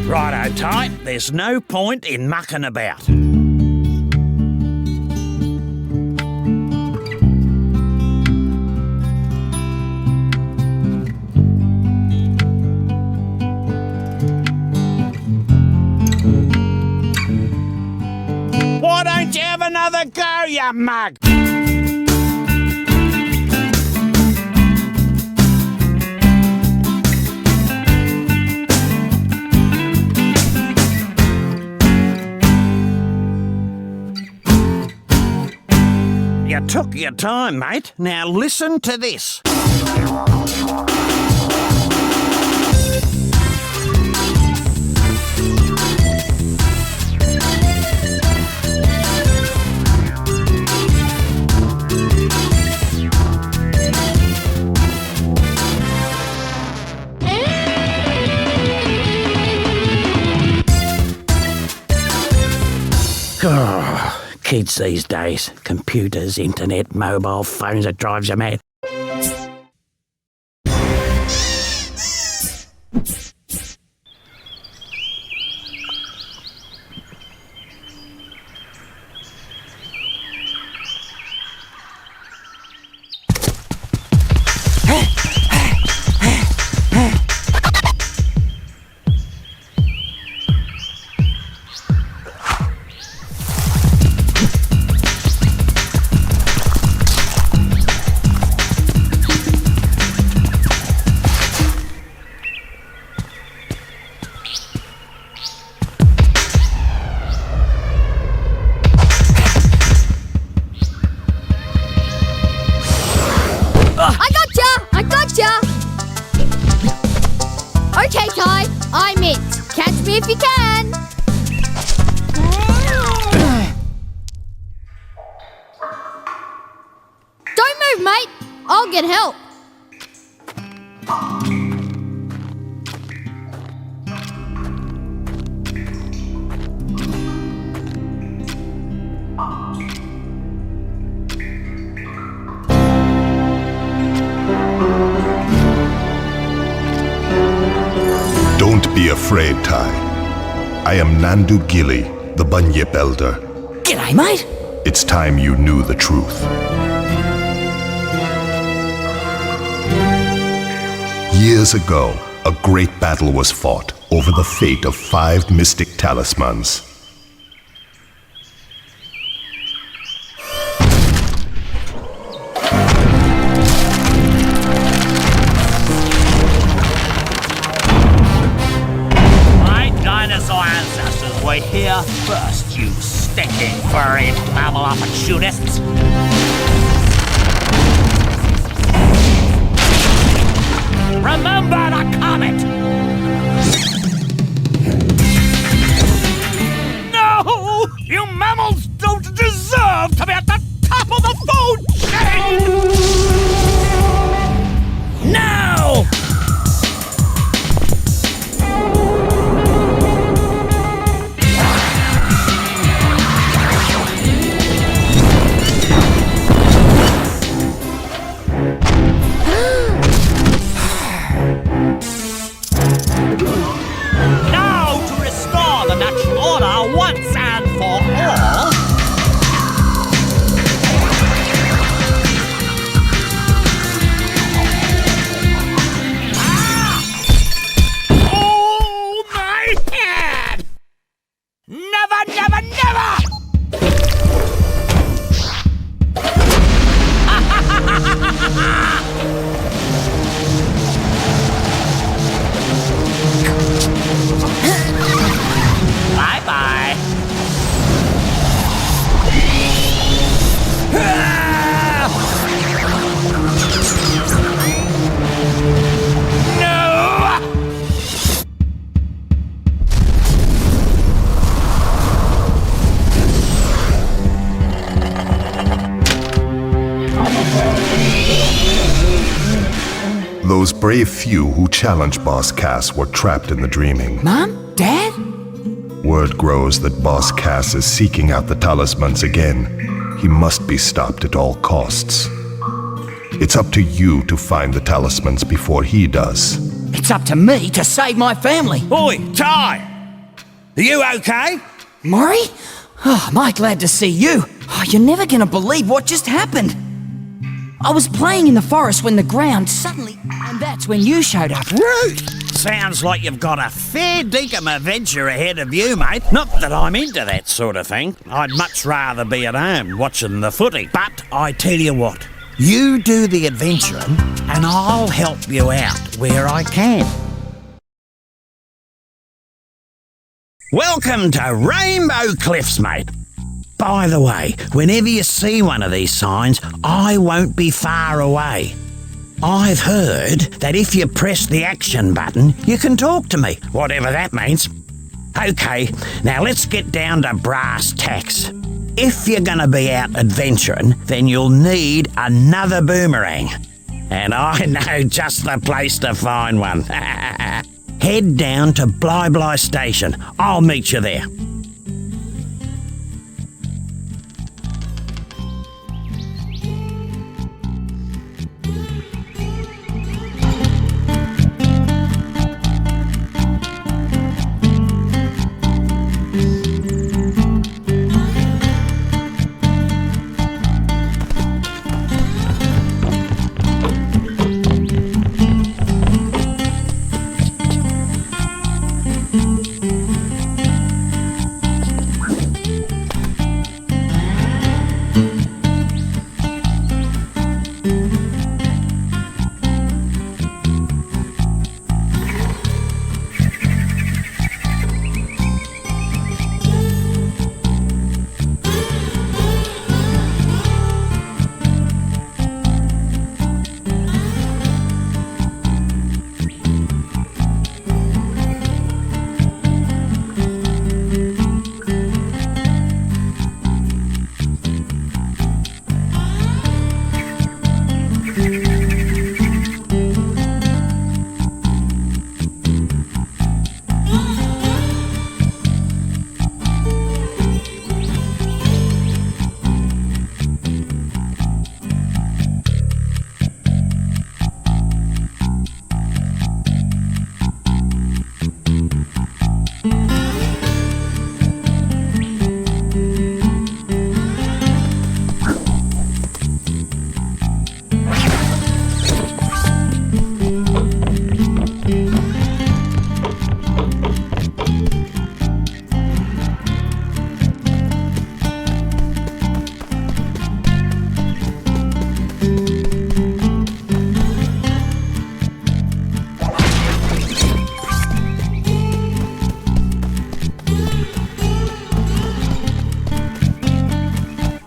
Righto, Ty, there's no point in mucking about. Why don't you have another go, you mug? You took your time, mate. Now listen to this. Oh, kids these days. Computers, internet, mobile phones, it drives you mad. Okay, Ty, I'm it. Catch me if you can. Don't move, mate. I'll get help. Don't be afraid, Ty. I am Nandu Gilly, the Bunyip Elder. G'day, mate. It's time you knew the truth. Years ago, a great battle was fought over the fate of 5 mystic talismans. We're here first, you stinking furry mammal opportunists. Remember the comet! No! You mammals don't deserve to be at the top of the food chain! No! Once and for all. Oh, my head! Never, never, never! those brave few who challenged Boss Cass were trapped in the dreaming. Mom? Dad? Word grows that Boss Cass is seeking out the talismans again. He must be stopped at all costs. It's up to you to find the talismans before he does. It's up to me to save my family. Oi, Ty! Are you okay? Maury? Oh, am I glad to see you. Oh, you're never gonna believe what just happened. I was playing in the forest when the ground suddenly... And that's when you showed up. Rude! Sounds like you've got a fair dinkum adventure ahead of you, mate. Not that I'm into that sort of thing. I'd much rather be at home watching the footy. But I tell you what, you do the adventuring and I'll help you out where I can. Welcome to Rainbow Cliffs, mate. By the way, whenever you see one of these signs, I won't be far away. I've heard that if you press the action button, you can talk to me, whatever that means. Okay, now let's get down to brass tacks. If you're gonna be out adventuring, then you'll need another boomerang. And I know just the place to find one. Head down to Bly Bly Station. I'll meet you there.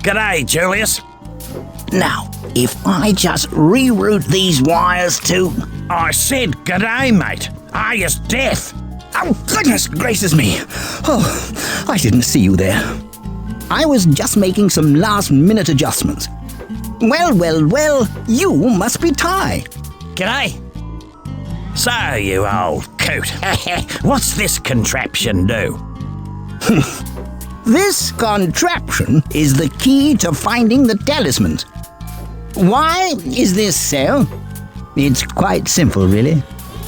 G'day, Julius. Now, if I just reroute these wires to... I said g'day, mate. Are you deaf? Oh, goodness gracious me. Oh, I didn't see you there. I was just making some last-minute adjustments. Well, you must be Ty. G'day. So, you old coot. What's this contraption do? This contraption is the key to finding the talismans. Why is this so? It's quite simple, really.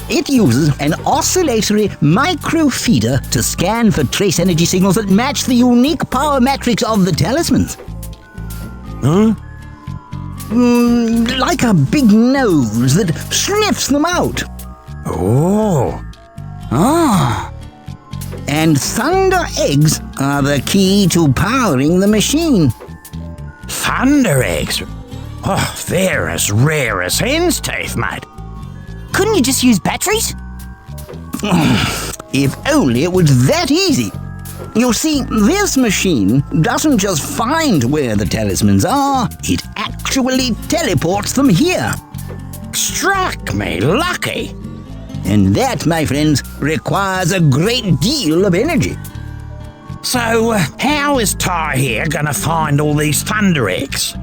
It uses an oscillatory microfeeder to scan for trace energy signals that match the unique power matrix of the talismans. Huh? Like a big nose that sniffs them out. Oh. Ah. And thunder eggs are the key to powering the machine. Thunder eggs? Oh, they're as rare as hen's teeth, mate. Couldn't you just use batteries? If only it was that easy. You see, this machine doesn't just find where the talismans are, it actually teleports them here. Struck me lucky. And that, my friends, requires a great deal of energy. So, how is Ty here gonna find all these thunder eggs?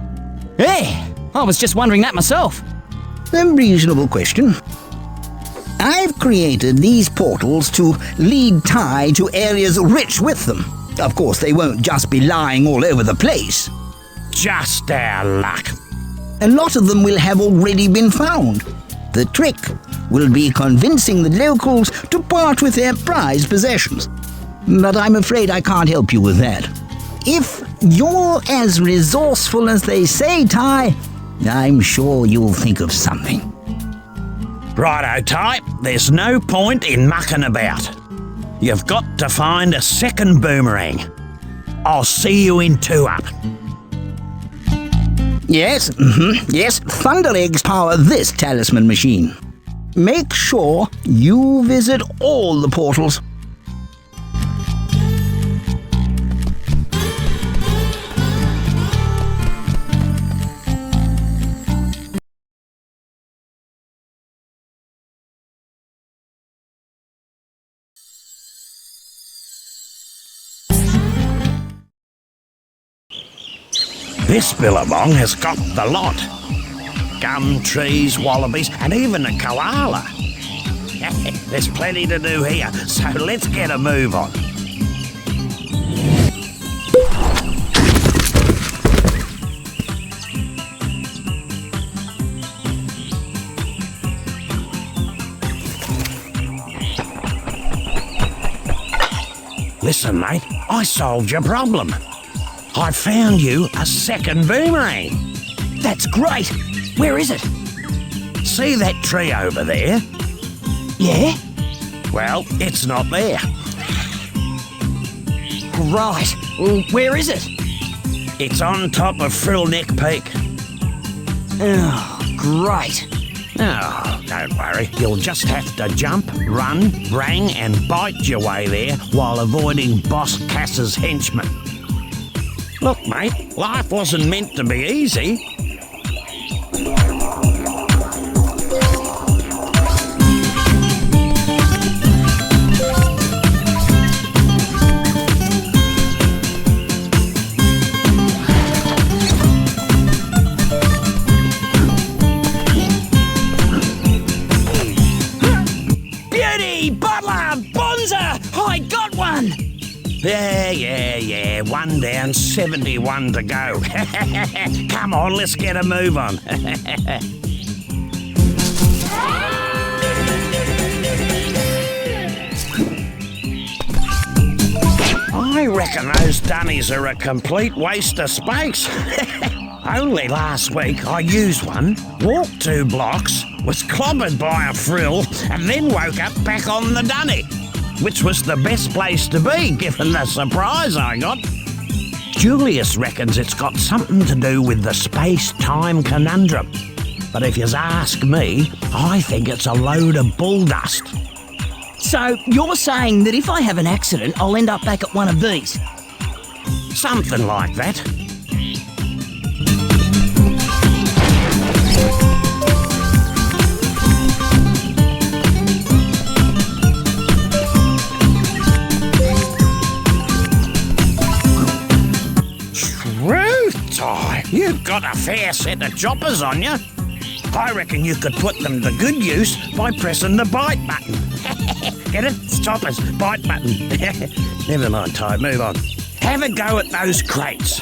Hey, I was just wondering that myself. A reasonable question. I've created these portals to lead Ty to areas rich with them. Of course, they won't just be lying all over the place. Just our luck. A lot of them will have already been found. The trick will be convincing the locals to part with their prized possessions. But I'm afraid I can't help you with that. If you're as resourceful as they say, Ty, I'm sure you'll think of something. Righto, Ty, there's no point in mucking about. You've got to find a second boomerang. I'll see you in 2-up. Yes, yes, Thunder Eggs power this talisman machine. Make sure you visit all the portals. This billabong has got the lot. Gum trees, wallabies, and even a koala. There's plenty to do here, so let's get a move on. Listen, mate, I solved your problem. I found you a second boomerang. That's great! Where is it? See that tree over there? Yeah? Well, it's not there. Right. Well, where is it? It's on top of Frillneck Peak. Oh, great. Oh, don't worry. You'll just have to jump, run, brang and bite your way there while avoiding Boss Cass's henchmen. Look, mate, life wasn't meant to be easy. Beauty! Butler! Bonza! I got one! Yeah. 1 down, 71 to go. Come on, let's get a move on. I reckon those dunnies are a complete waste of space. Only last week I used one, walked 2 blocks, was clobbered by a frill, and then woke up back on the dunny, which was the best place to be, given the surprise I got. Julius reckons it's got something to do with the space-time conundrum. But if you ask me, I think it's a load of bull dust. So, you're saying that if I have an accident, I'll end up back at one of these? Something like that. Ty, you've got a fair set of choppers on you. I reckon you could put them to good use by pressing the bite button. Get it? It's choppers, bite button. Never mind, Ty, move on. Have a go at those crates.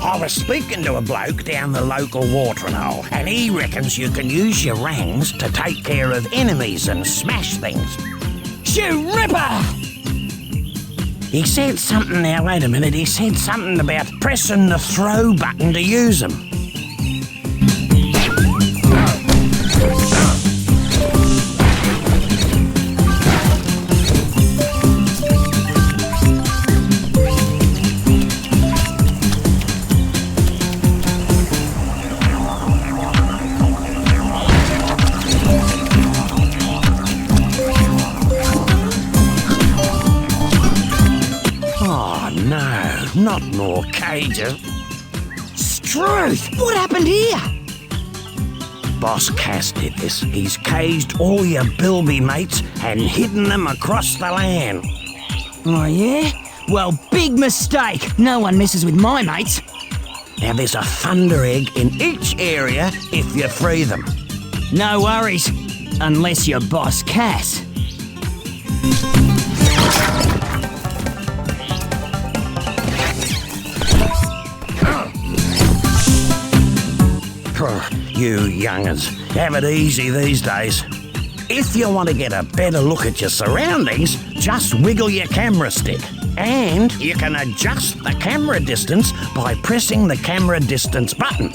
I was speaking to a bloke down the local watering hole, and he reckons you can use your rangs to take care of enemies and smash things. Shoe Ripper! He said something, now wait a minute, he said something about pressing the throw button to use them. Not more cages. Struth! What happened here? Boss Cass did this. He's caged all your bilby mates and hidden them across the land. Oh, yeah? Well, big mistake. No one messes with my mates. Now there's a thunder egg in each area if you free them. No worries. Unless you're Boss Cass. You young'uns, have it easy these days. If you want to get a better look at your surroundings, just wiggle your camera stick. And you can adjust the camera distance by pressing the camera distance button.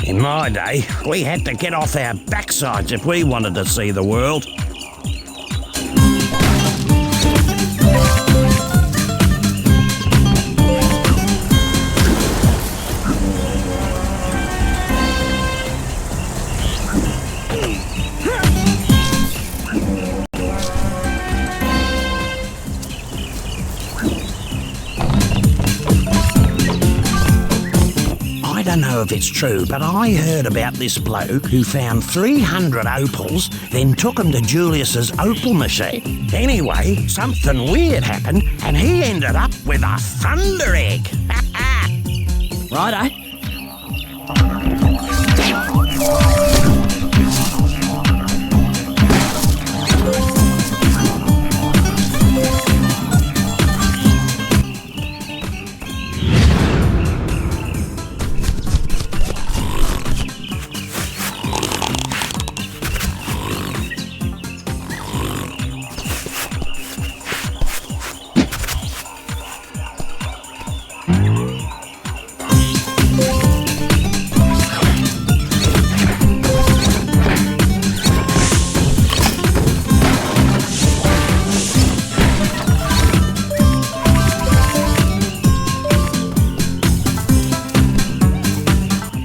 In my day, we had to get off our backsides if we wanted to see the world. I don't know if it's true, but I heard about this bloke who found 300 opals, then took them to Julius's opal machine. Anyway, something weird happened, and he ended up with a thunder egg. Righto.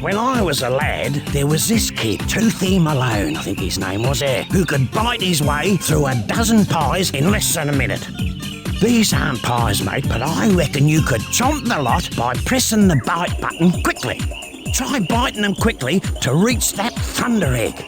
When I was a lad, there was this kid, Toothy Malone, I think his name was, who could bite his way through a dozen pies in less than a minute. These aren't pies, mate, but I reckon you could chomp the lot by pressing the bite button quickly. Try biting them quickly to reach that thunder egg.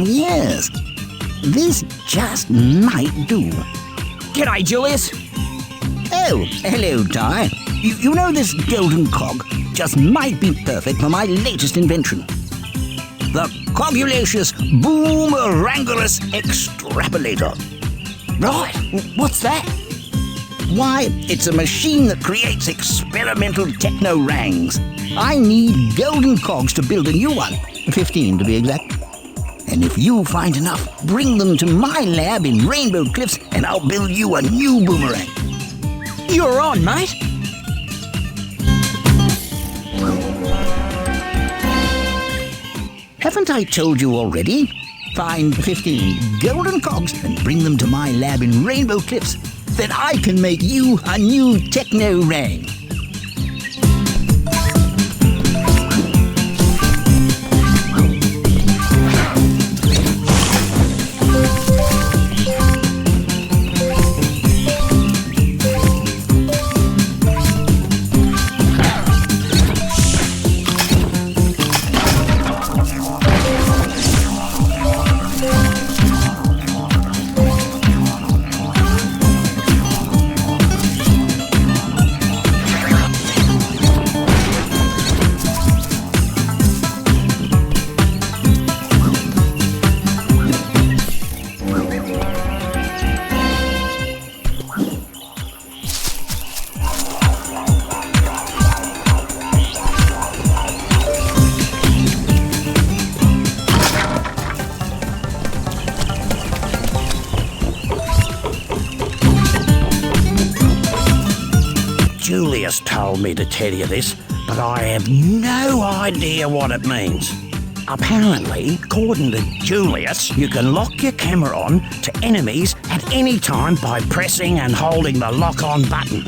Yes. This just might do. G'day, Julius. Oh, hello, Ty. You know this golden cog just might be perfect for my latest invention. The Cogulacious Boomerangulus Extrapolator. Right, what's that? Why, it's a machine that creates experimental techno-rangs. I need golden cogs to build a new one, 15 to be exact. And if you find enough, bring them to my lab in Rainbow Cliffs and I'll build you a new boomerang. You're on, mate. Haven't I told you already? Find 15 golden cogs and bring them to my lab in Rainbow Cliffs. Then I can make you a new techno rang. Julius told me to tell you this, but I have no idea what it means. Apparently, according to Julius, you can lock your camera on to enemies at any time by pressing and holding the lock-on button.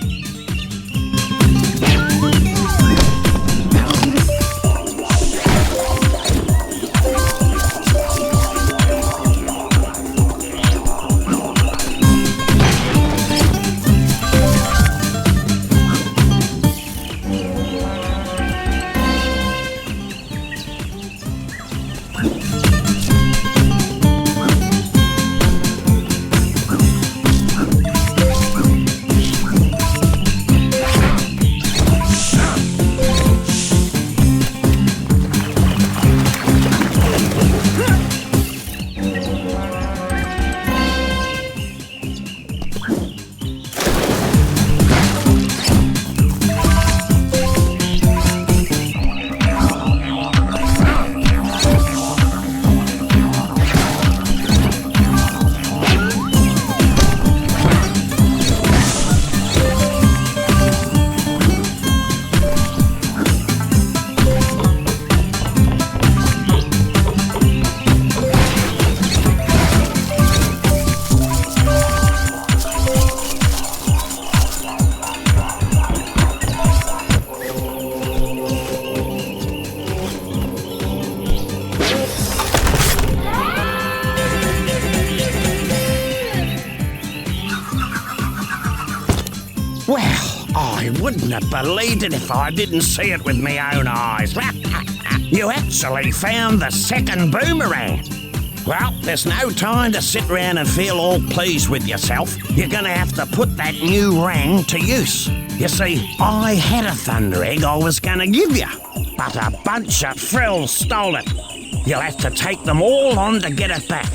Well, I wouldn't have believed it if I didn't see it with my own eyes. You actually found the second boomerang. Well, there's no time to sit around and feel all pleased with yourself. You're going to have to put that new rang to use. You see, I had a thunder egg I was going to give you, but a bunch of frills stole it. You'll have to take them all on to get it back.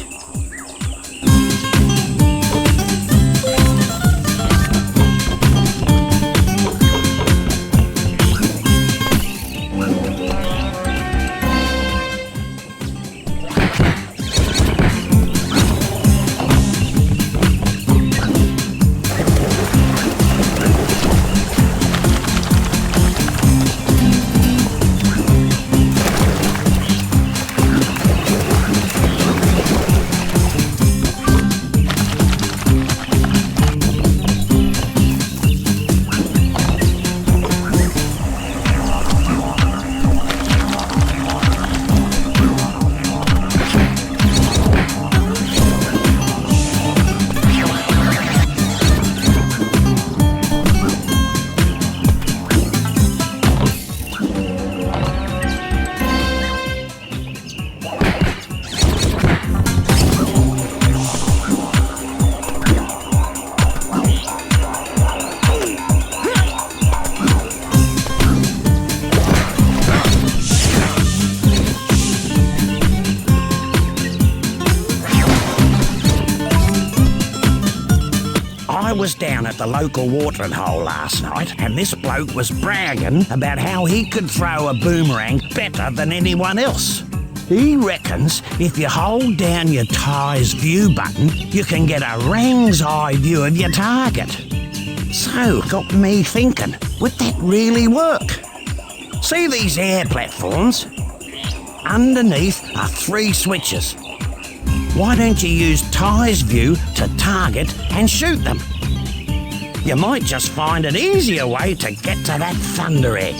I was down at the local watering hole last night, and this bloke was bragging about how he could throw a boomerang better than anyone else. He reckons if you hold down your Ty's view button, you can get a rang's eye view of your target. So, got me thinking, would that really work? See these air platforms? Underneath are 3 switches. Why don't you use Ty's view to target and shoot them? You might just find an easier way to get to that thunder egg.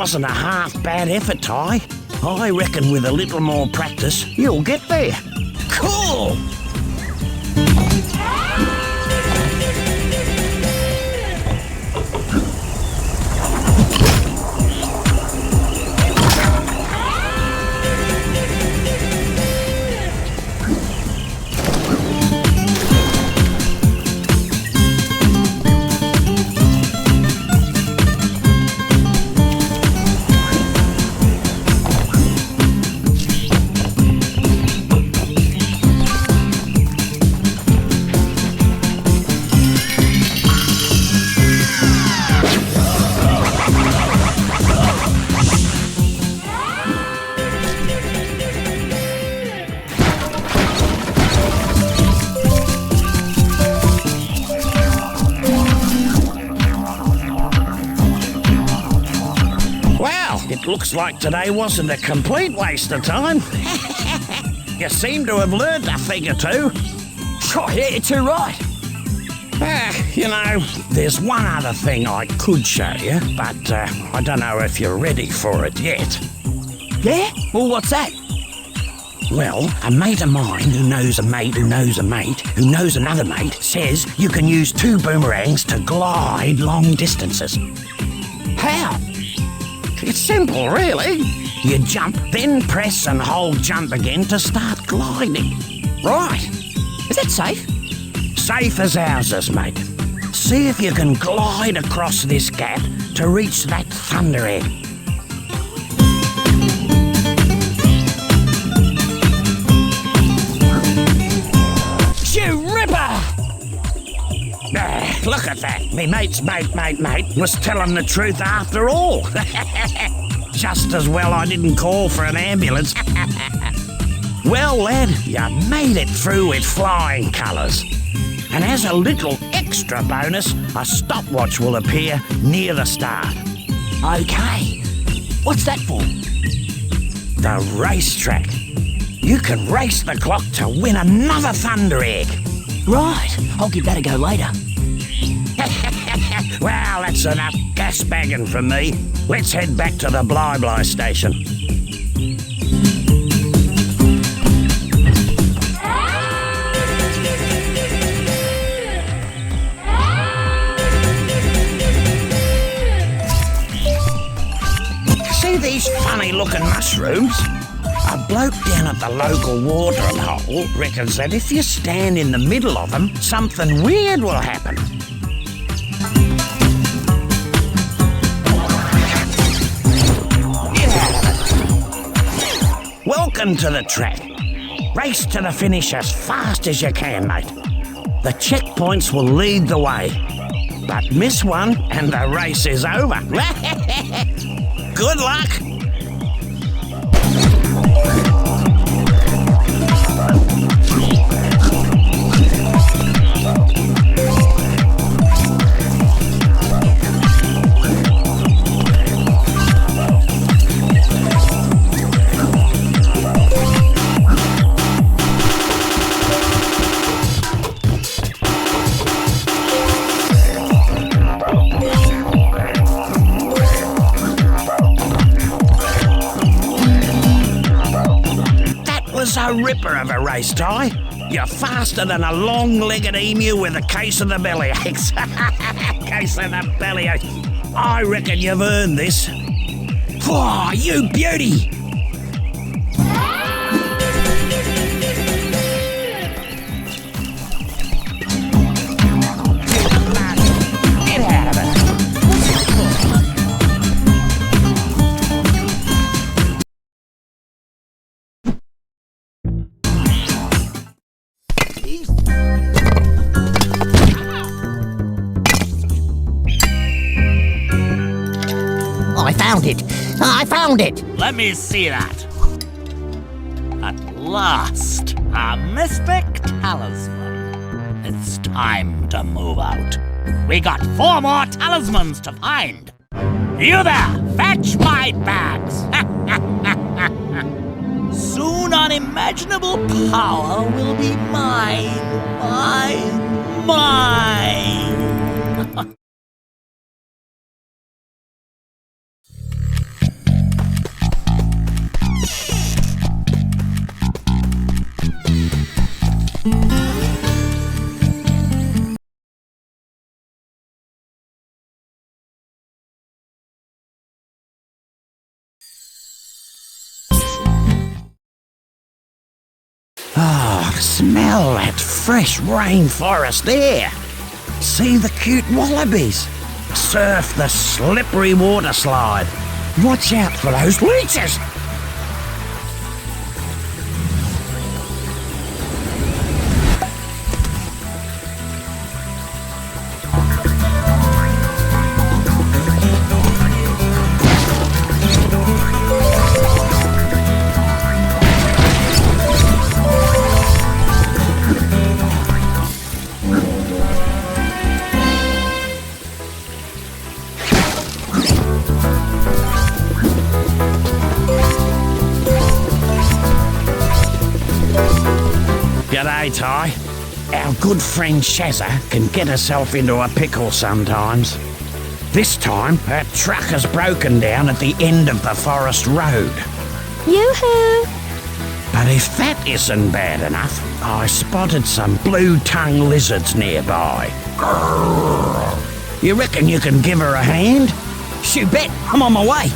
wasn't a half bad effort, Ty. I reckon with a little more practice, you'll get there. Cool! Looks like today wasn't a complete waste of time. You seem to have learned a thing or two. Oh, yeah, you're too right. You know, there's one other thing I could show you, but I don't know if you're ready for it yet. Yeah? Well, what's that? Well, a mate of mine who knows a mate who knows a mate who knows another mate says you can use 2 boomerangs to glide long distances. How? It's simple, really. You jump, then press and hold jump again to start gliding. Right. Is that safe? Safe as houses, mate. See if you can glide across this gap to reach that thunder egg. You ripper! Look at that. Me mate's mate was telling the truth after all. Just as well I didn't call for an ambulance. Well, lad, you made it through with flying colours. And as a little extra bonus, a stopwatch will appear near the start. Okay. What's that for? The racetrack. You can race the clock to win another thunder egg. Right. I'll give that a go later. Well, that's enough gas bagging from me. Let's head back to the Bly station. See these funny-looking mushrooms? A bloke down at the local watering hole reckons that if you stand in the middle of them, something weird will happen. Welcome to the track. Race to the finish as fast as you can, mate. The checkpoints will lead the way. But miss one and the race is over. Good luck. A ripper of a race, Ty. You're faster than a long-legged emu with a case of the bellyaches. Case of the bellyaches. I reckon you've earned this. Oh, you beauty! Get out of it. I found it! Let me see that. At last, a mystic talisman. It's time to move out. We got 4 more talismans to find. You there, fetch my bags. Soon unimaginable power will be mine. Oh, smell that fresh rainforest air. See the cute wallabies. Surf the slippery water slide. Watch out for those leeches. G'day, Ty. Our good friend Shazza can get herself into a pickle sometimes. This time, her truck has broken down at the end of the forest road. Yoo-hoo! But if that isn't bad enough, I spotted some blue-tongued lizards nearby. Grrr. You reckon you can give her a hand? Shoot, bet. I'm on my way.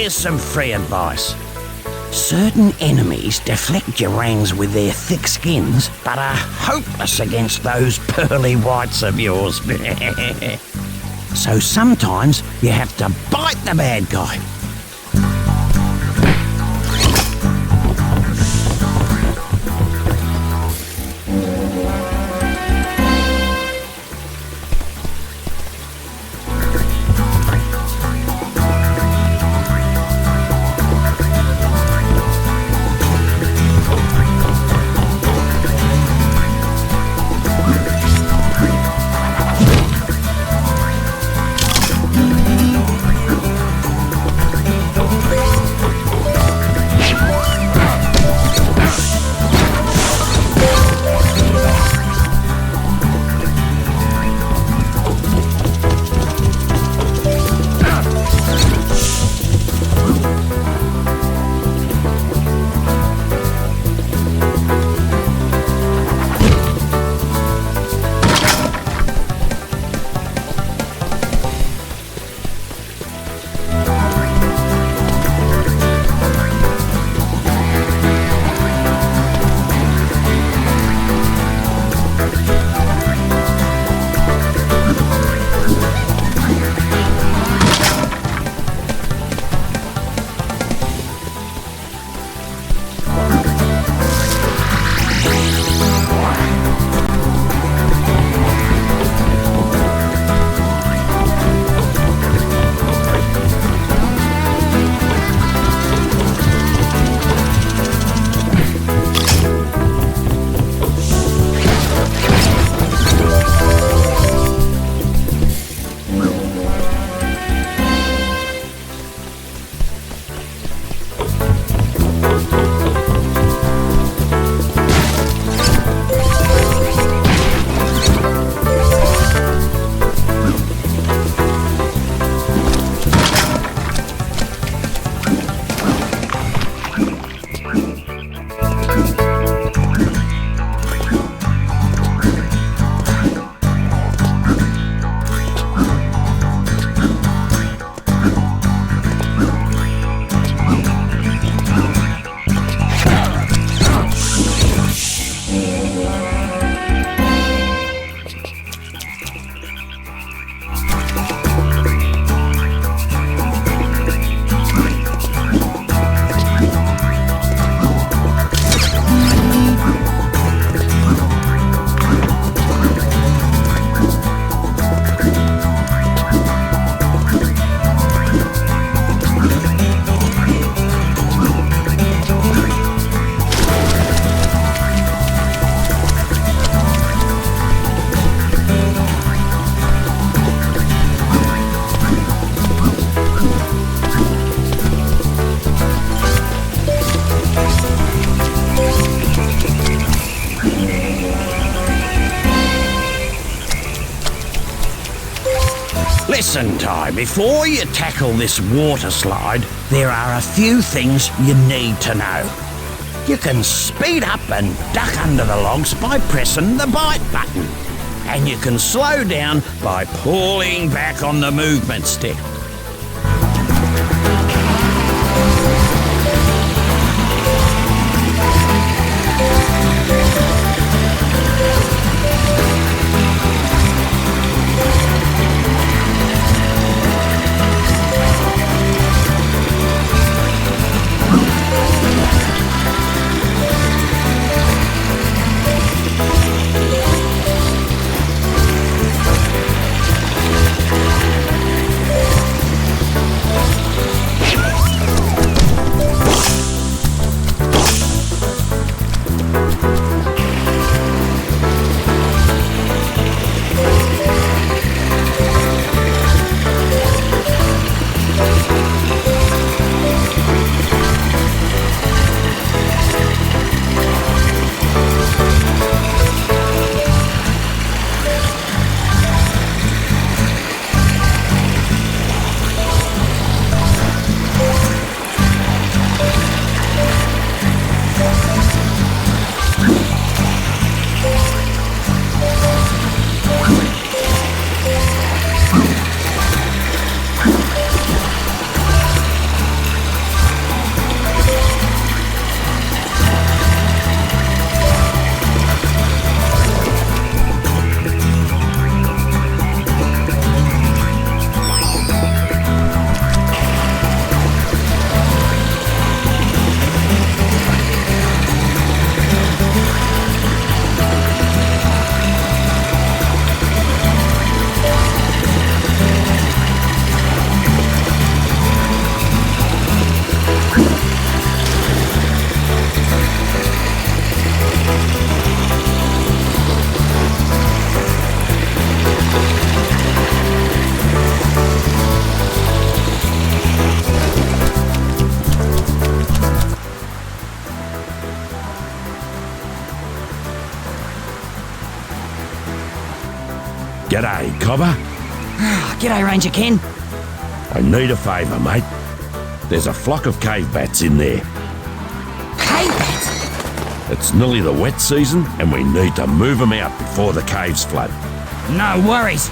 Here's some free advice. Certain enemies deflect your rangs with their thick skins, but are hopeless against those pearly whites of yours. So sometimes you have to bite the bad guy. Listen, Ty, before you tackle this water slide, there are a few things you need to know. You can speed up and duck under the logs by pressing the bite button. And you can slow down by pulling back on the movement stick. G'day, Cobber. G'day, Ranger Ken. I need a favour, mate. There's a flock of cave bats in there. Cave bats? It's nearly the wet season and we need to move them out before the caves flood. No worries.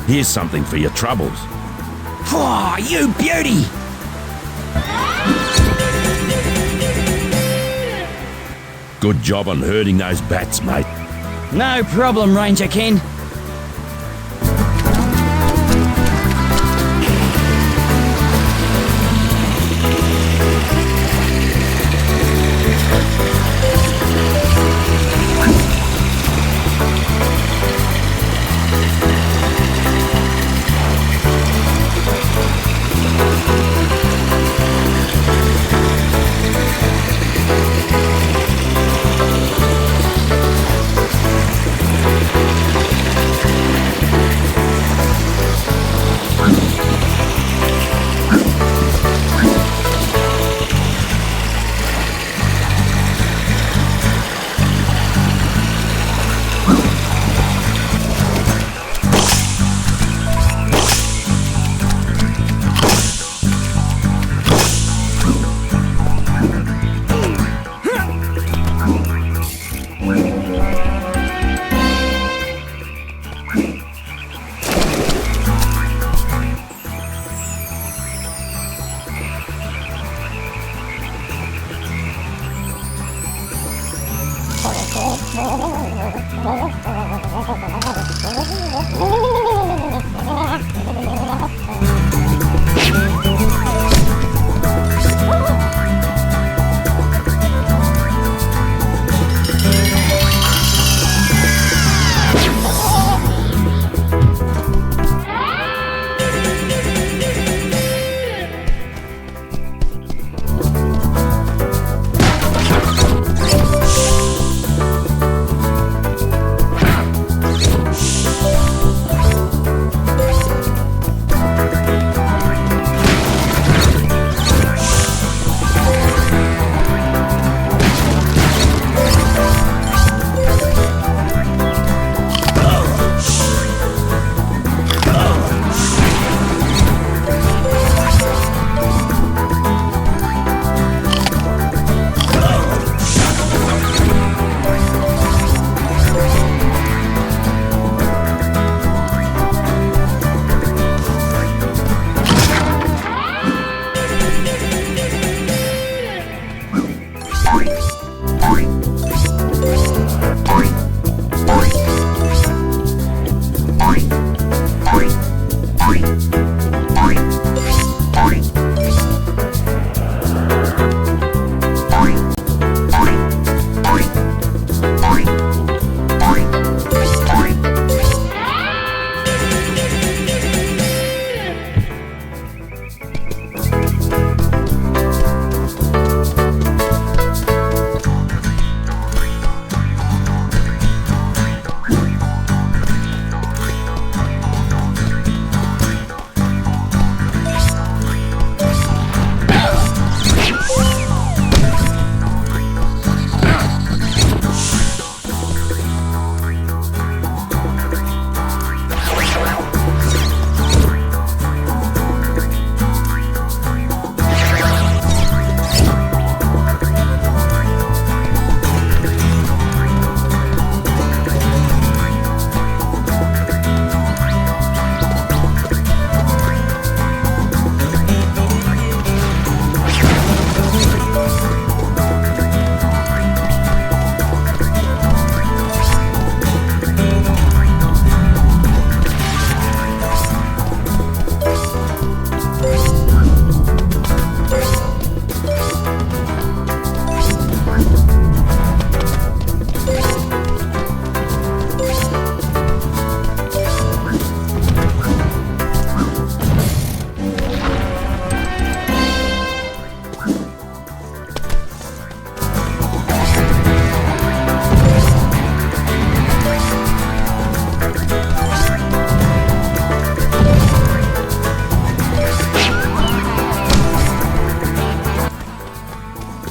Here's something for your troubles. Oh, you beauty! Good job on herding those bats, mate. No problem, Ranger Ken.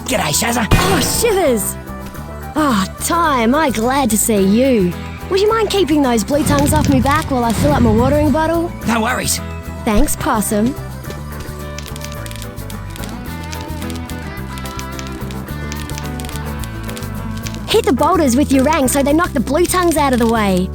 G'day, Shazza. Oh, shivers! Oh, Ty, am I glad to see you. Would you mind keeping those blue tongues off me back while I fill up my watering bottle? No worries. Thanks, Possum. Hit the boulders with your rang so they knock the blue tongues out of the way.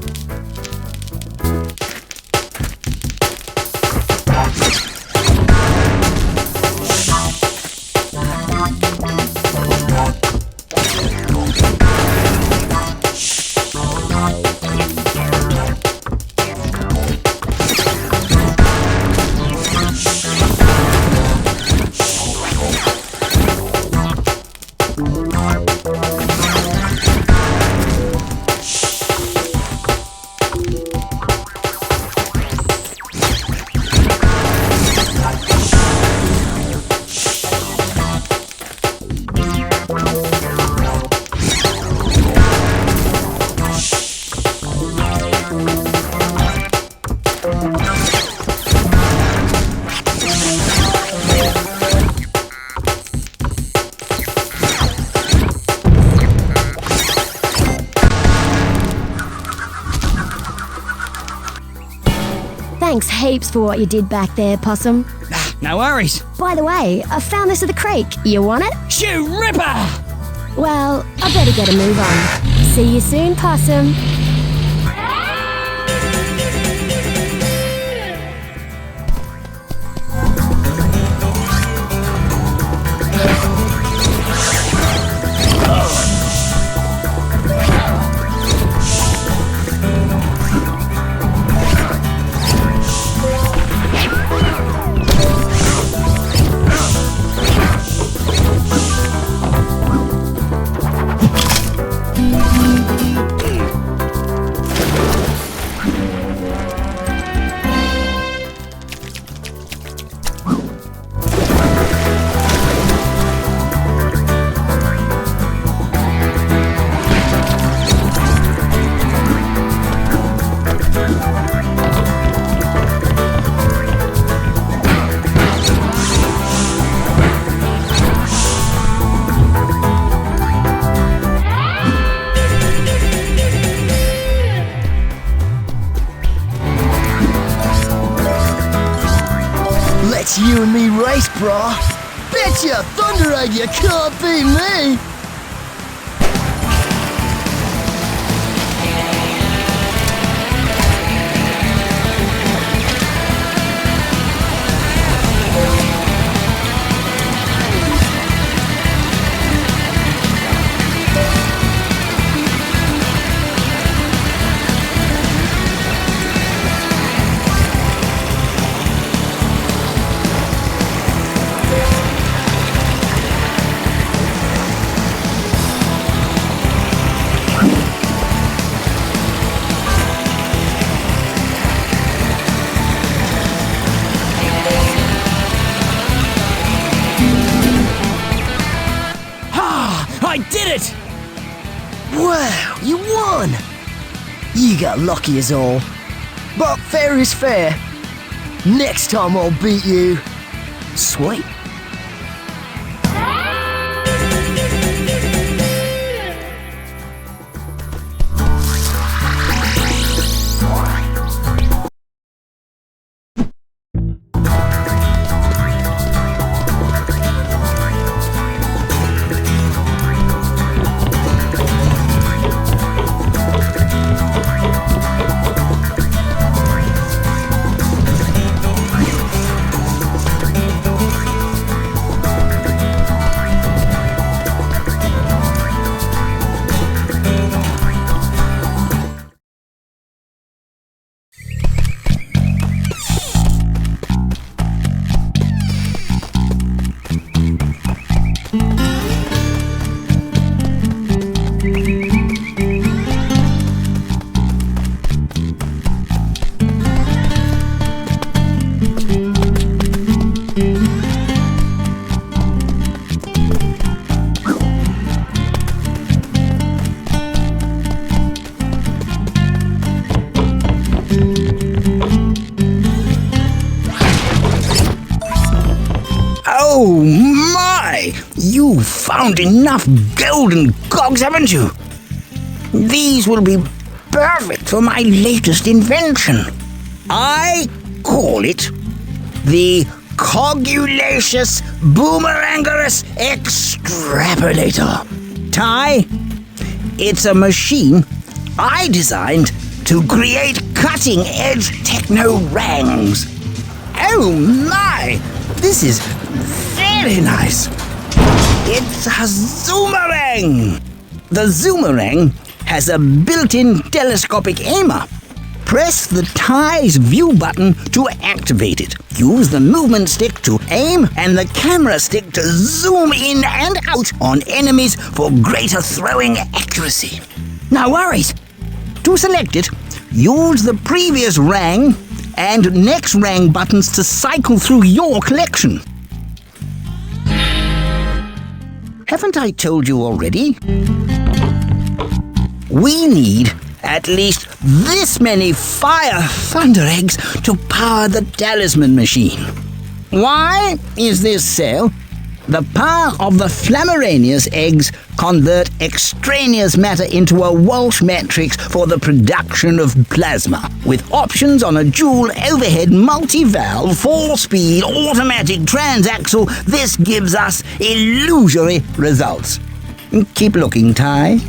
Thanks heaps for what you did back there, Possum. No worries. By the way, I found this at the creek. You want it? Shoe ripper! Well, I better get a move on. See you soon, Possum. Let's you and me race, brah. Betcha, Thunder Egg, you can't beat me. I did it! Wow, you won! You got lucky as all. But fair is fair. Next time I'll beat you. Sweet. Oh my! You found enough golden cogs, haven't you? These will be perfect for my latest invention. I call it the Cogulacious Boomerangerous Extrapolator. Ty, it's a machine I designed to create cutting-edge techno-rangs. Oh my! This is very nice. It's a zoomerang. The zoomerang has a built-in telescopic aimer. Press the Ty's view button to activate it. Use the movement stick to aim and the camera stick to zoom in and out on enemies for greater throwing accuracy. No worries. To select it, use the previous rang and next rang buttons to cycle through your collection. Haven't I told you already? We need at least this many fire thunder eggs to power the talisman machine. Why is this so? The power of the Flammarineous eggs convert extraneous matter into a Walsh matrix for the production of plasma. With options on a dual overhead multi-valve 4-speed automatic transaxle, this gives us illusory results. Keep looking, Ty.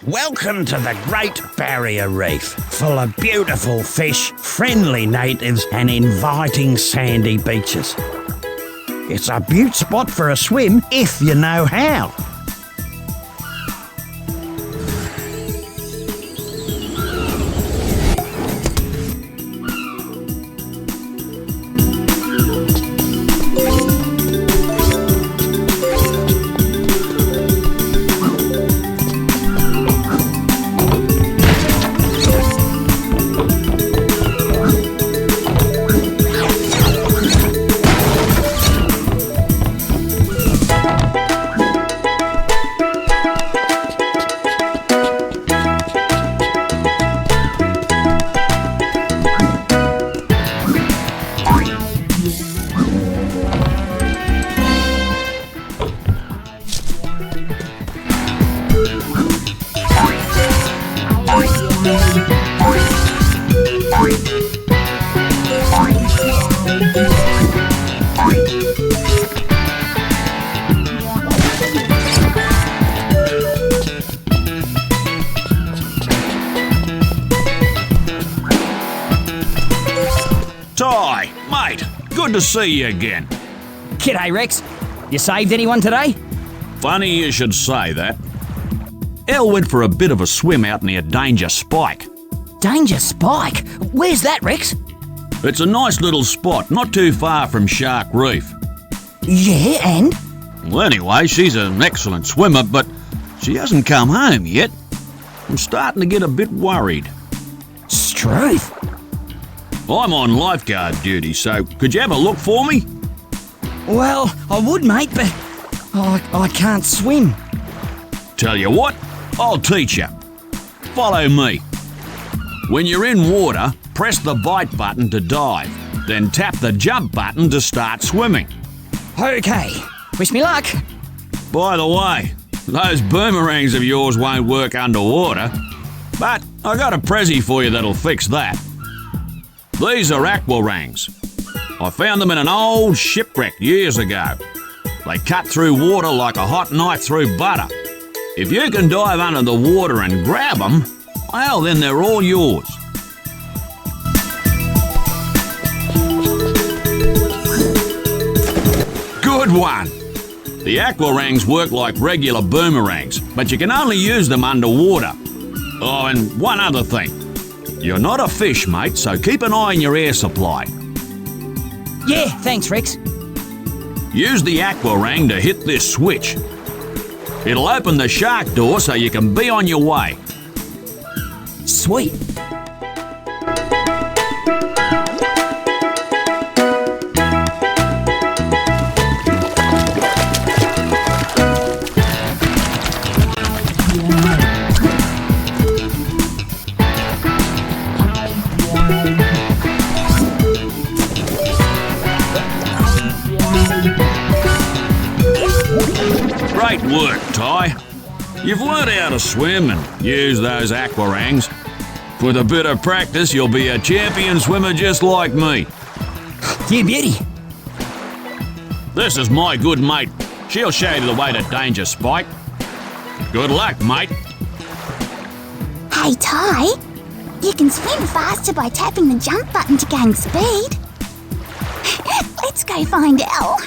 Welcome to the Great Barrier Reef, full of beautiful fish, friendly natives and inviting sandy beaches. It's a beaut spot for a swim if you know how. Ty, mate, good to see you again. G'day, Rex. You saved anyone today? Funny you should say that. Elle went for a bit of a swim out near Danger Spike. Danger Spike? Where's that, Rex? It's a nice little spot, not too far from Shark Reef. Yeah, and? Well, anyway, she's an excellent swimmer, but she hasn't come home yet. I'm starting to get a bit worried. Struth. I'm on lifeguard duty, so could you have a look for me? Well, I would, mate, but I can't swim. Tell you what, I'll teach you. Follow me. When you're in water, press the bite button to dive, then tap the jump button to start swimming. Okay. Wish me luck. By the way, those boomerangs of yours won't work underwater, but I got a prezi for you that'll fix that. These are aquarangs. I found them in an old shipwreck years ago. They cut through water like a hot knife through butter. If you can dive under the water and grab them, well, then they're all yours. Good one. The aquarangs work like regular boomerangs, but you can only use them underwater. Oh, and one other thing. You're not a fish, mate, so keep an eye on your air supply. Yeah, thanks, Rex. Use the aquarang to hit this switch. It'll open the shark door so you can be on your way. Sweet. Great work, Ty. You've learned how to swim and use those aquarangs. With a bit of practice, you'll be a champion swimmer just like me. You beauty. This is my good mate. She'll show you the way to Danger Spike. Good luck, mate. Hey, Ty. You can swim faster by tapping the jump button to gain speed. Let's go find Elle.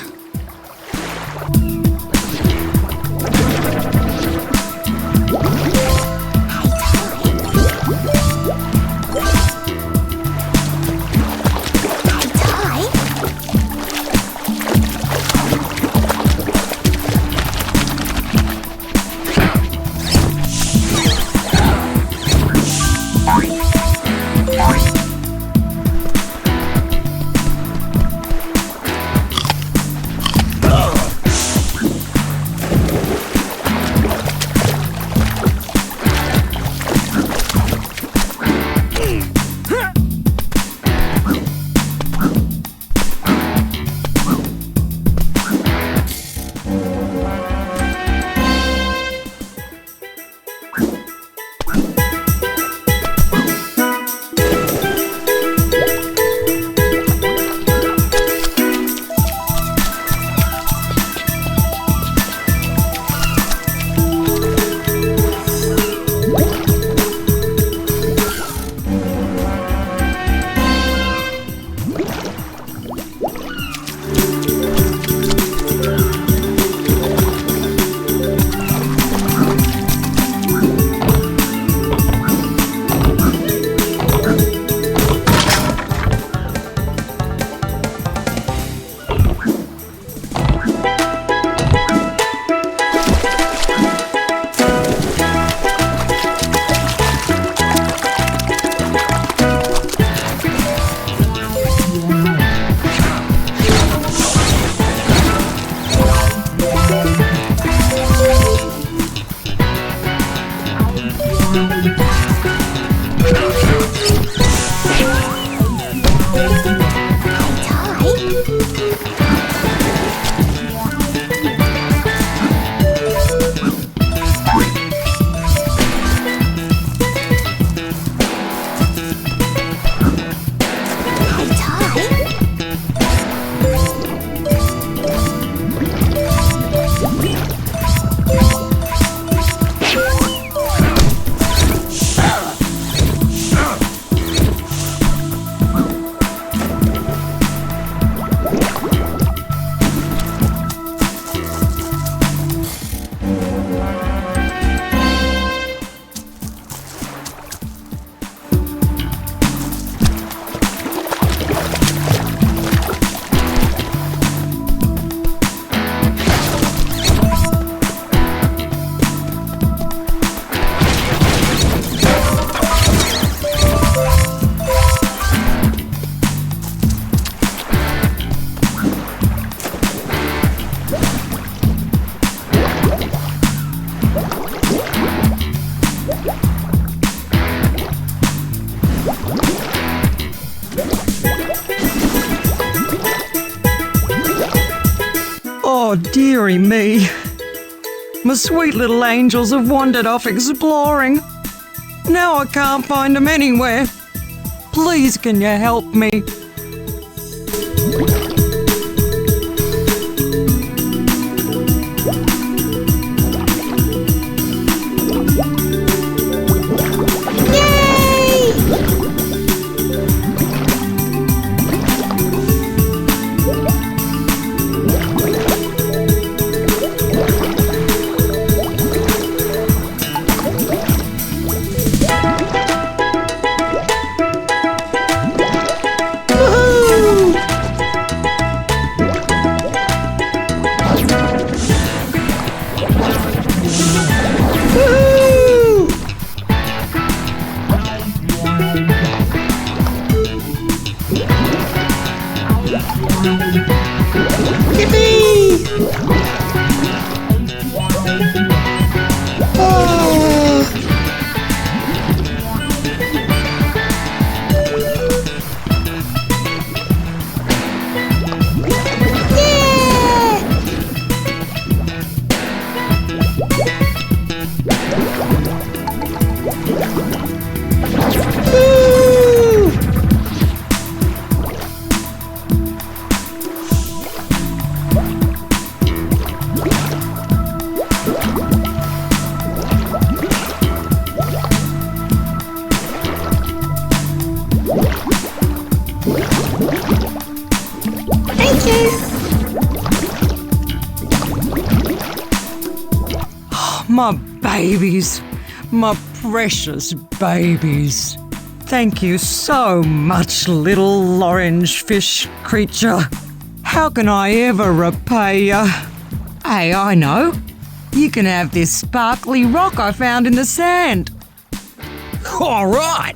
Oh, dearie me. My sweet little angels have wandered off exploring. Now I can't find them anywhere. Please, can you help me? you. My babies. My precious babies. Thank you so much, little orange fish creature. How can I ever repay you? Hey, I know. You can have this sparkly rock I found in the sand. All right.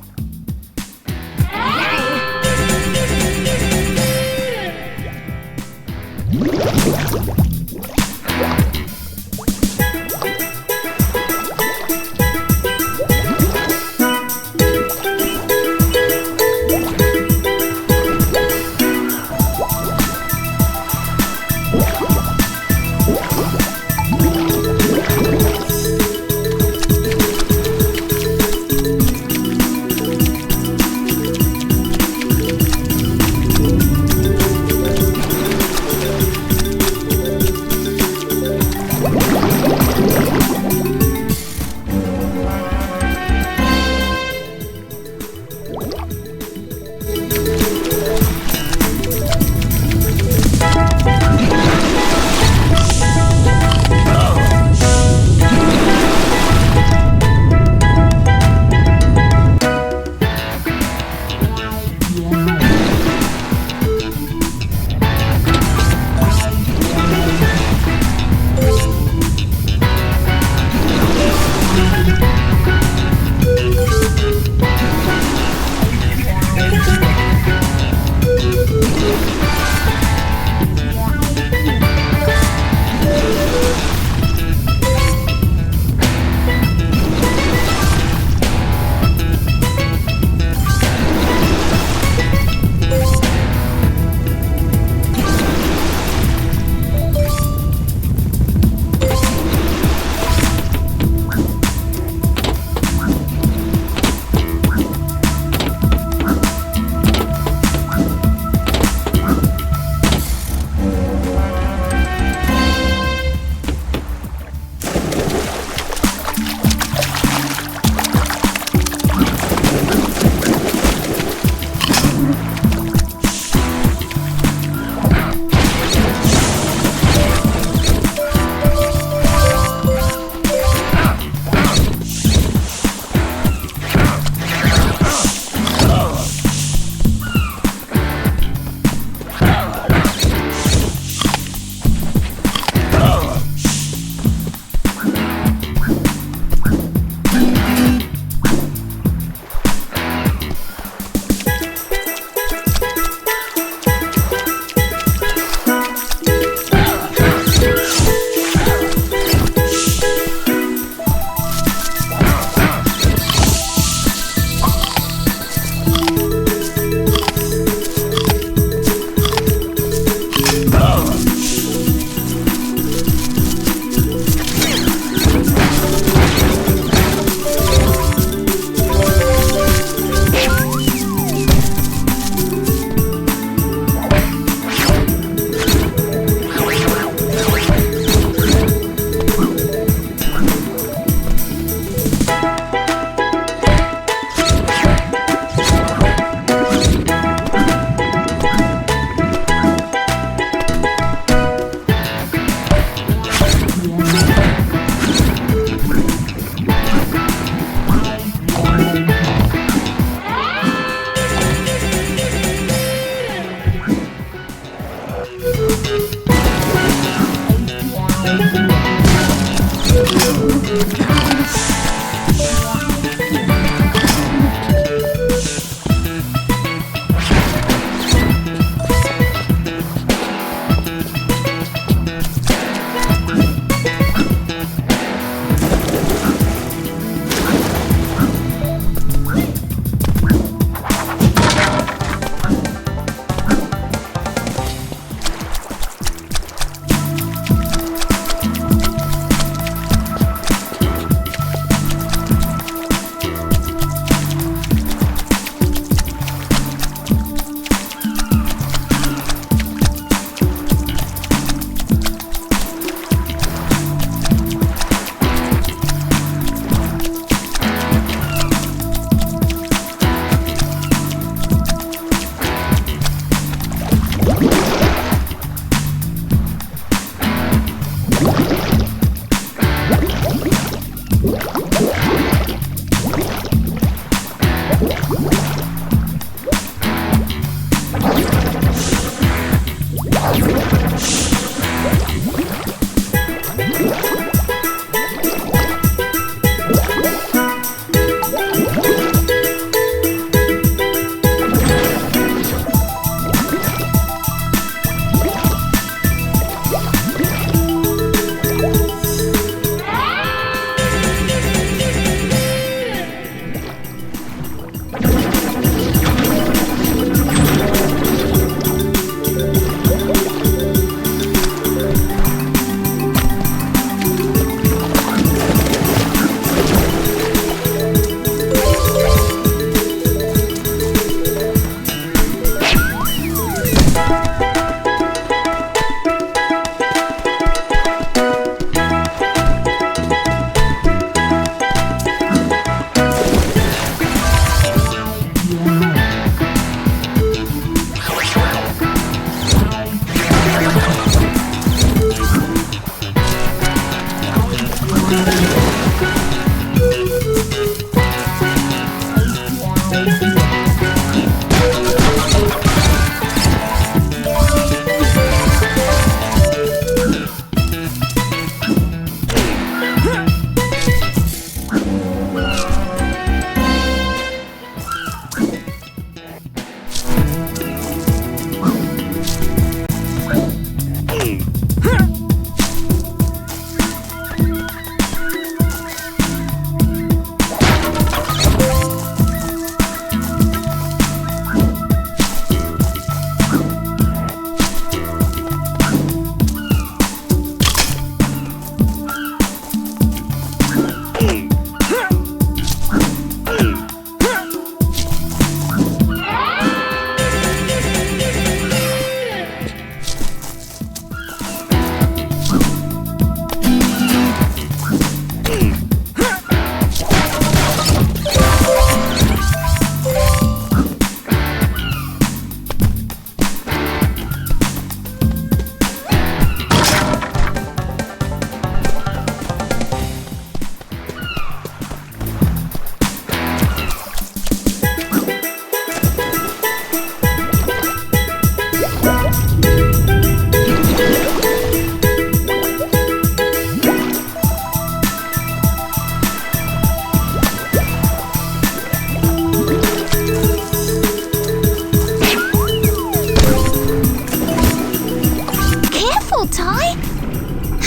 Careful, Ty.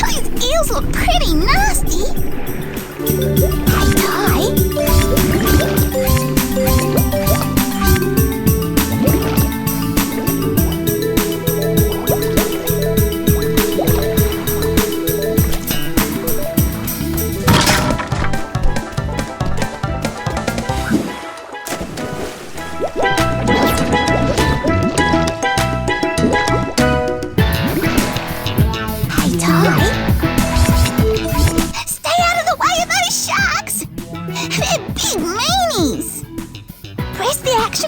These eels look pretty nasty. Hey, Ty.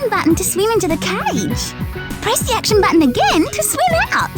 Button to swim into the cage. Press the action button again to swim out.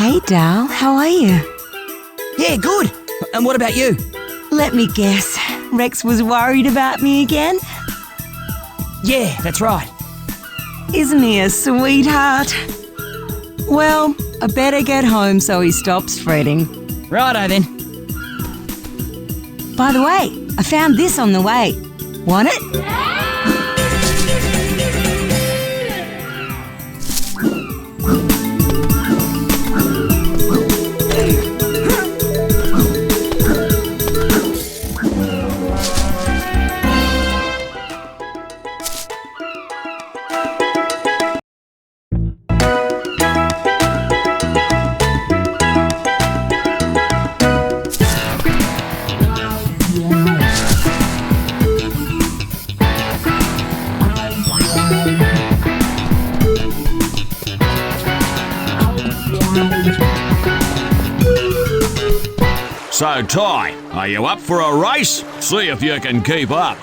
Hey, Dal, how are you? Yeah, good. And what about you? Let me guess. Rex was worried about me again? Yeah, that's right. Isn't he a sweetheart? Well, I better get home so he stops fretting. Righto then. By the way, I found this on the way. Want it? So, Ty, are you up for a race? See if you can keep up.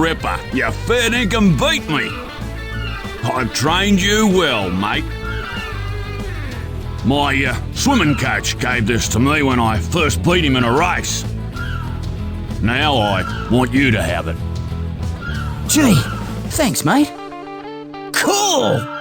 Ripper, you fair dinkum beat me. I've trained you well, mate. My swimming coach gave this to me when I first beat him in a race. Now I want you to have it. Gee, thanks, mate. Cool!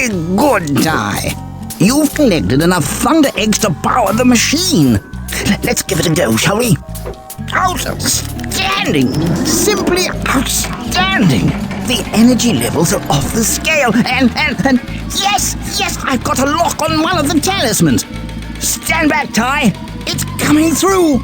Very good, Ty. You've collected enough thunder eggs to power the machine. Let's give it a go, shall we? Outstanding! Simply outstanding! The energy levels are off the scale, and yes, I've got a lock on one of the talismans. Stand back, Ty. It's coming through.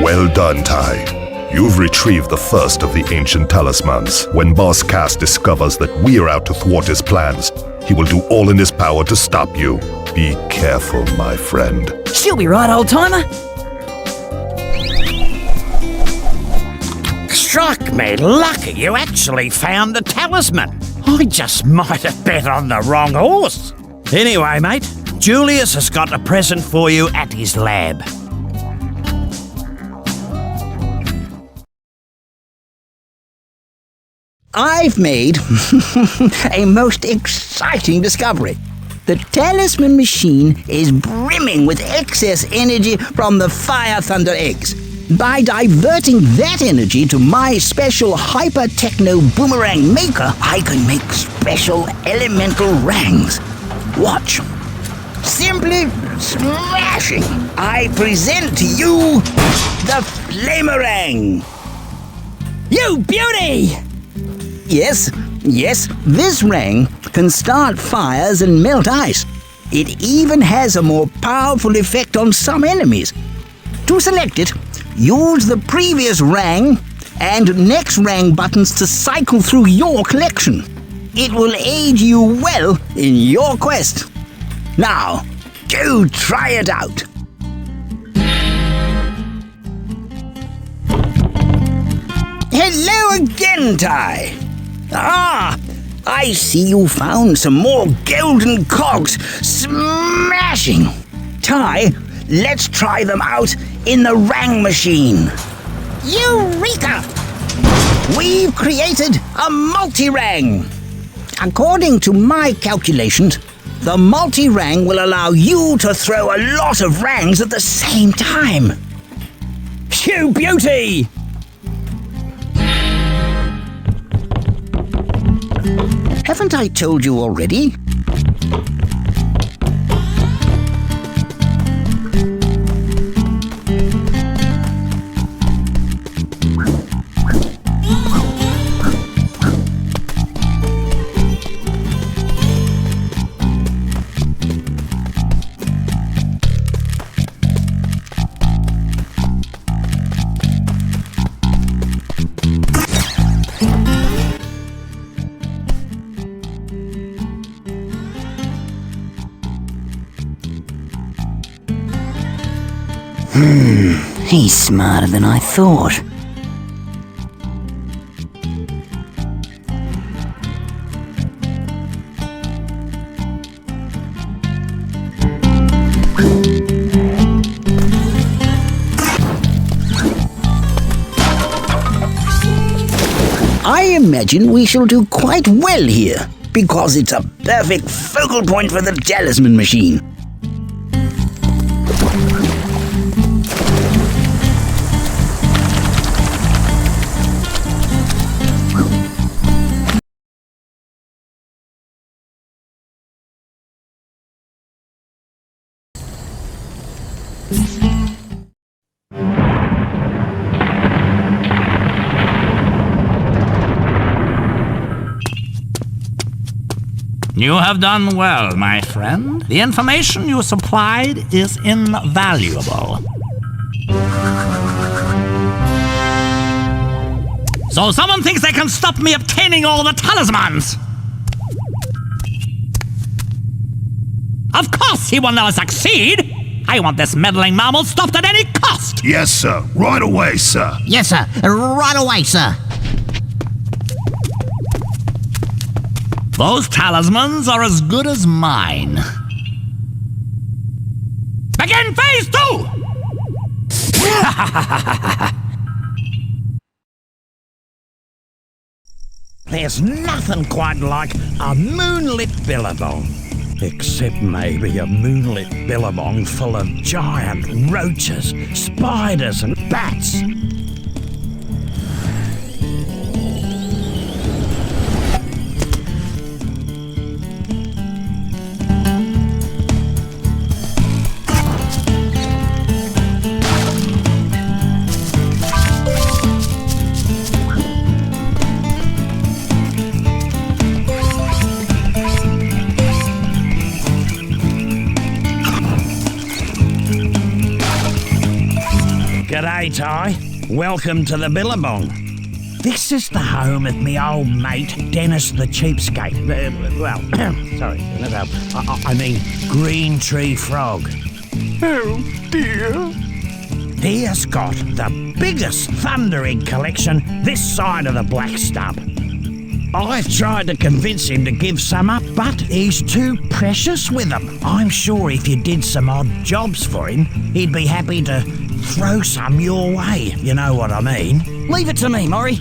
Well done, Ty. You've retrieved the first of the ancient talismans. When Boss Cass discovers that we're out to thwart his plans, he will do all in his power to stop you. Be careful, my friend. She'll be right, old-timer. Struck me lucky you actually found the talisman. I just might have bet on the wrong horse. Anyway, mate, Julius has got a present for you at his lab. I've made a most exciting discovery. The talisman machine is brimming with excess energy from the fire thunder eggs. By diverting that energy to my special hyper-techno boomerang maker, I can make special elemental rangs. Watch. Simply smashing. I present to you the Flamerang. You beauty! Yes, this rang can start fires and melt ice. It even has a more powerful effect on some enemies. To select it, use the previous rang and next rang buttons to cycle through your collection. It will aid you well in your quest. Now, go try it out. Hello again, Ty. I see you found some more golden cogs. Smashing! Ty, let's try them out in the rang machine. Eureka! We've created a multi-rang. According to my calculations, The multi-rang will allow you to throw a lot of rangs at the same time. You beauty! Haven't I told you already? He's smarter than I thought. I imagine we shall do quite well here, because it's a perfect focal point for the talisman machine. You have done well, my friend. The information you supplied is invaluable. So someone thinks they can stop me obtaining all the talismans! Of course he will never succeed! I want this meddling mammal stopped at any cost! Yes, sir. Right away, sir. Yes, sir. Right away, sir. Those talismans are as good as mine. Begin phase 2! There's nothing quite like a moonlit billabong. Except maybe a moonlit billabong full of giant roaches, spiders and bats. G'day, Ty. Welcome to the Billabong. This is the home of me old mate, Dennis the Cheapskate. Sorry, I mean Green Tree Frog. Oh, dear. He has got the biggest thunder egg collection this side of the Black Stub. I've tried to convince him to give some up, but he's too precious with them. I'm sure if you did some odd jobs for him, he'd be happy to throw some your way, you know what I mean. Leave it to me, Maury.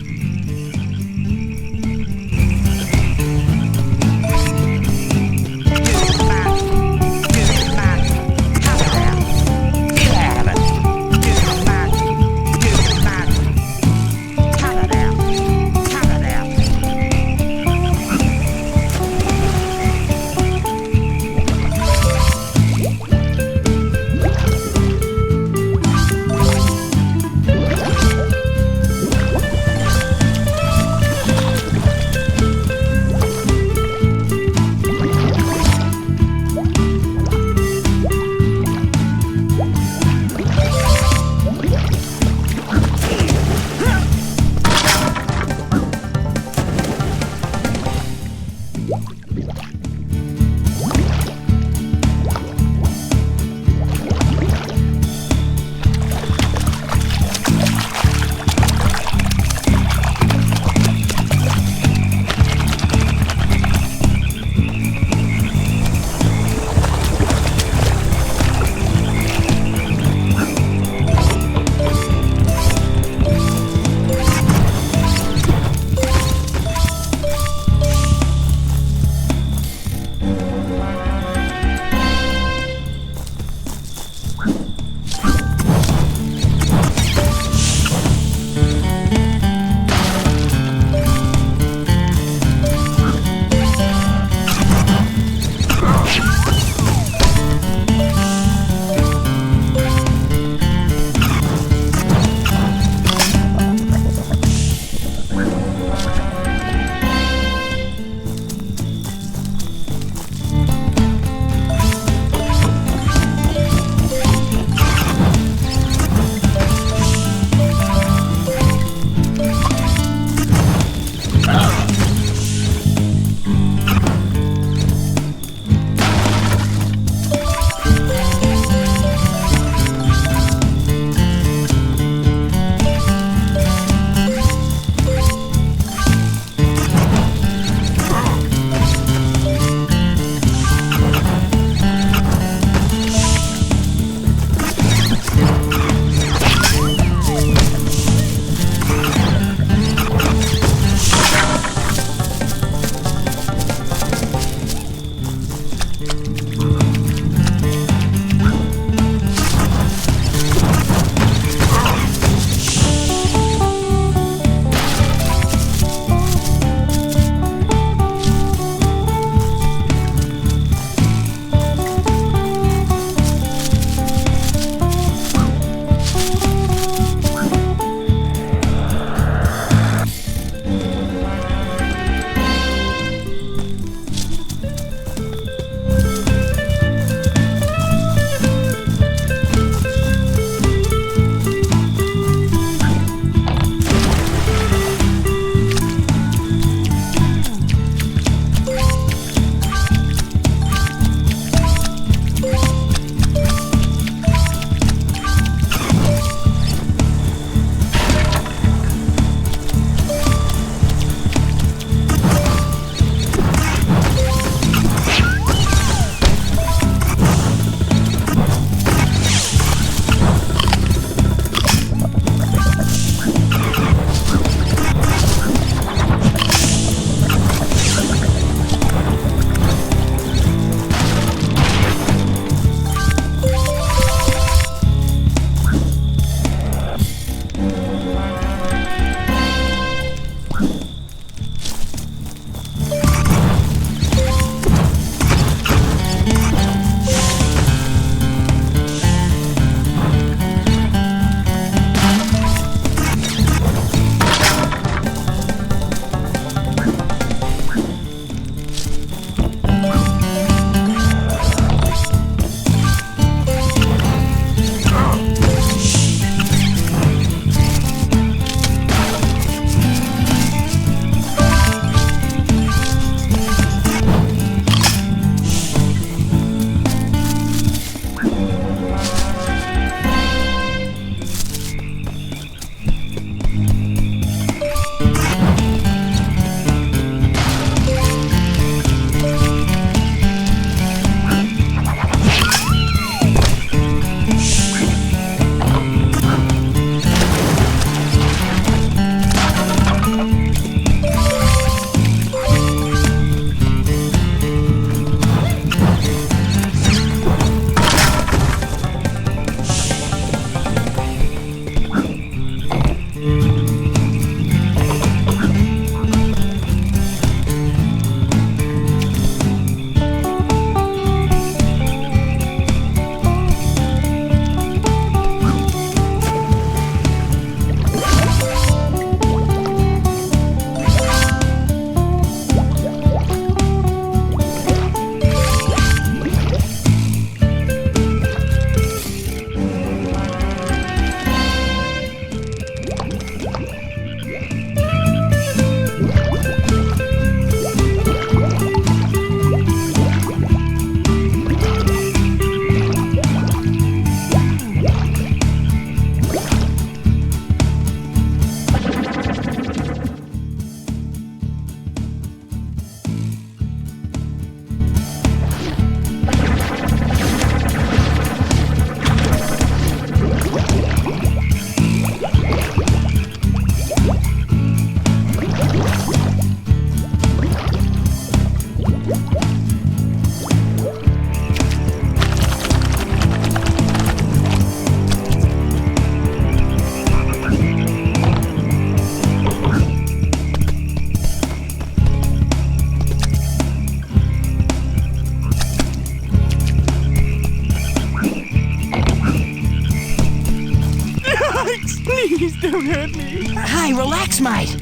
Please don't hurt me. Hey, relax, mate.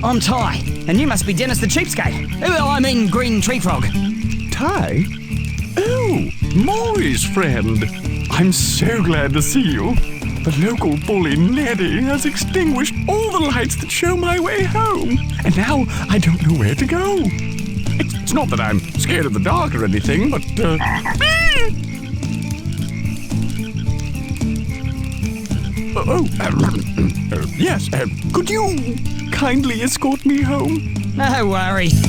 I'm Ty, and you must be Dennis the Cheapskate. I mean Green Tree Frog. Ty? Oh, Maury's friend. I'm so glad to see you. The local bully Neddy has extinguished all the lights that show my way home, and now I don't know where to go. It's not that I'm scared of the dark or anything, but, yes, could you kindly escort me home? No worries.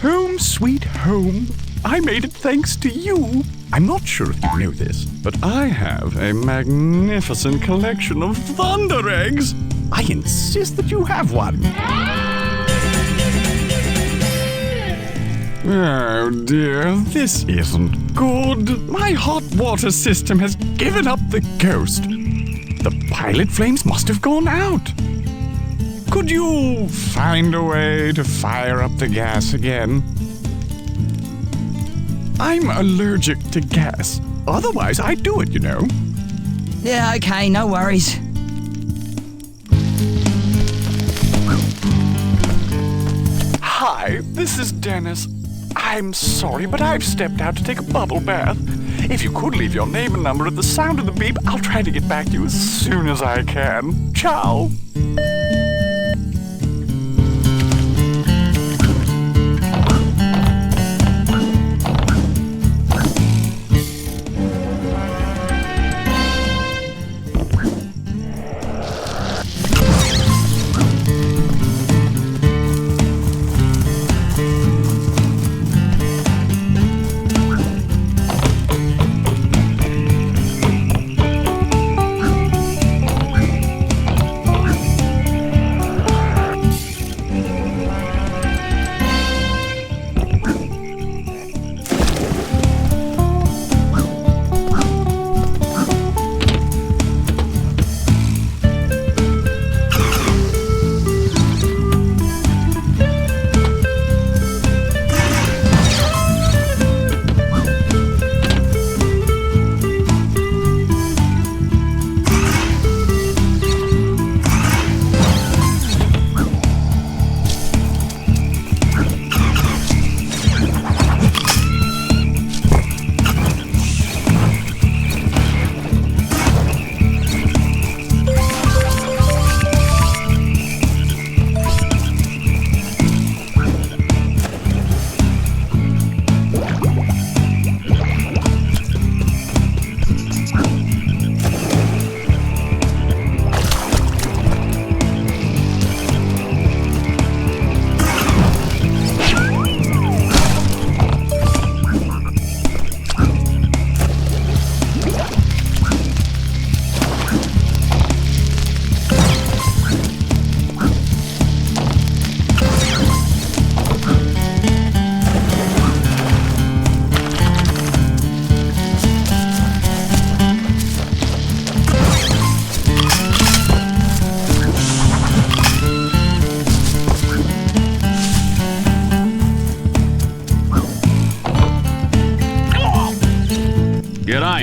Home sweet home. I made it thanks to you. I'm not sure if you know this, but I have a magnificent collection of thunder eggs. I insist that you have one. Oh dear, this isn't good. My hot water system has given up the ghost. The pilot flames must have gone out. Could you find a way to fire up the gas again? I'm allergic to gas. Otherwise, I'd do it, you know. Yeah, okay, no worries. Hi, this is Dennis. I'm sorry, but I've stepped out to take a bubble bath. If you could leave your name and number at the sound of the beep, I'll try to get back to you as soon as I can. Ciao.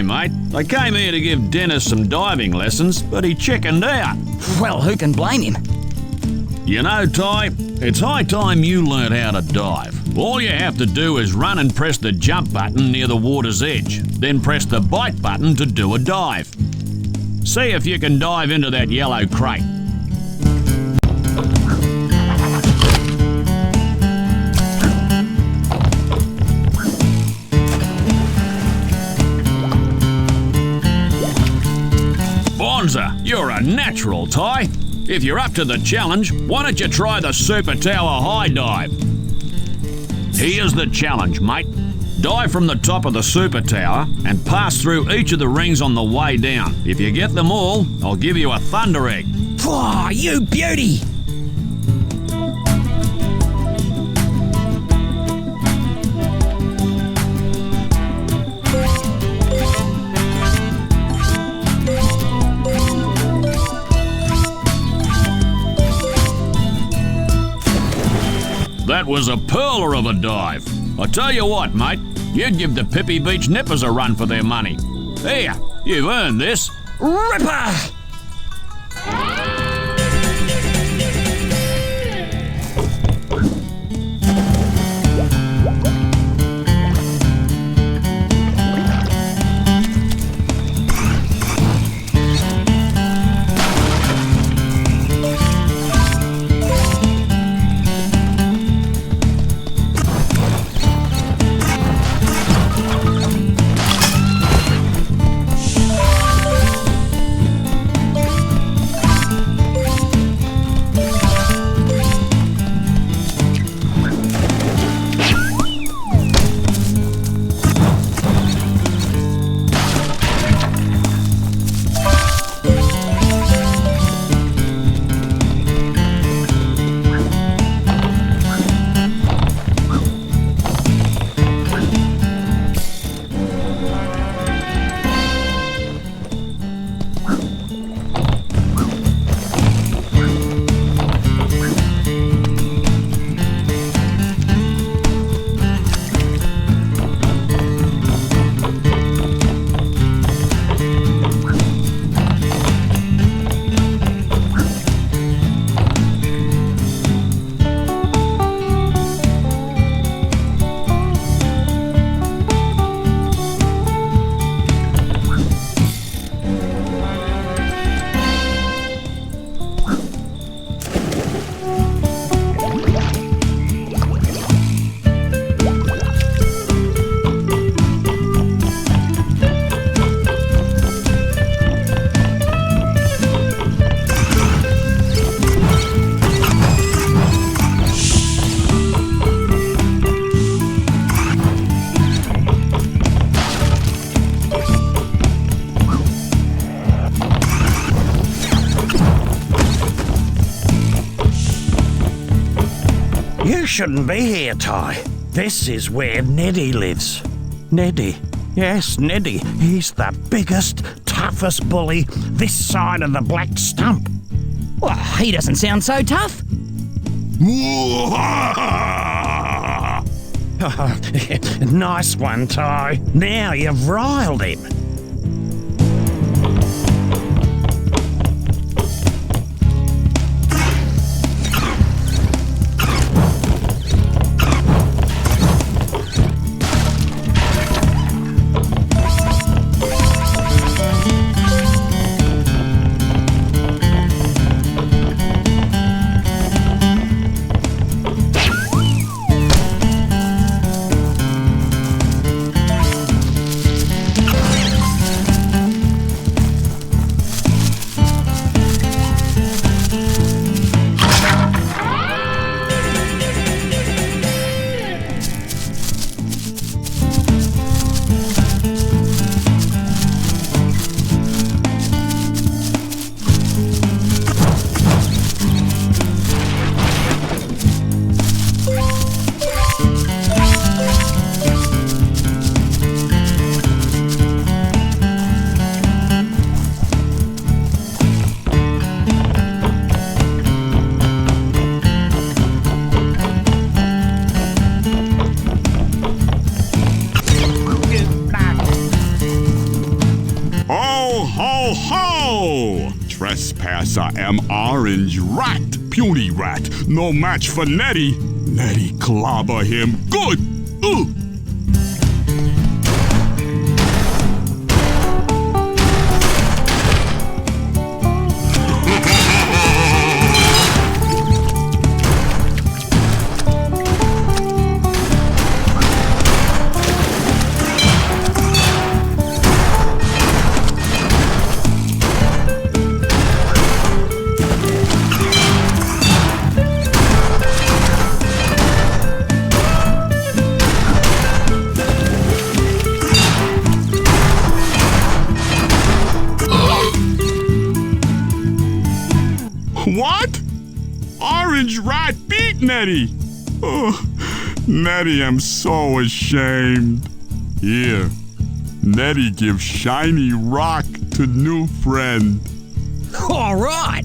Ty, mate. I came here to give Dennis some diving lessons, but he chickened out. Well, who can blame him? You know, Ty, it's high time you learnt how to dive. All you have to do is run and press the jump button near the water's edge, then press the bite button to do a dive. See if you can dive into that yellow crate. Bonza, you're a natural, Ty. If you're up to the challenge, why don't you try the Super Tower High Dive? Here's the challenge, mate. Dive from the top of the Super Tower and pass through each of the rings on the way down. If you get them all, I'll give you a Thunder Egg. Oh, you beauty! That was a pearler of a dive. I tell you what, mate, you'd give the Pippi Beach Nippers a run for their money. Here, you've earned this. Ripper! You shouldn't be here, Ty. This is where Neddy lives. Neddy. Yes, Neddy. He's the biggest, toughest bully this side of the Black Stump. Well, he doesn't sound so tough. Nice one, Ty. Now you've riled him. Ho, ho, ho! Trespasser am orange rat, puny rat, no match for Nettie. Nettie clobber him good. Ooh. What? Orange rat beat Nettie. Oh, Nettie, I'm so ashamed. Here, Nettie gives shiny rock to new friend. All right.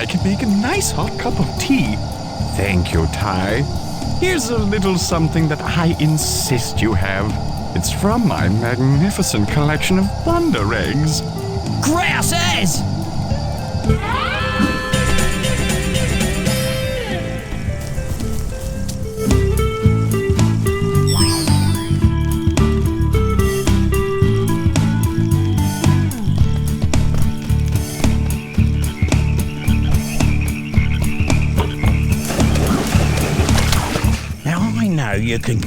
can make a nice hot cup of tea. Thank you, Ty. Here's a little something that I insist you have. It's from my magnificent collection of thunder eggs. Grouse as! Now I know you can...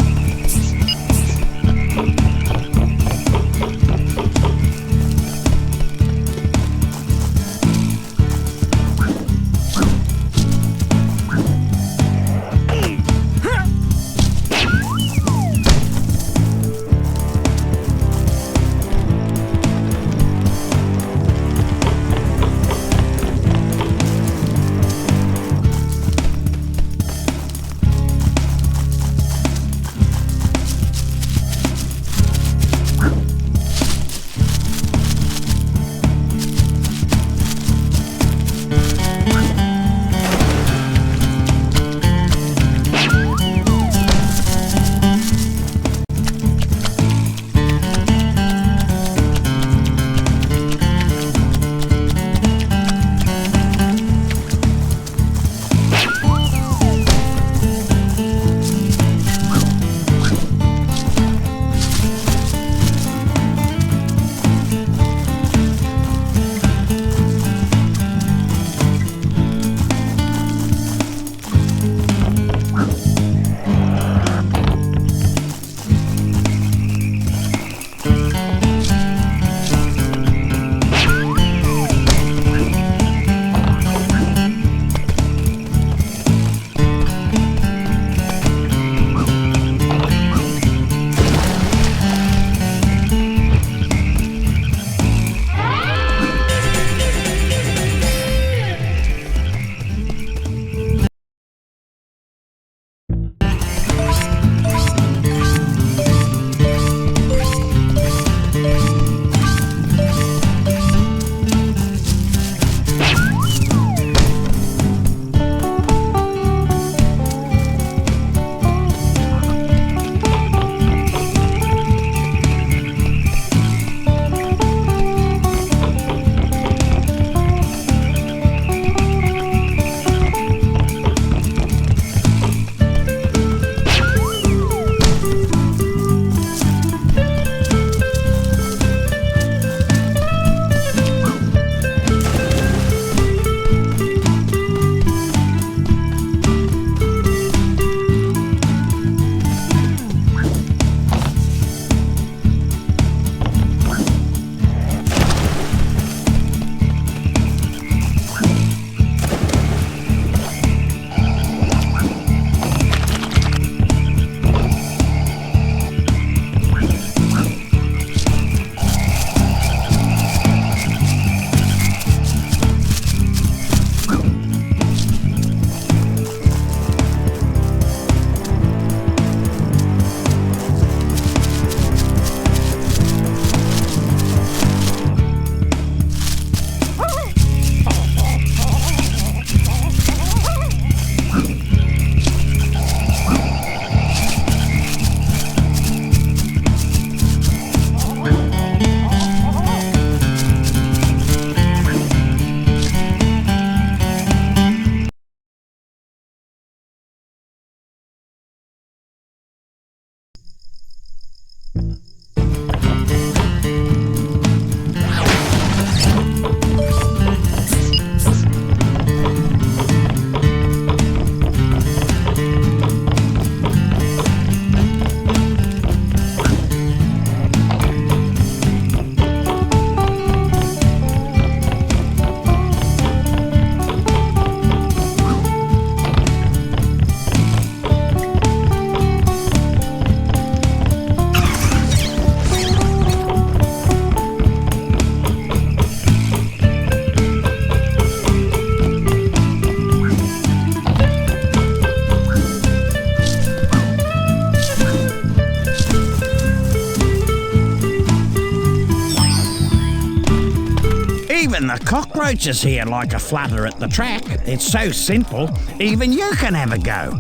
the cockroaches here like a flutter at the track. It's so simple, even you can have a go.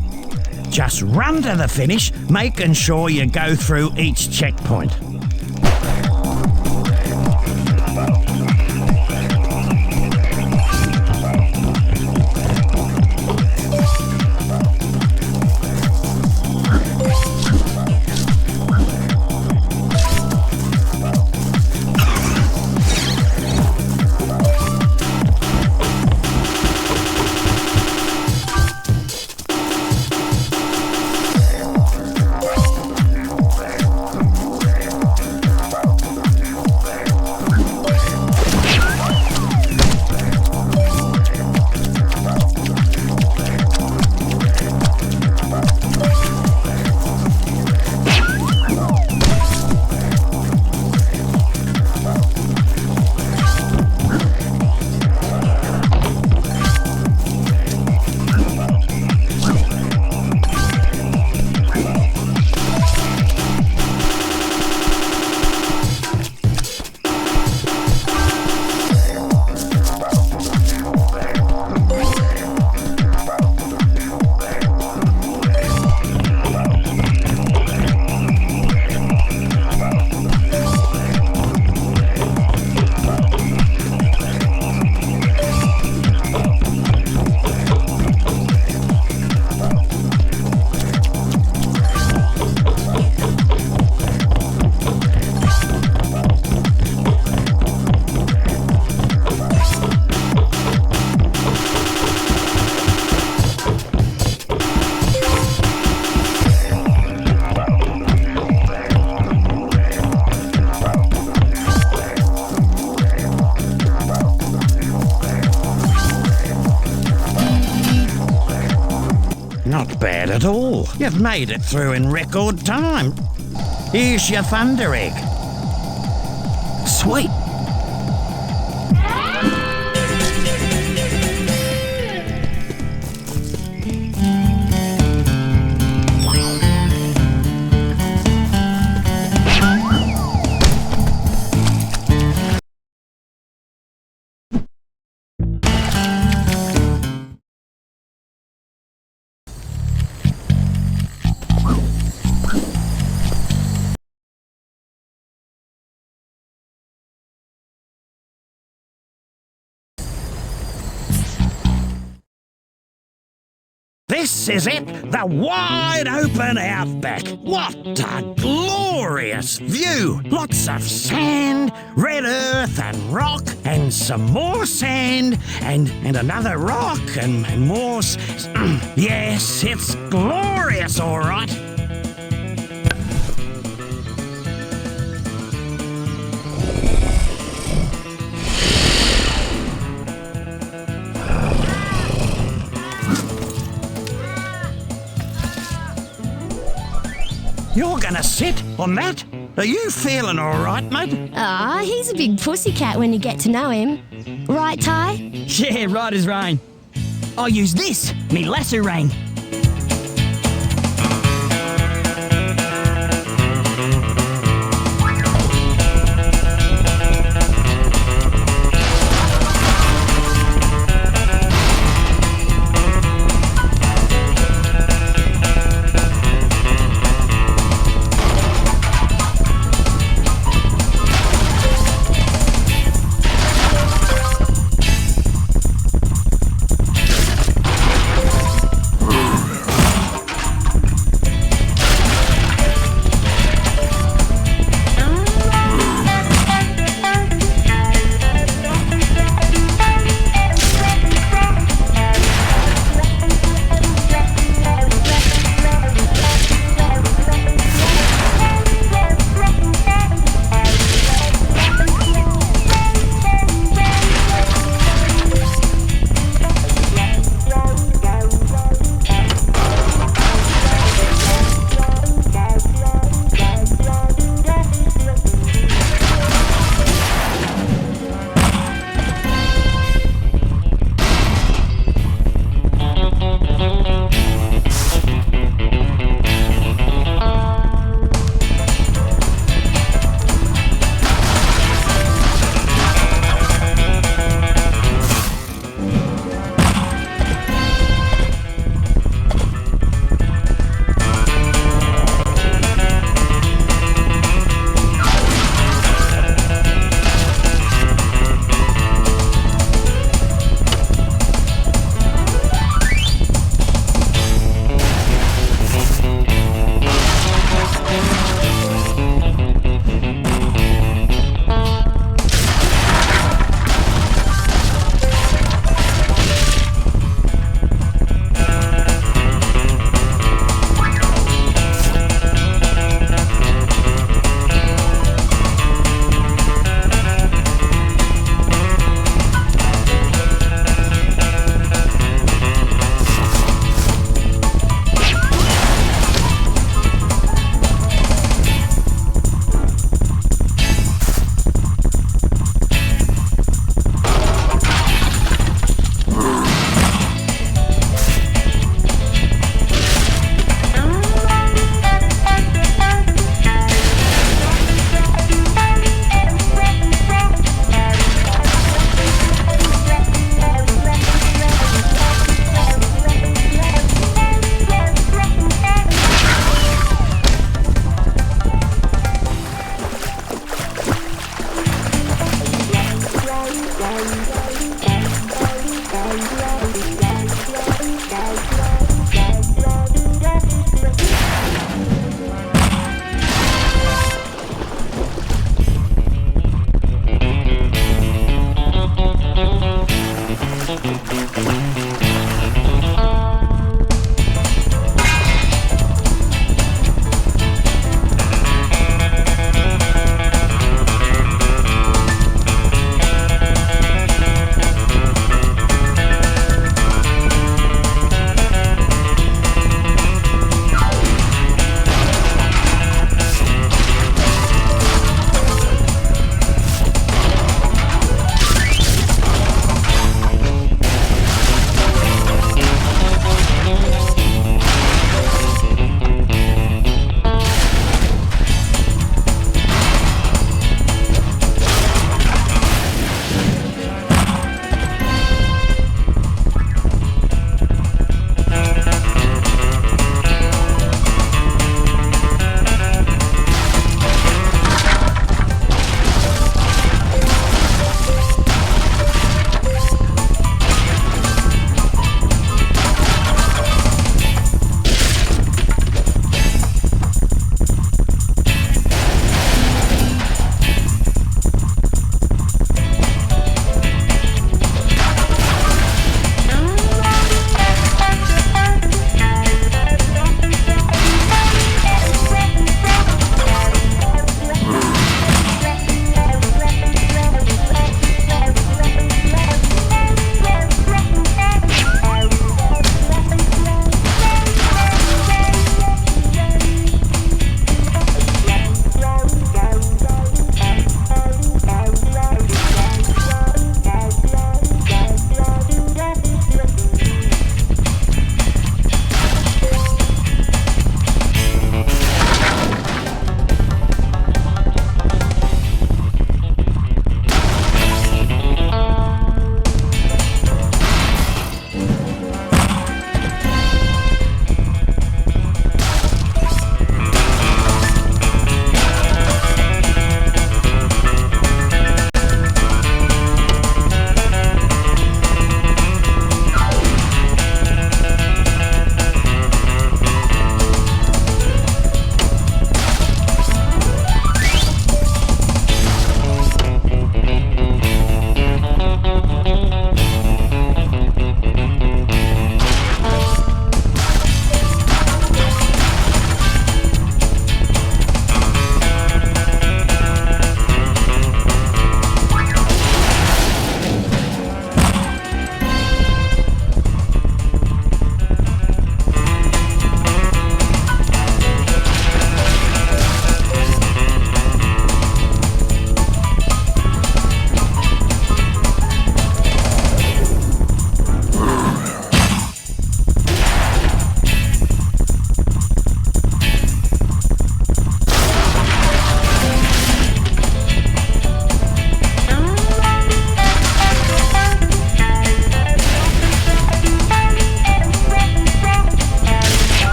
Just run to the finish, making sure you go through each checkpoint. Not bad at all. You've made it through in record time. Here's your thunder egg. Sweet. This is it, the wide open Outback. What a glorious view! Lots of sand, red earth and rock, and some more sand, and another rock, and more yes, it's glorious, all right. You're gonna sit on that? Are you feeling all right, mate? Ah, he's a big pussycat when you get to know him. Right, Ty? Yeah, right as rain. I'll use this, me lasso rein.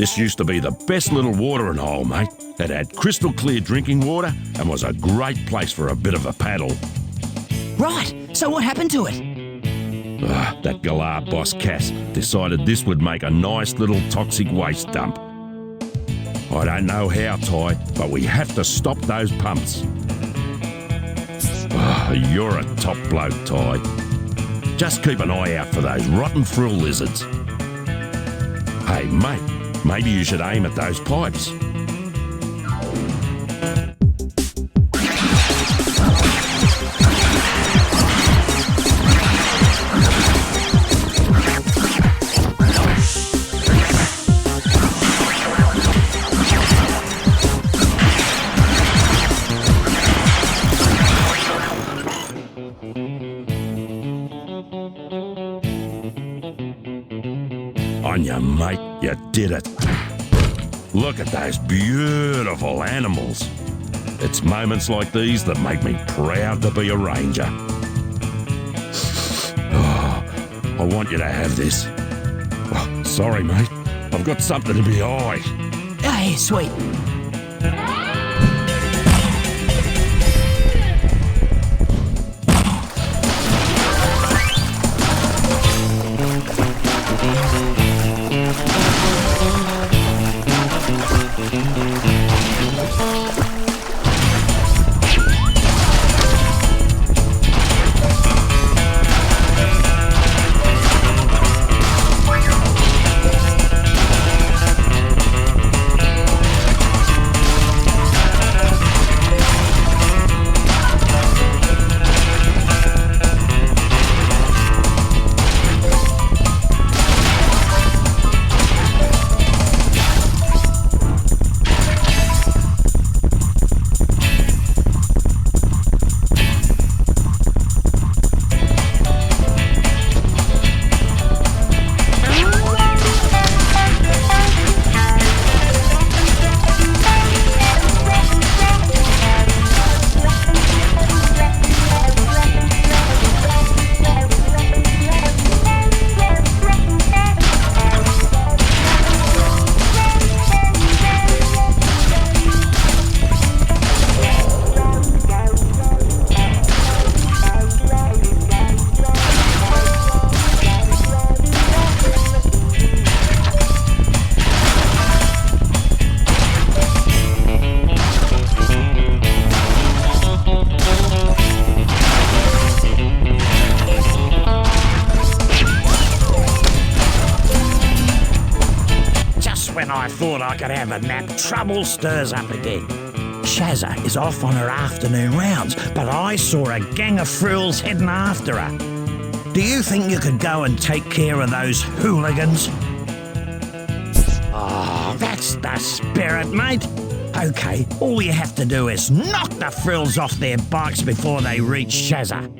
This used to be the best little watering hole, mate. It had crystal clear drinking water and was a great place for a bit of a paddle. Right, so what happened to it? That galah boss Cass decided this would make a nice little toxic waste dump. I don't know how, Ty, but we have to stop those pumps. You're a top bloke, Ty. Just keep an eye out for those rotten frill lizards. Hey, mate, maybe you should aim at those pipes. On you, mate, you did it. Look at those beautiful animals. It's moments like these that make me proud to be a ranger. I want you to have this. Sorry, mate. I've got something in my eye. Hey, sweet. When I thought I could have a nap, trouble stirs up again. Shazza is off on her afternoon rounds, but I saw a gang of frills heading after her. Do you think you could go and take care of those hooligans? Oh, that's the spirit, mate. Okay, all you have to do is knock the frills off their bikes before they reach Shazza.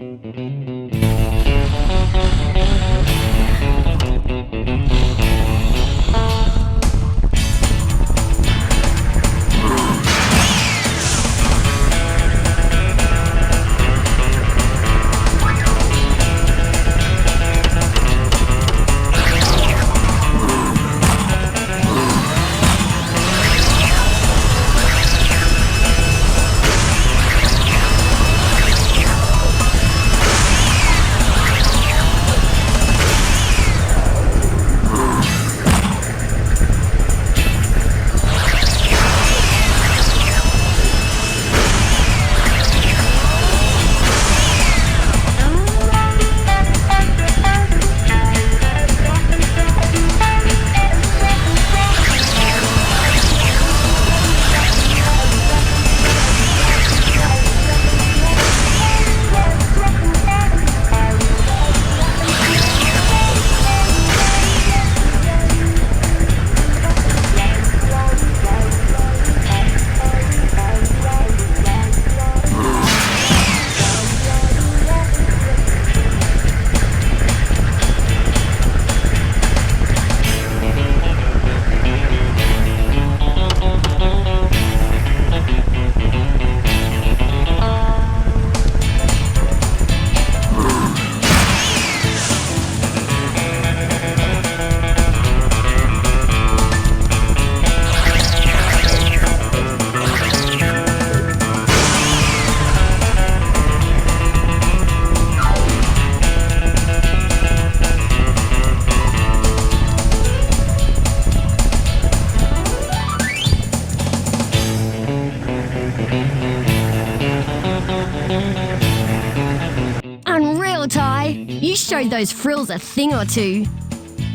You showed those frills a thing or two.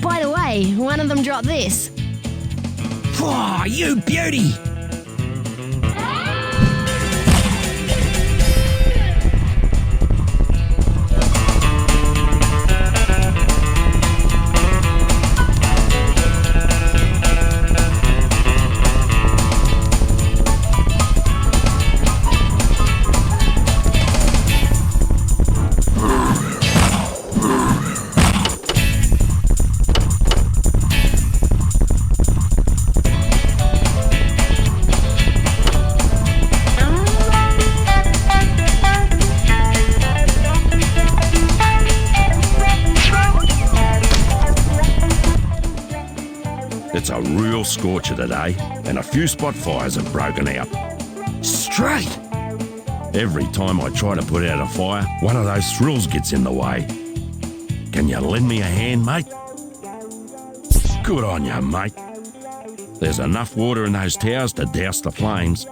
By the way, one of them dropped this. Whoa, you beauty! It's a real scorcher today, and a few spot fires have broken out. Straight! Every time I try to put out a fire, one of those thrills gets in the way. Can you lend me a hand, mate? Good on you, mate. There's enough water in those towers to douse the flames.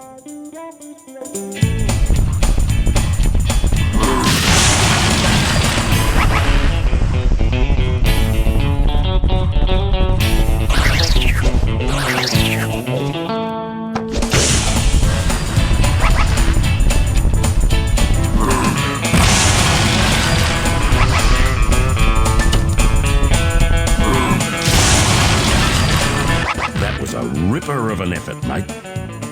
Ripper of an effort, mate.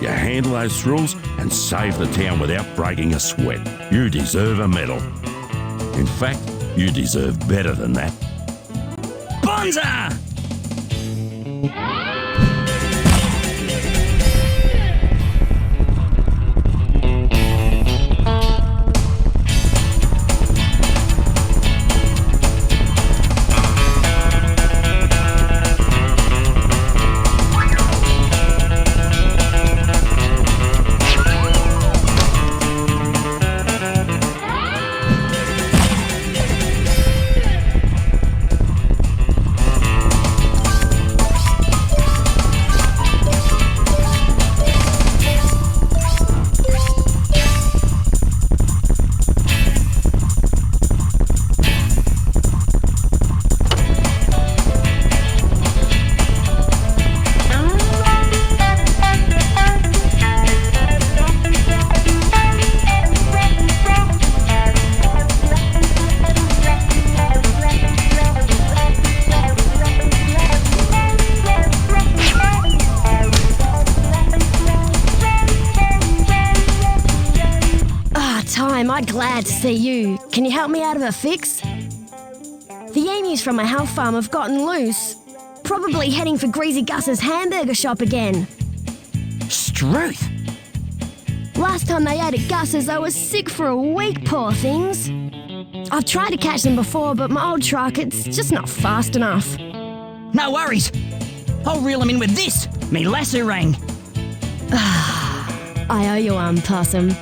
You handle those thrills and save the town without breaking a sweat. You deserve a medal. In fact, you deserve better than that. Bonza! I'm glad to see you. Can you help me out of a fix? The emus from my health farm have gotten loose. Probably heading for Greasy Gus's hamburger shop again. Struth! Last time they ate at Gus's, I was sick for a week, poor things. I've tried to catch them before, but my old truck, it's just not fast enough. No worries. I'll reel them in with this, me lasso ring. I owe you one, Possum.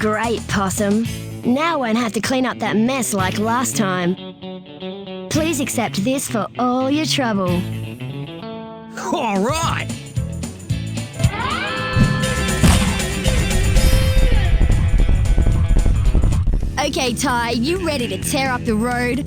Great, Possum. Now I won't have to clean up that mess like last time. Please accept this for all your trouble. All right. Okay, Ty, you ready to tear up the road?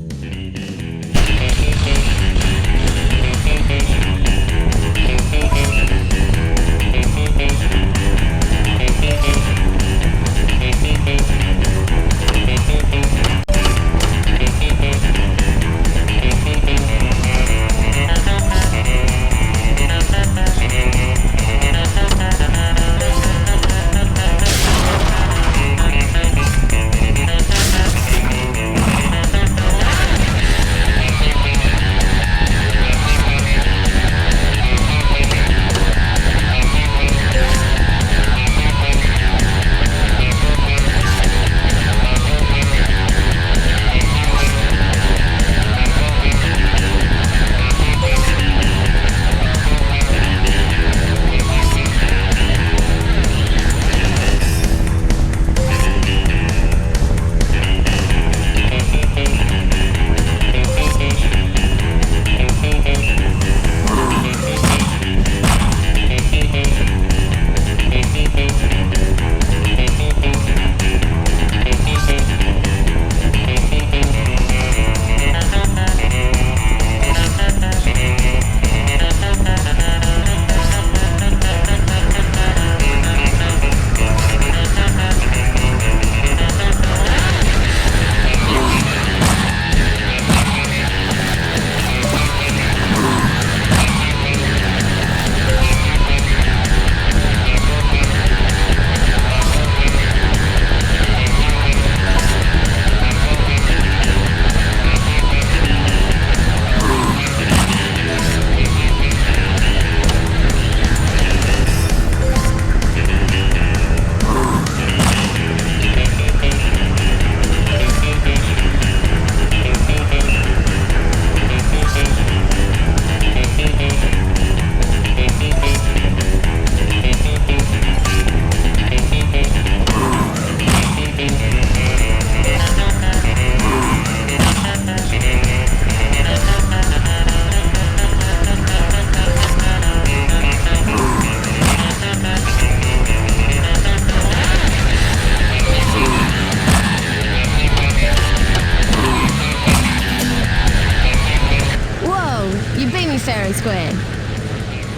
fair and square.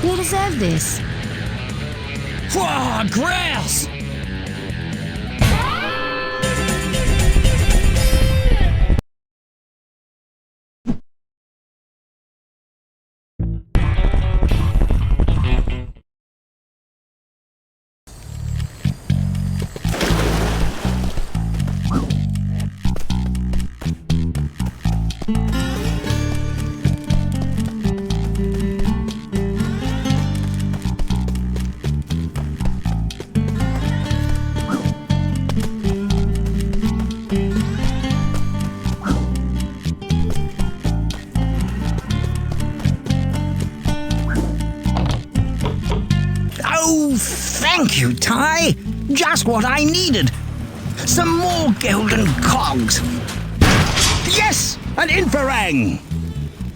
You deserve this. Whoa, grouse! Thank you, Ty. Just what I needed. Some more golden cogs. Yes, an infrarang.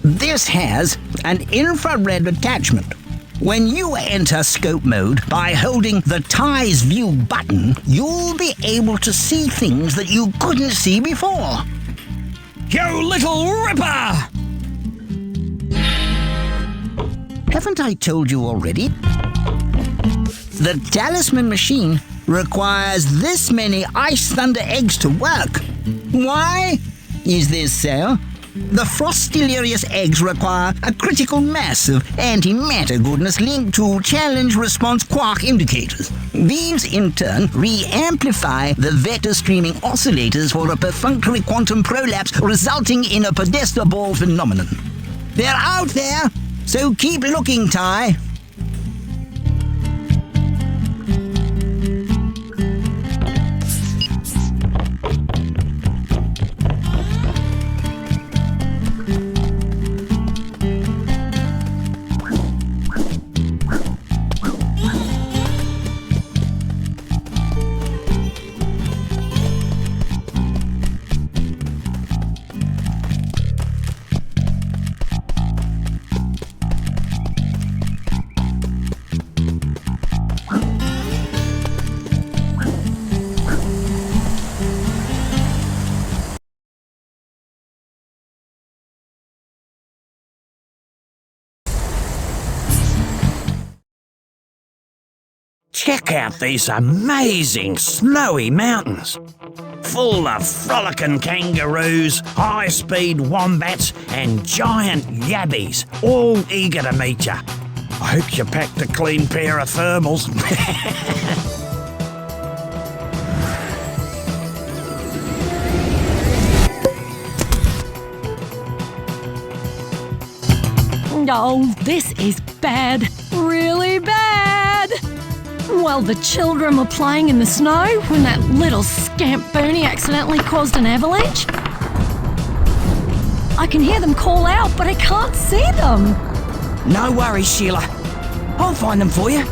This has an infrared attachment. When you enter scope mode by holding the Ty's View button, you'll be able to see things that you couldn't see before. You little ripper! Haven't I told you already? The talisman machine requires this many ice thunder eggs to work. Why is this so? The Frostilarius eggs require a critical mass of antimatter goodness linked to challenge response quark indicators. These in turn re-amplify the vector streaming oscillators for a perfunctory quantum prolapse resulting in a podesta ball phenomenon. They're out there, so keep looking, Ty. Check out these amazing snowy mountains. Full of frolicking kangaroos, high-speed wombats and giant yabbies, all eager to meet you. I hope you packed a clean pair of thermals. Oh, this is bad. Really bad. While the children were playing in the snow when that little scamp Bernie accidentally caused an avalanche. I can hear them call out, but I can't see them. No worries, Sheila. I'll find them for you.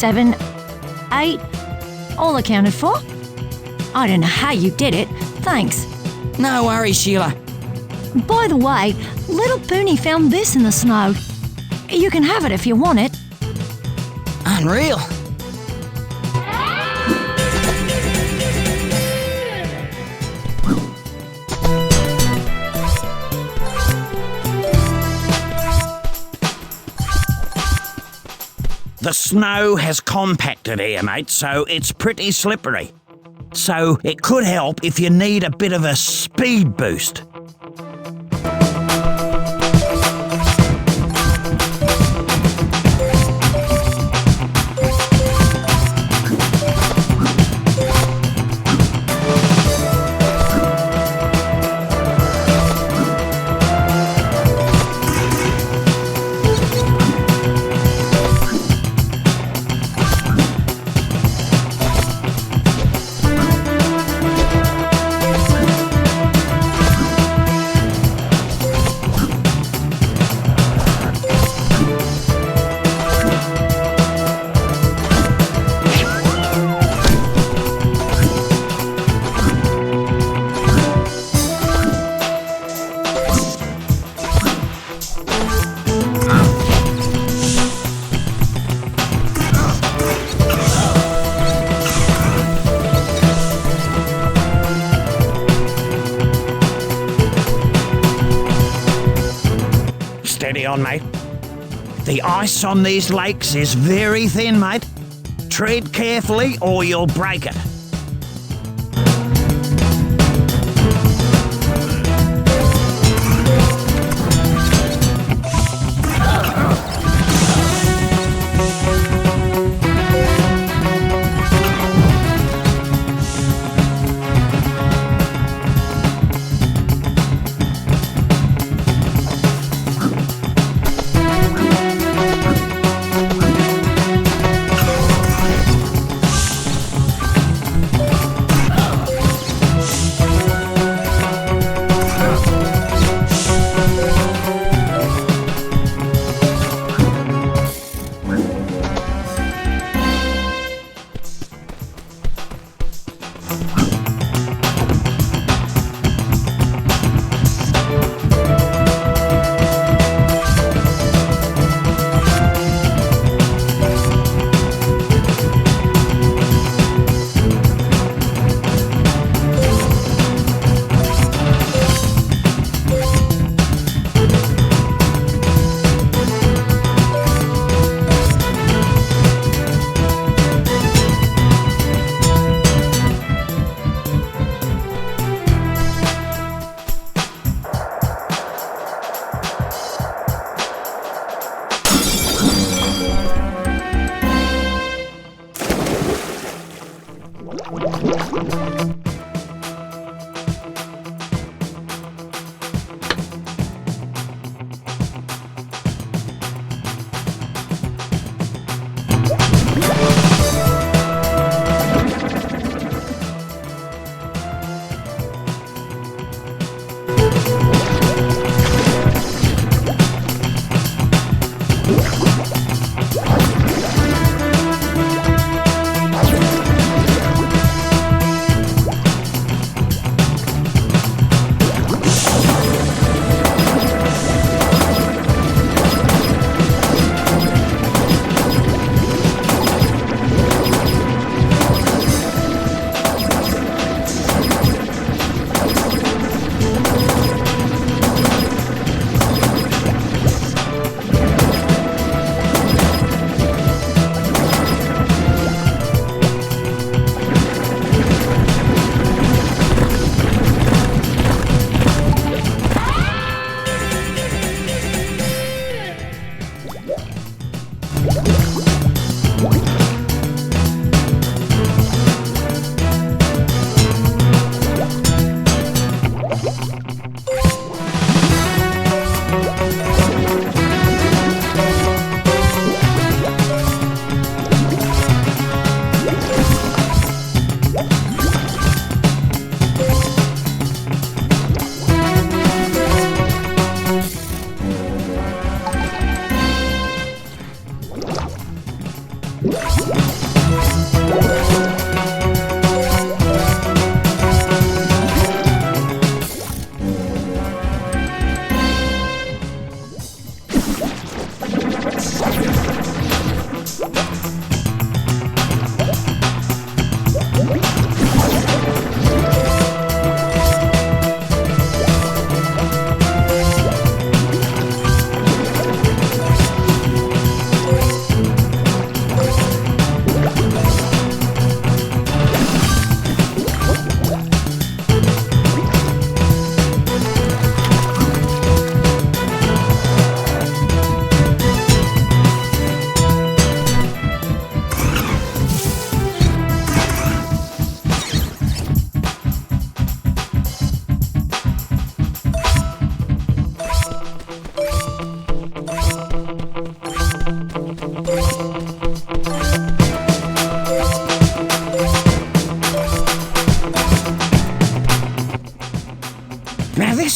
7, 8, all accounted for. I don't know how you did it. Thanks. No worries, Sheila. By the way, little Booney found this in the snow. You can have it if you want it. Unreal. The snow has compacted here, mate, so it's pretty slippery. So it could help if you need a bit of a speed boost. Steady on, mate. The ice on these lakes is very thin, mate. Tread carefully or you'll break it.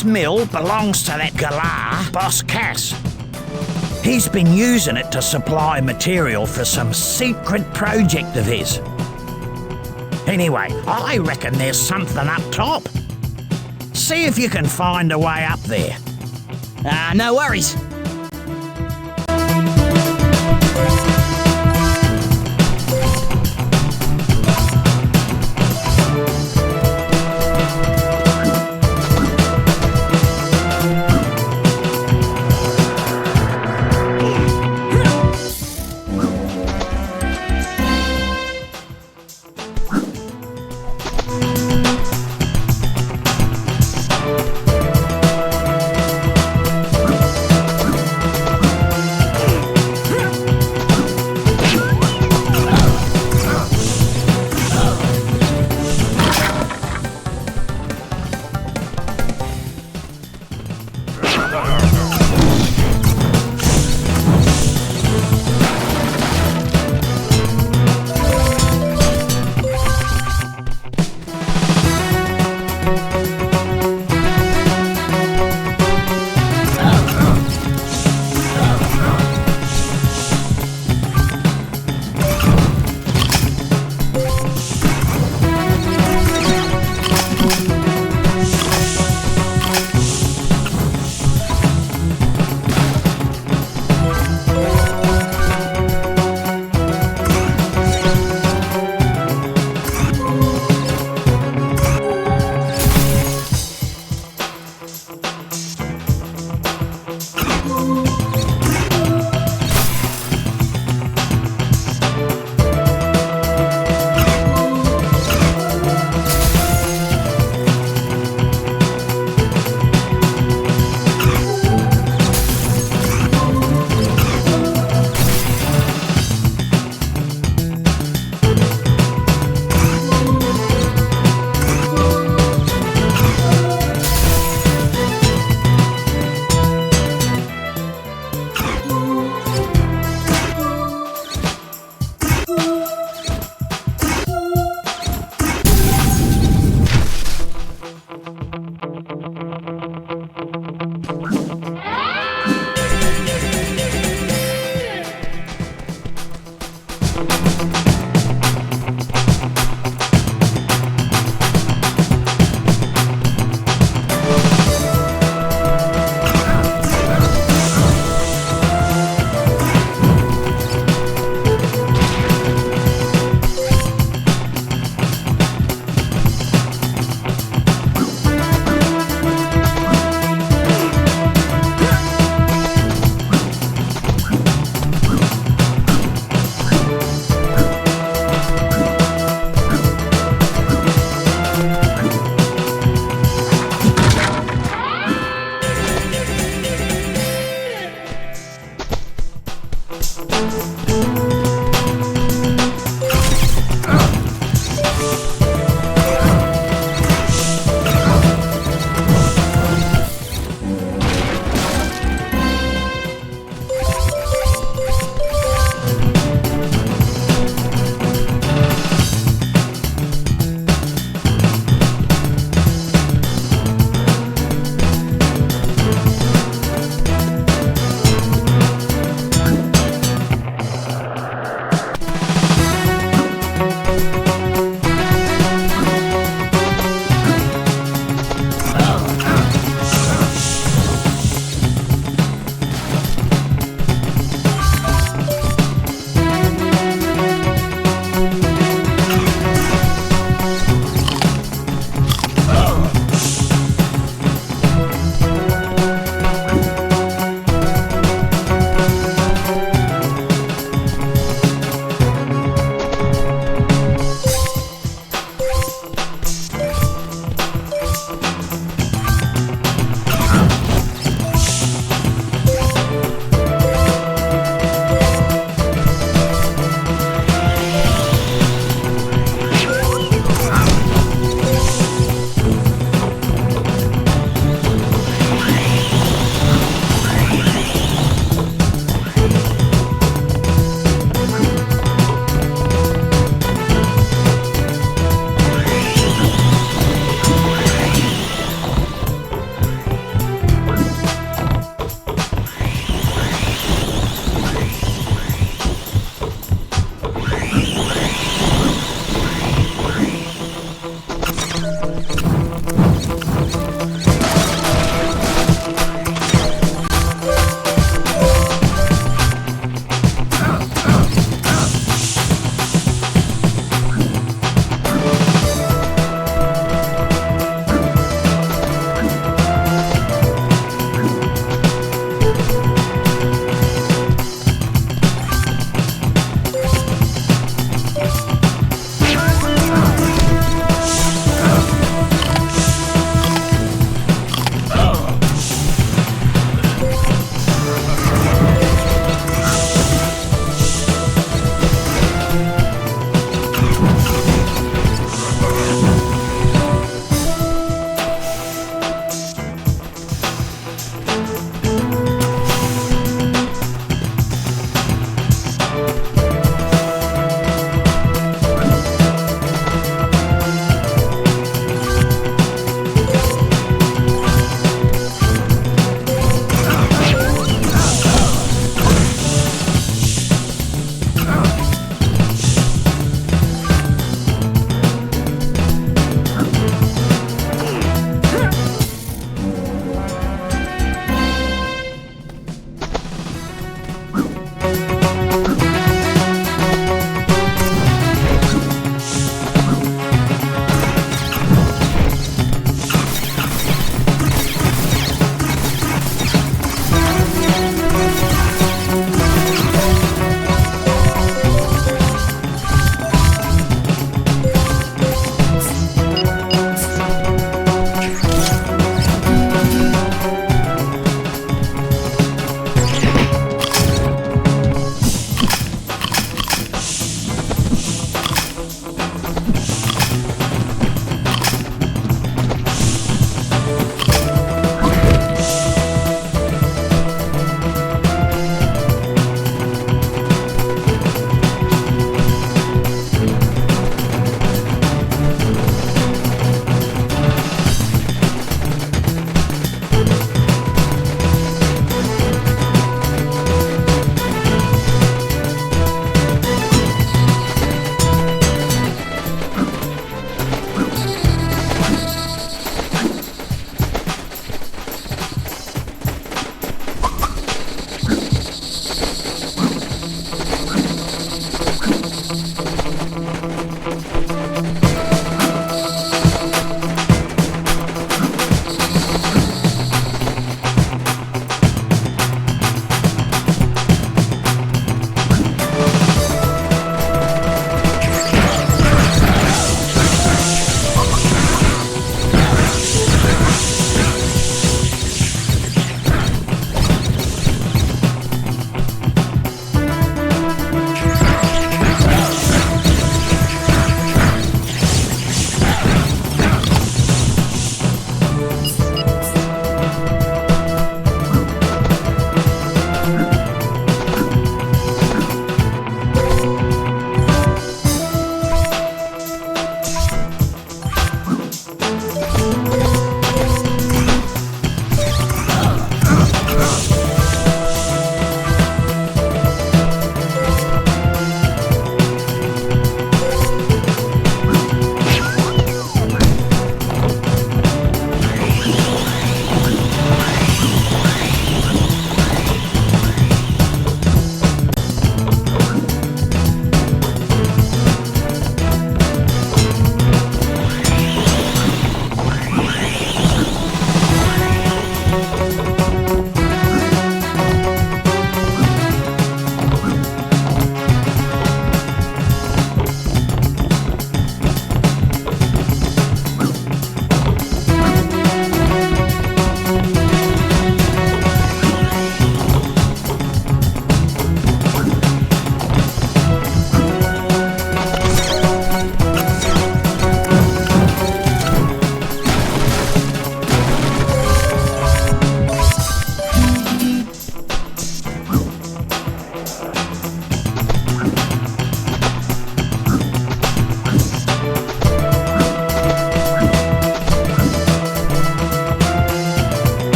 This mill belongs to that galah, Boss Cass. He's been using it to supply material for some secret project of his. Anyway, I reckon there's something up top. See if you can find a way up there. No worries.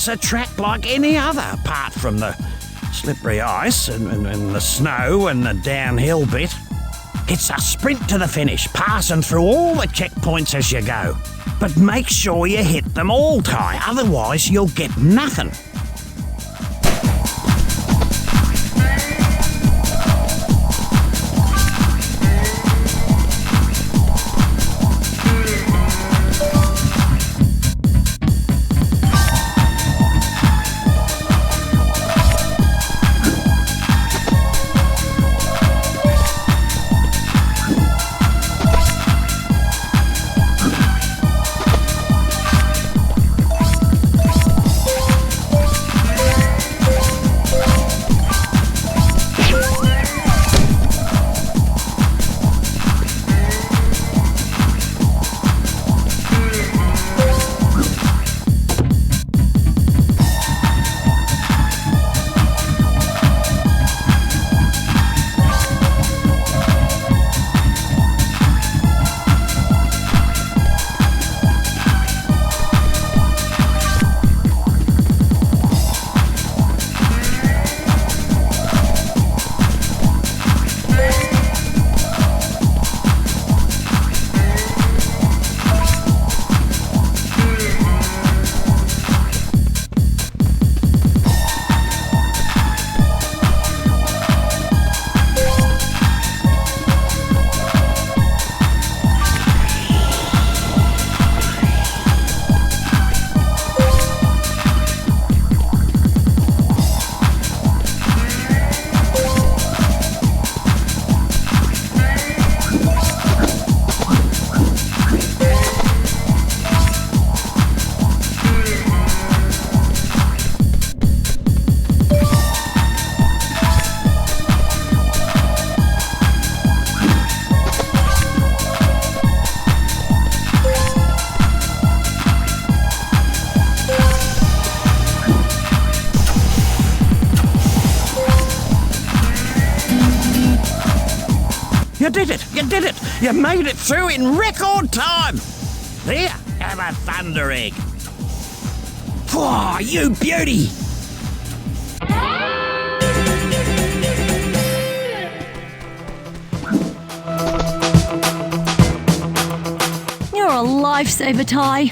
It's a track like any other, apart from the slippery ice and the snow and the downhill bit. It's a sprint to the finish, passing through all the checkpoints as you go. But make sure you hit them all, Ty, otherwise you'll get nothing. You did it! You did it! You made it through in record time! Here, have a thunder egg. Whoa, you beauty! You're a lifesaver, Ty.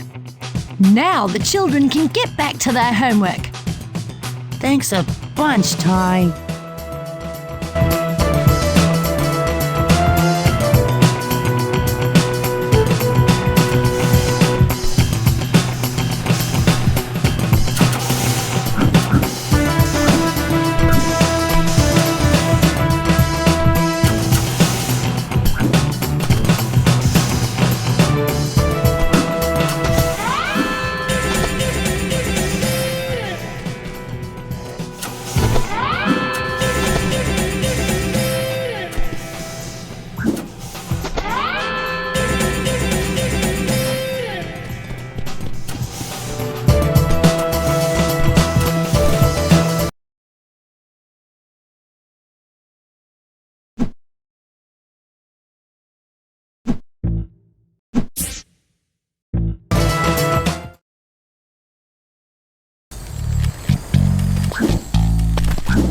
Now the children can get back to their homework. Thanks a bunch, Ty.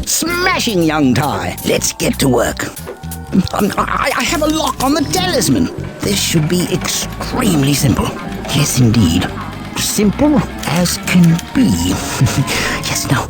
Smashing, young Ty. Let's get to work. I have a lock on the talisman. This should be extremely simple. Yes, indeed. Simple as can be. Yes, no.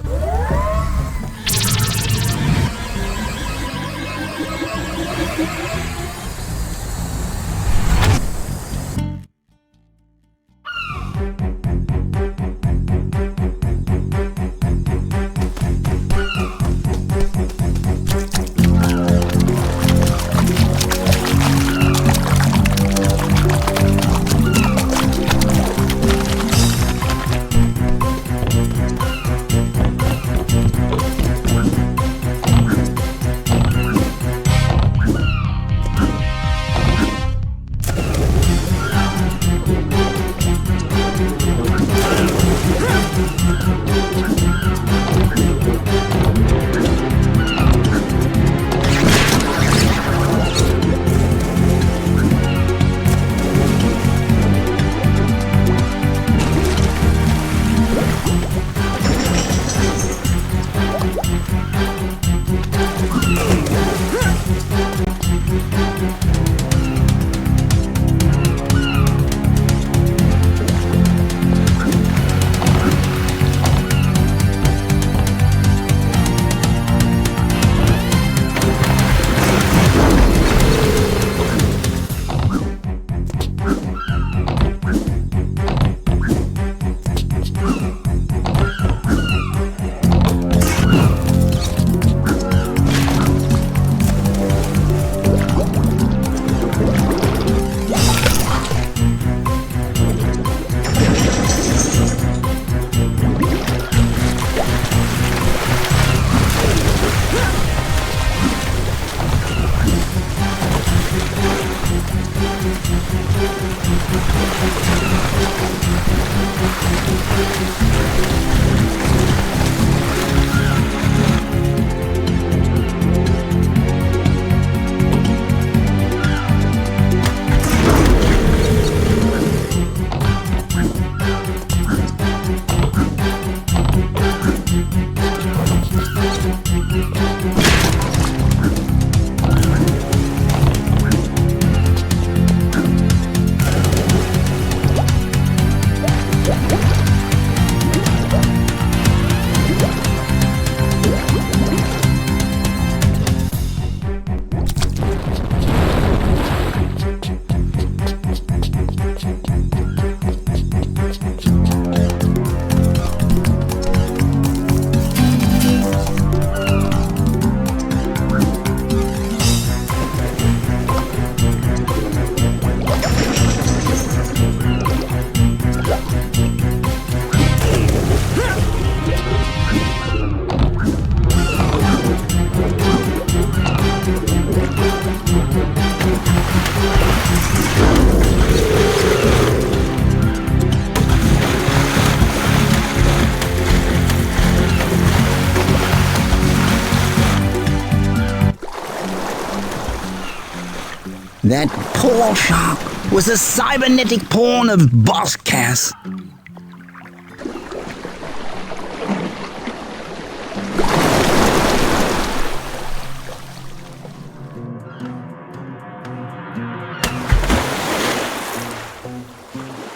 That poor shark was a cybernetic pawn of Boss Cass.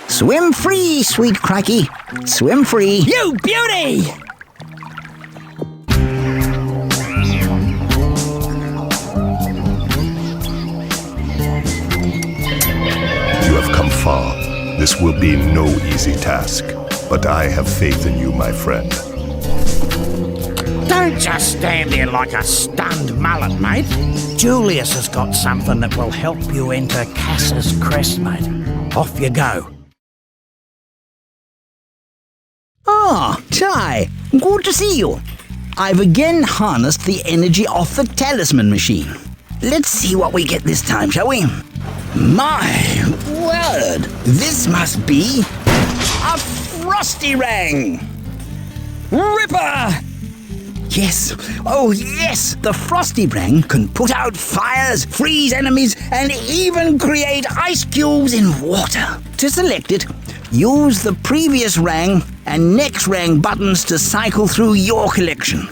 Swim free, sweet Crickey. Swim free. You beauty! You have come far. This will be no easy task, but I have faith in you, my friend. Don't just stand there like a stunned mullet, mate. Julius has got something that will help you enter Cass's crest, mate. Off you go. Ah, Ty, good to see you. I've again harnessed the energy off the talisman machine. Let's see what we get this time, shall we? My word, this must be a frosty rang. Ripper! Yes, oh yes, the frosty rang can put out fires, freeze enemies, and even create ice cubes in water. To select it, use the previous rang and next rang buttons to cycle through your collection.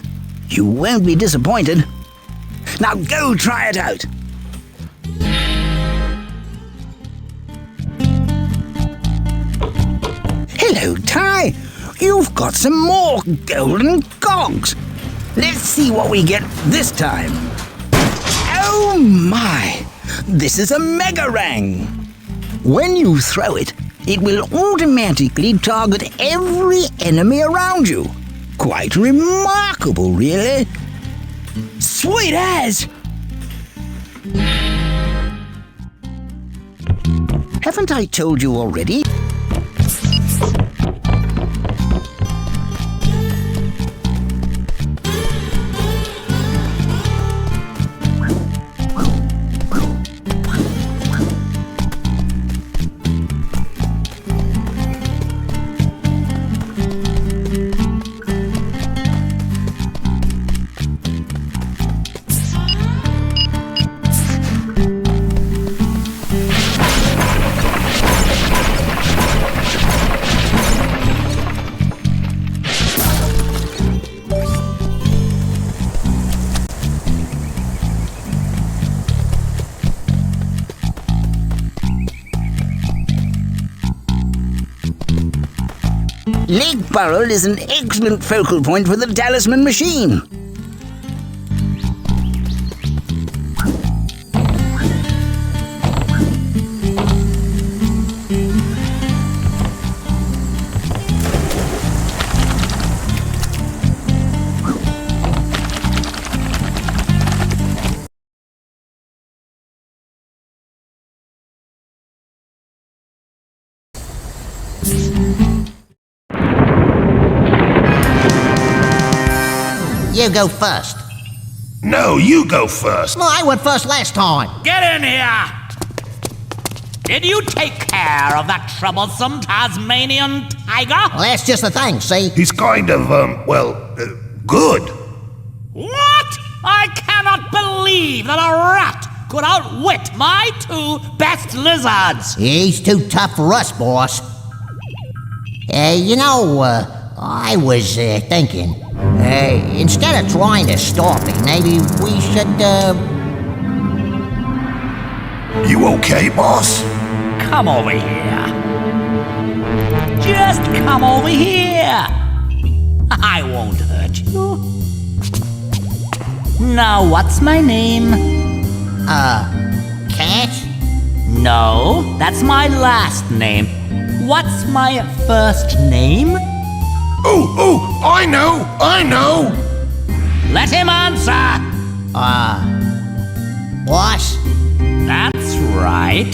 You won't be disappointed. Now go try it out. Hello, Ty. You've got some more golden cogs. Let's see what we get this time. Oh my! This is a mega rang. When you throw it, it will automatically target every enemy around you. Quite remarkable, really. Sweet as! Haven't I told you already? Lake Burrell is an excellent focal point for the talisman machine. You go first. No, you go first. Well, I went first last time. Get in here! Did you take care of that troublesome Tasmanian tiger? Well, that's just the thing, see? He's kind of, good. What? I cannot believe that a rat could outwit my two best lizards. He's too tough for us, boss. I was thinking, instead of trying to stop him, maybe we should, You okay, boss? Come over here. Just come over here. I won't hurt you. Now, what's my name? Cat? No, that's my last name. What's my first name? Oh, I know! Let him answer! Boss? That's right.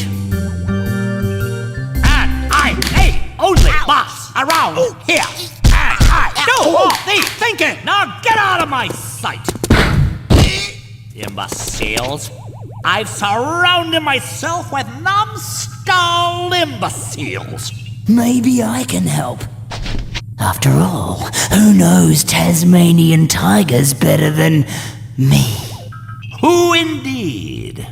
And I ain't only boss around here. And I do all the thinking. Now get out of my sight. Imbeciles. I've surrounded myself with numbskulled imbeciles. Maybe I can help. After all, who knows Tasmanian tigers better than me? Who indeed?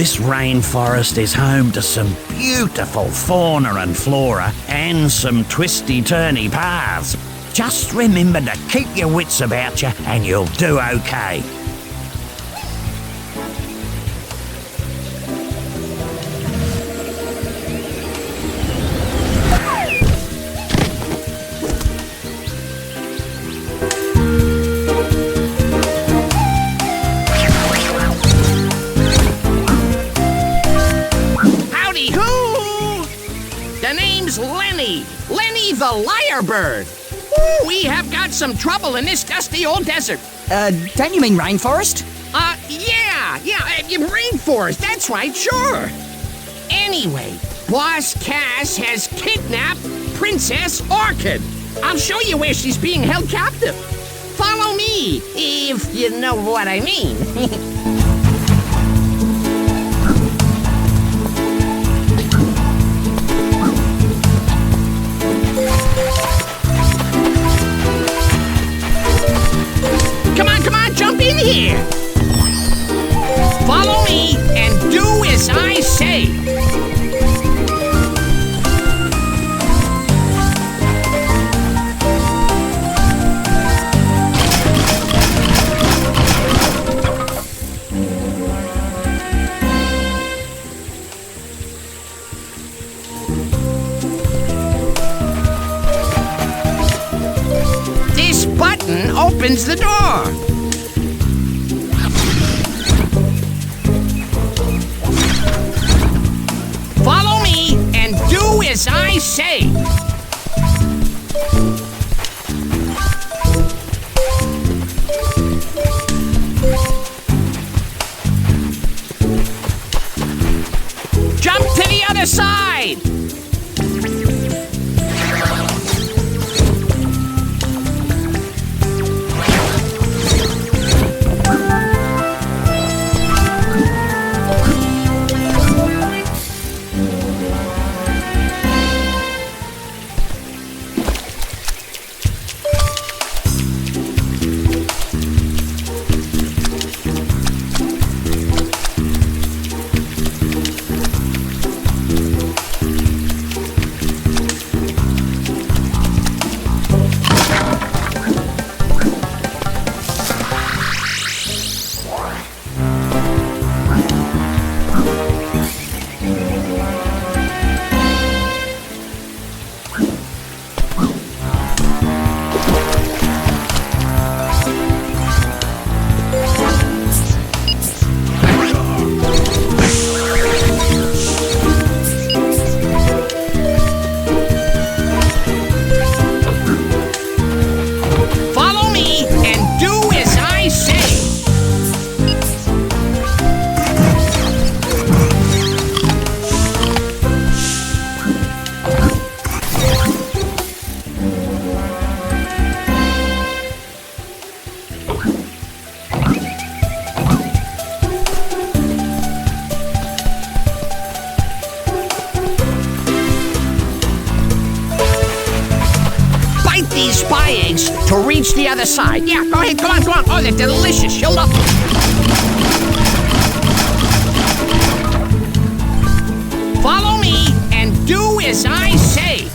This rainforest is home to some beautiful fauna and flora and some twisty-turny paths. Just remember to keep your wits about you and you'll do okay. Lenny the Lyre bird. Ooh, we have got some trouble in this dusty old desert. Don't you mean rainforest? Yeah, rainforest, that's right, sure. Anyway, Boss Cass has kidnapped Princess Orchid. I'll show you where she's being held captive. Follow me, if you know what I mean. Come on, jump in here. Follow me and do as I say. This button opens the door. Follow me and do as I say. Jump to the other side. These spy eggs to reach the other side. Yeah, go ahead, come on. Oh, they're delicious. You'll love them. Follow me and do as I say.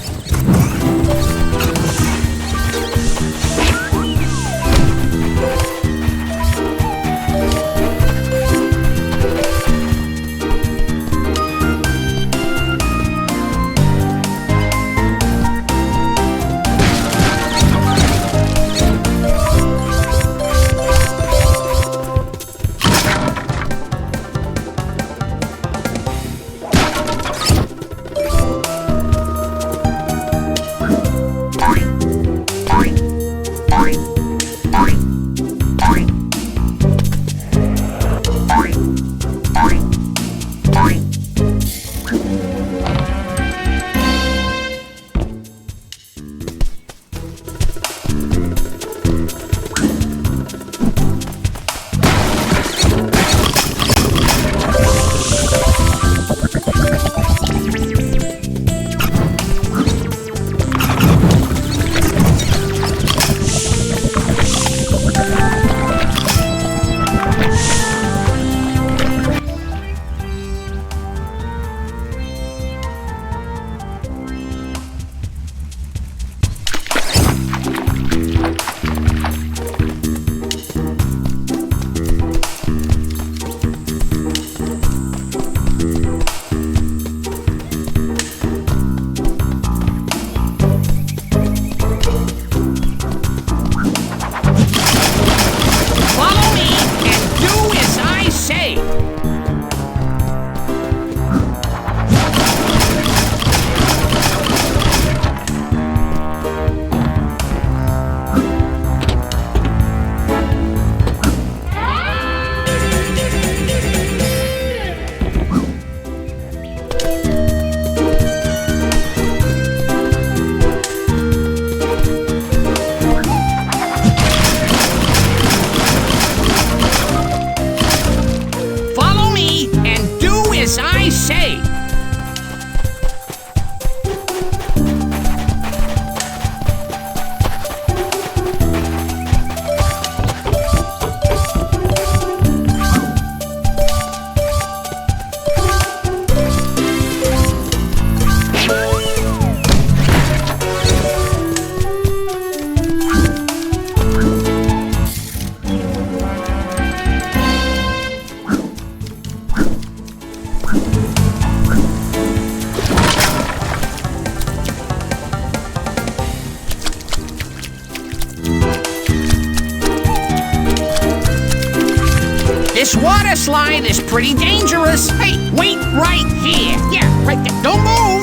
slide is pretty dangerous. Hey, wait right here. Yeah, right there. Don't move.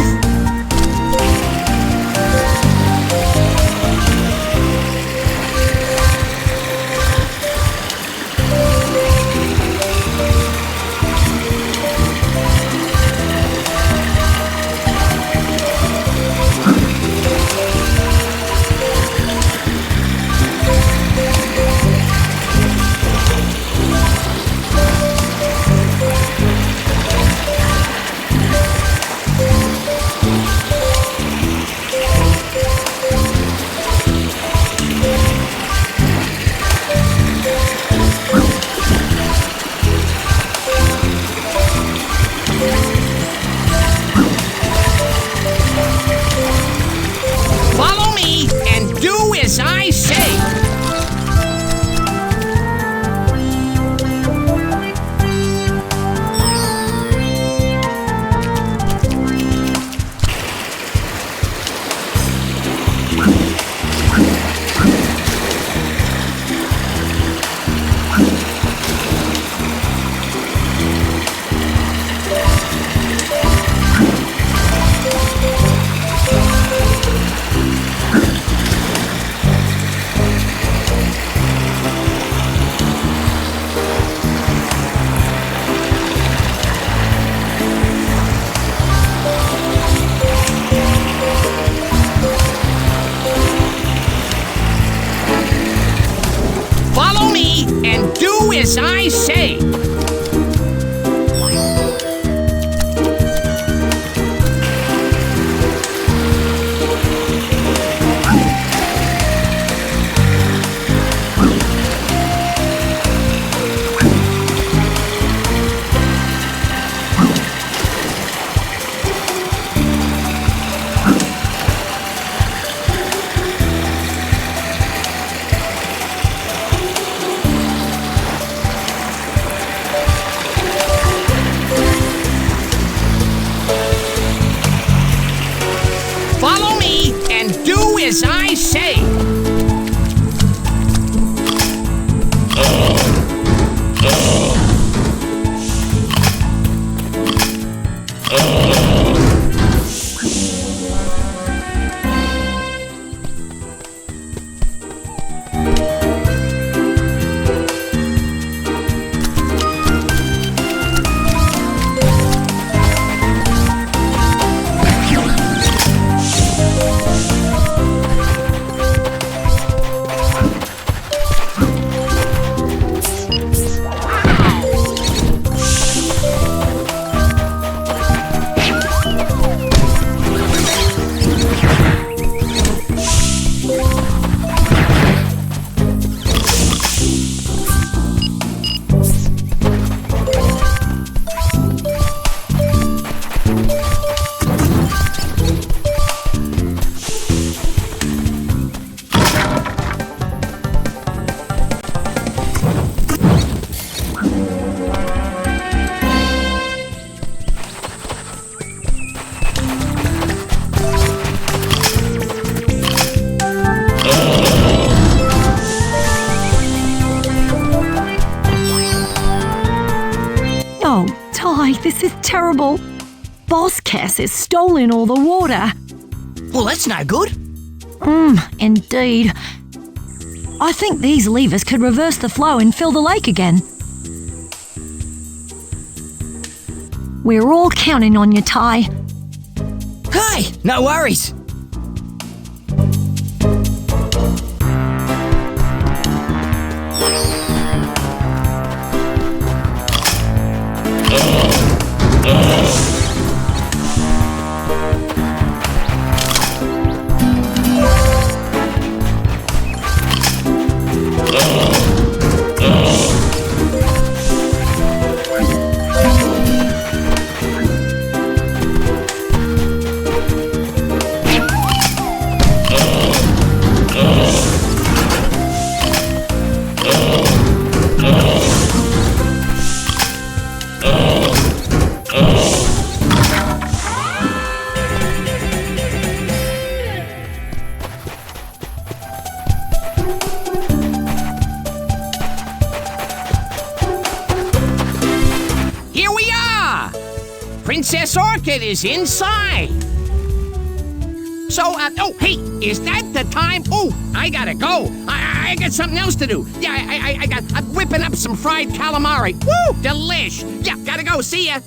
Follow me and do as I say. Follow me and do as I say. Follow me and do as I say. Oh, Ty, this is terrible. Boss Cass has stolen all the water. Well, that's no good. Indeed. I think these levers could reverse the flow and fill the lake again. We're all counting on you, Ty. Hey, no worries. that is inside. So, oh, hey, is that the time? Oh, I gotta go. I got something else to do. Yeah, I'm whipping up some fried calamari. Woo, delish. Yeah, gotta go. See ya.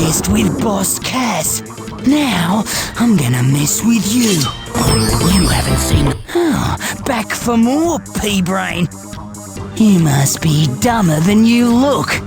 messed with Boss Cass. Now, I'm gonna mess with you. You haven't seen... Oh, back for more, pea-brain. You must be dumber than you look.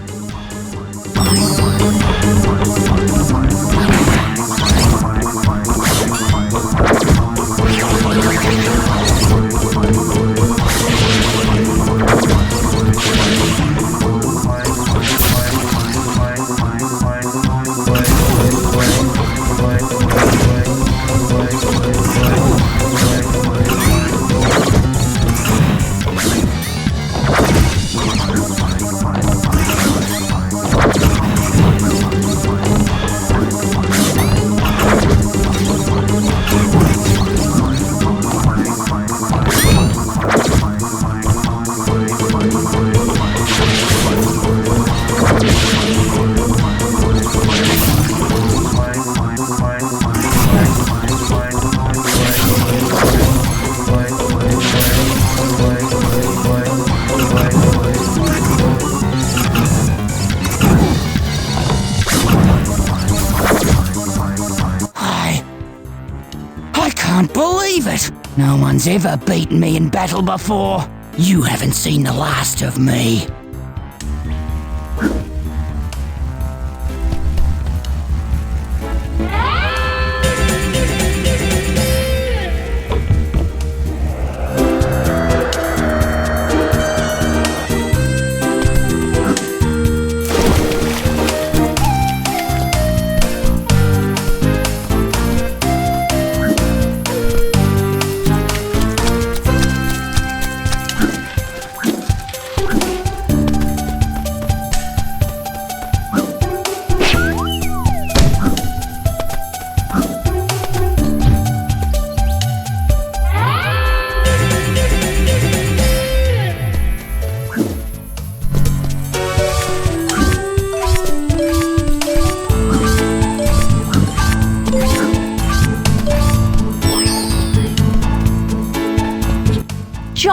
No one's ever beaten me in battle before. You haven't seen the last of me.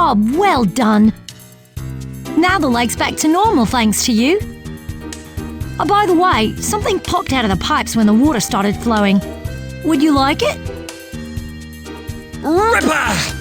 job, well done. Now the lake's back to normal thanks to you. Oh, by the way, something popped out of the pipes when the water started flowing. Would you like it? Ripper!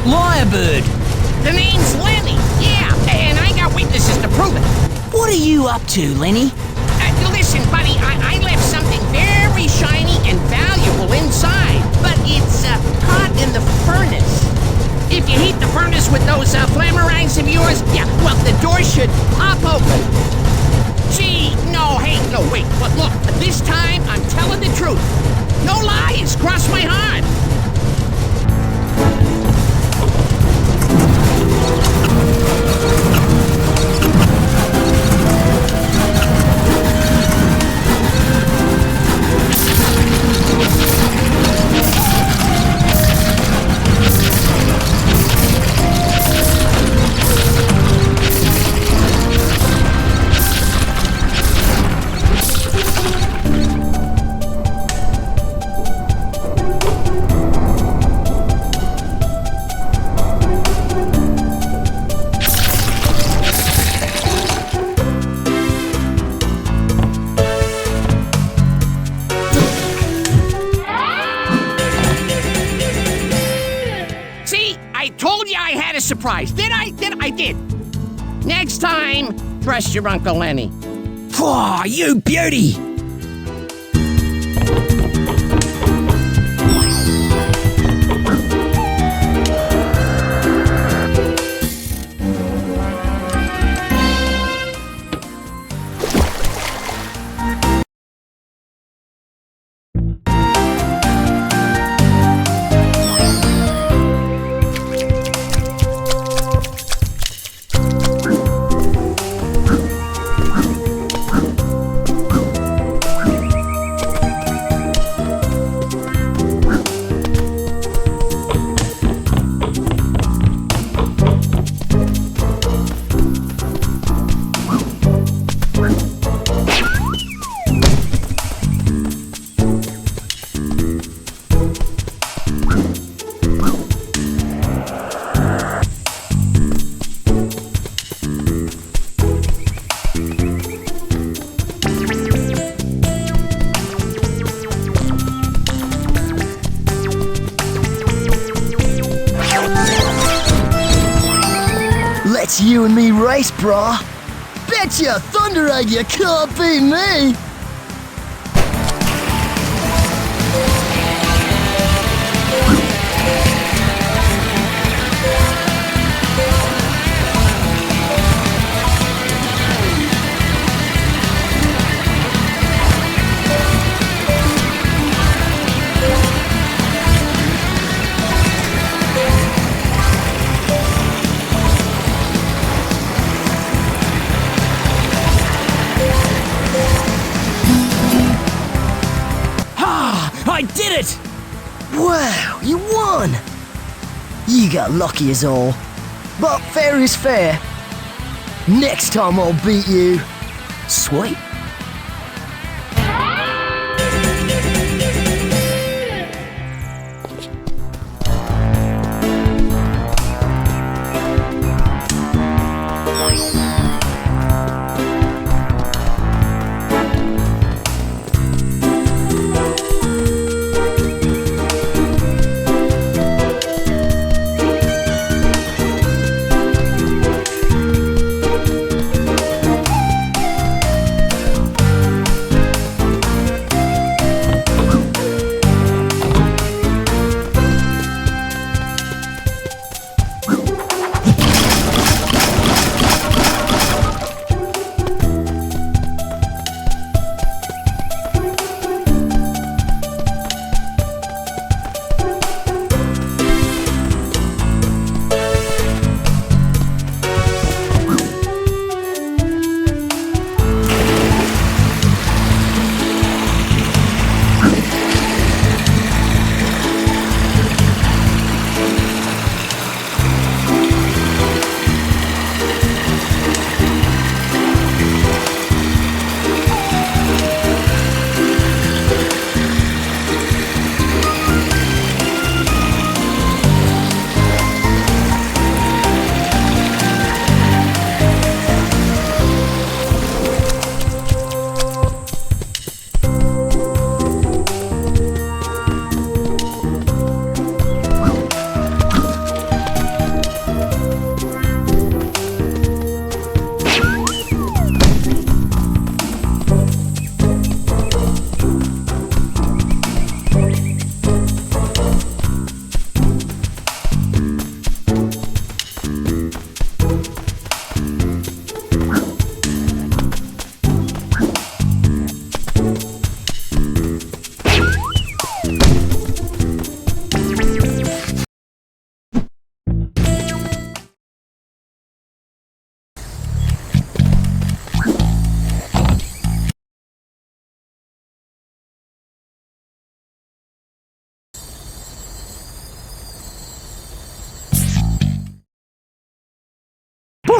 Lyre bird. The name's Lenny. Yeah, and I got witnesses to prove it. What are you up to, Lenny? Listen, buddy, I left something very shiny and valuable inside, but it's caught in the furnace. If you heat the furnace with those flammerangs of yours, yeah, well, the door should pop open. Gee, no, hey, no, wait, but look, this time I'm telling the truth. No lies, cross my heart. Surprise. Did I? I did. Next time, trust your Uncle Lenny. Whoa, you beauty! Let's you and me race, brah. Betcha thunder egg you can't beat me. I did it! Wow, you won! You got lucky as all. But fair is fair. Next time I'll beat you. Sweet.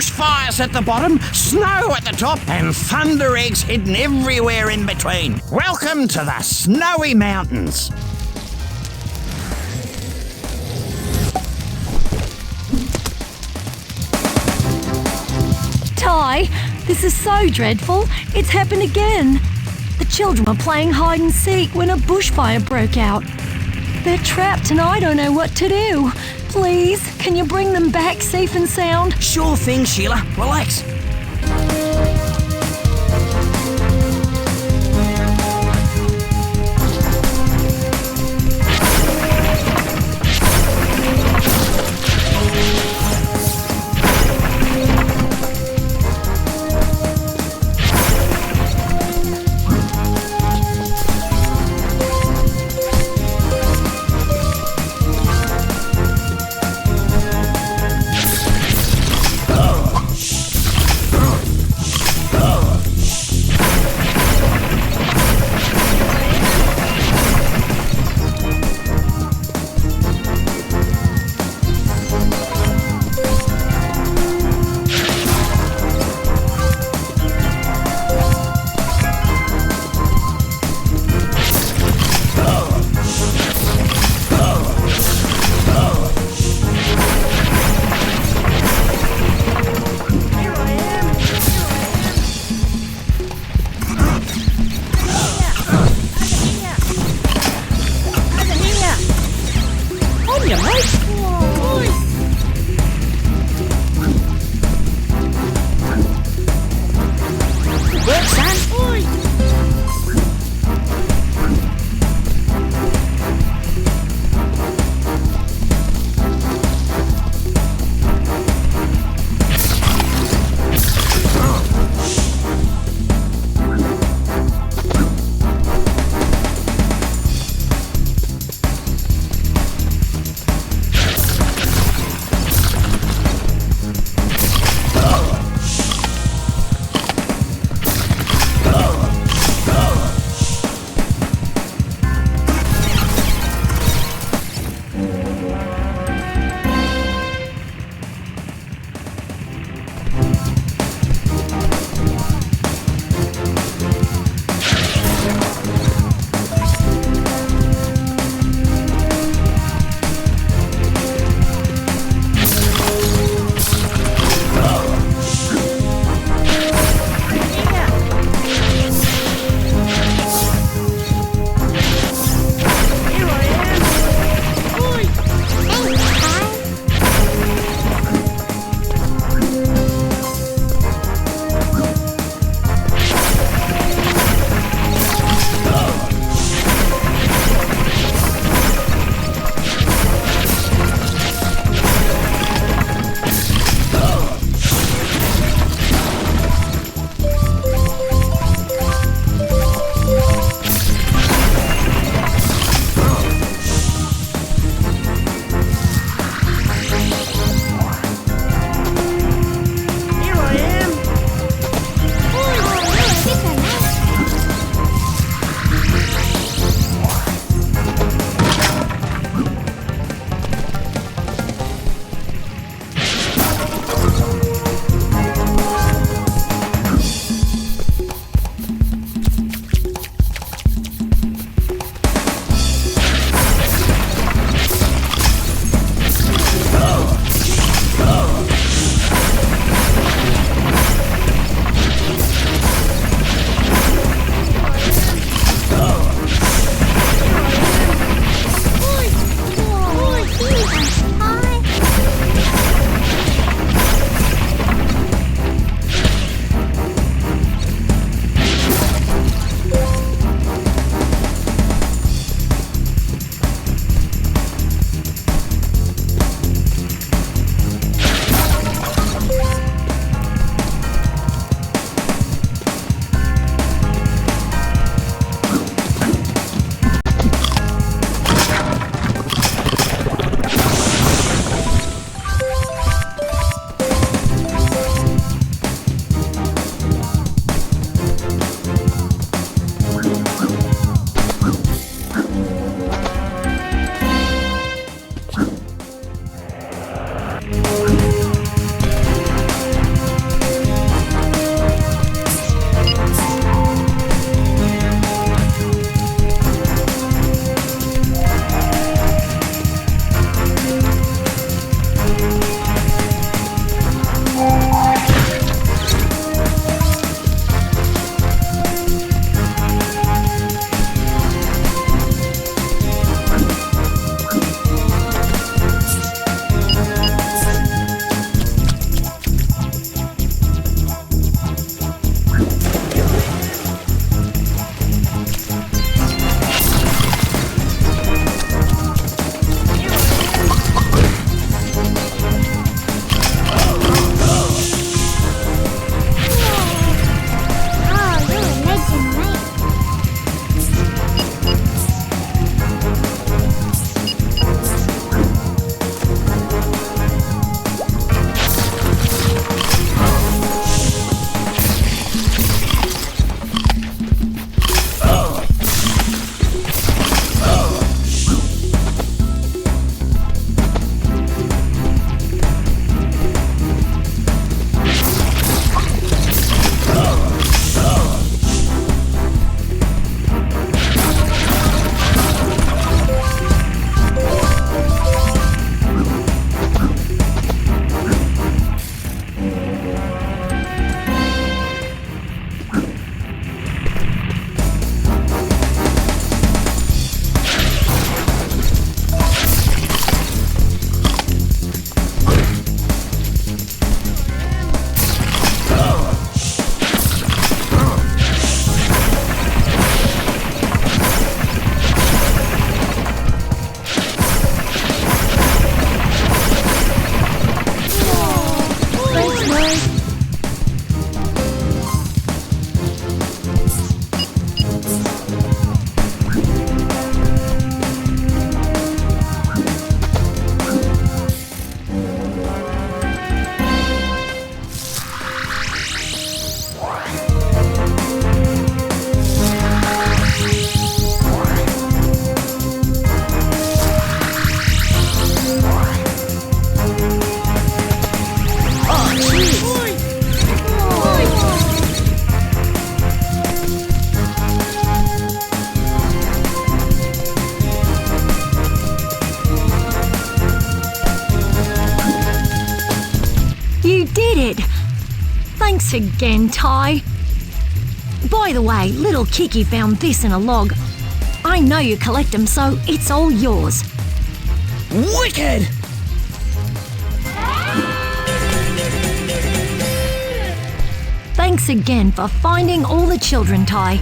bushfires at the bottom, snow at the top, and thunder eggs hidden everywhere in between. Welcome to the Snowy Mountains. Ty, this is so dreadful. It's happened again. The children were playing hide and seek when a bushfire broke out. They're trapped and I don't know what to do. Please, can you bring them back safe and sound? Sure thing, Sheila. Relax. You did it! Thanks again, Ty. By the way, little Kiki found this in a log. I know you collect them, so it's all yours. Wicked! Thanks again for finding all the children, Ty.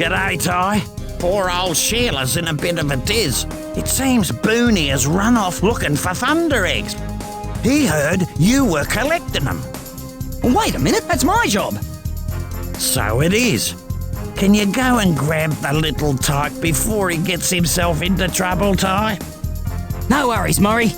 G'day, Ty. Poor old Sheila's in a bit of a diz. It seems Booney has run off looking for thunder eggs. He heard you were collecting them. Wait a minute, that's my job. So it is. Can you go and grab the little tyke before he gets himself into trouble, Ty? No worries, Murray.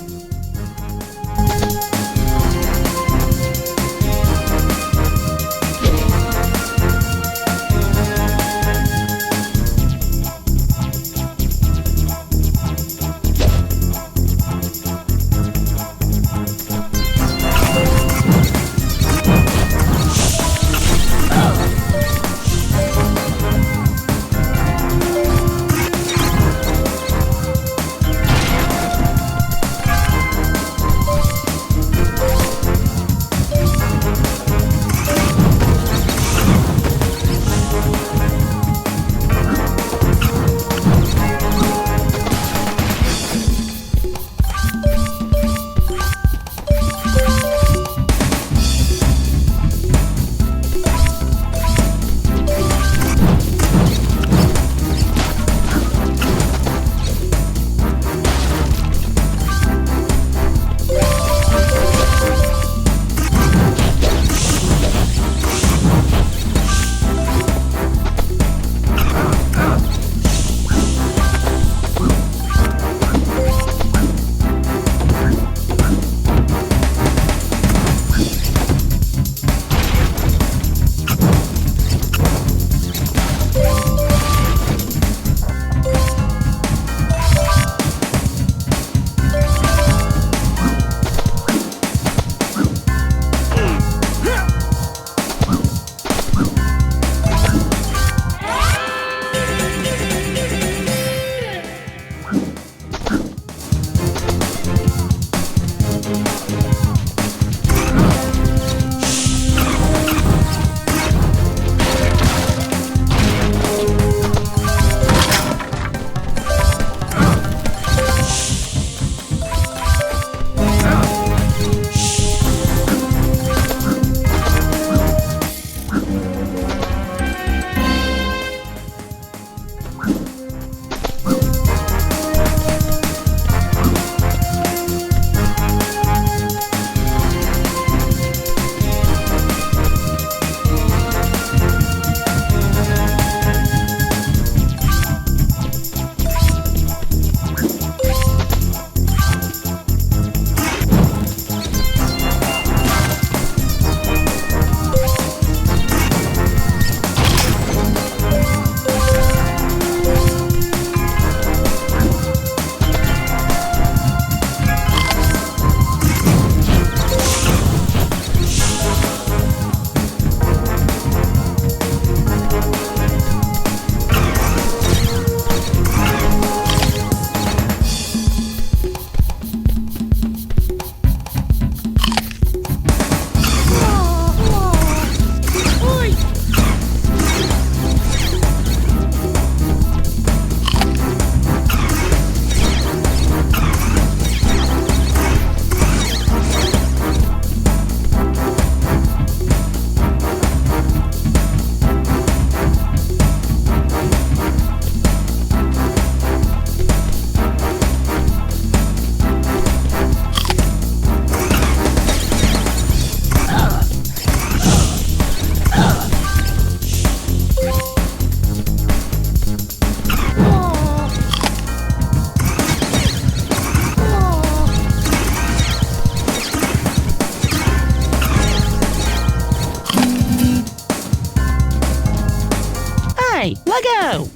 go.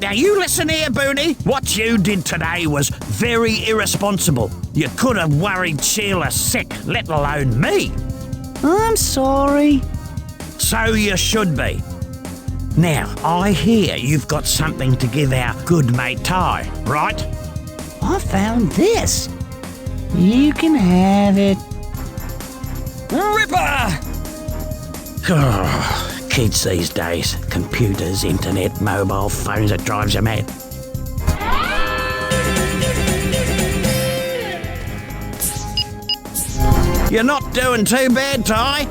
Now you listen here, Booney. What you did today was very irresponsible. You could have worried Sheila sick, let alone me. I'm sorry. So you should be. Now, I hear you've got something to give our good mate Ty, right? I found this. You can have it. Ripper! Kids these days. Computers, internet, mobile phones, it drives you mad. You're not doing too bad, Ty.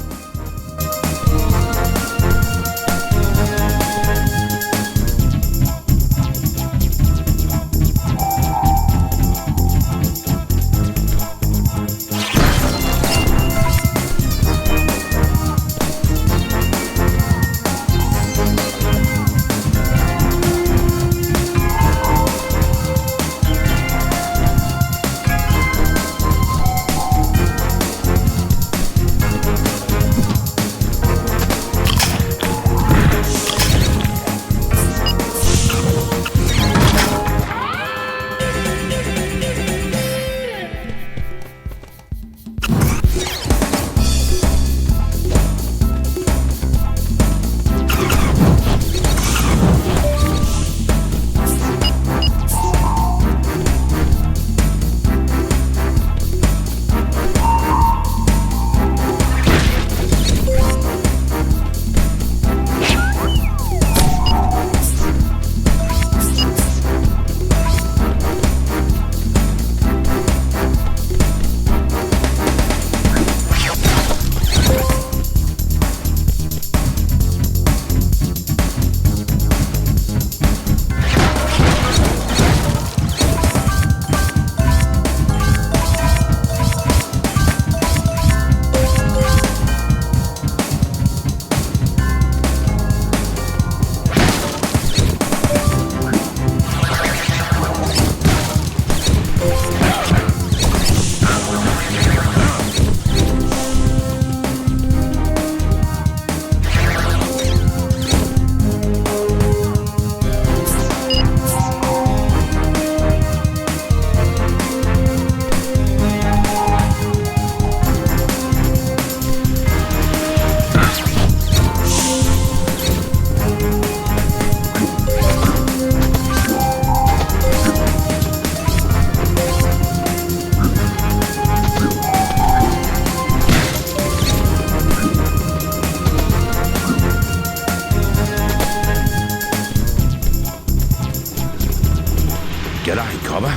G'day, Cobber.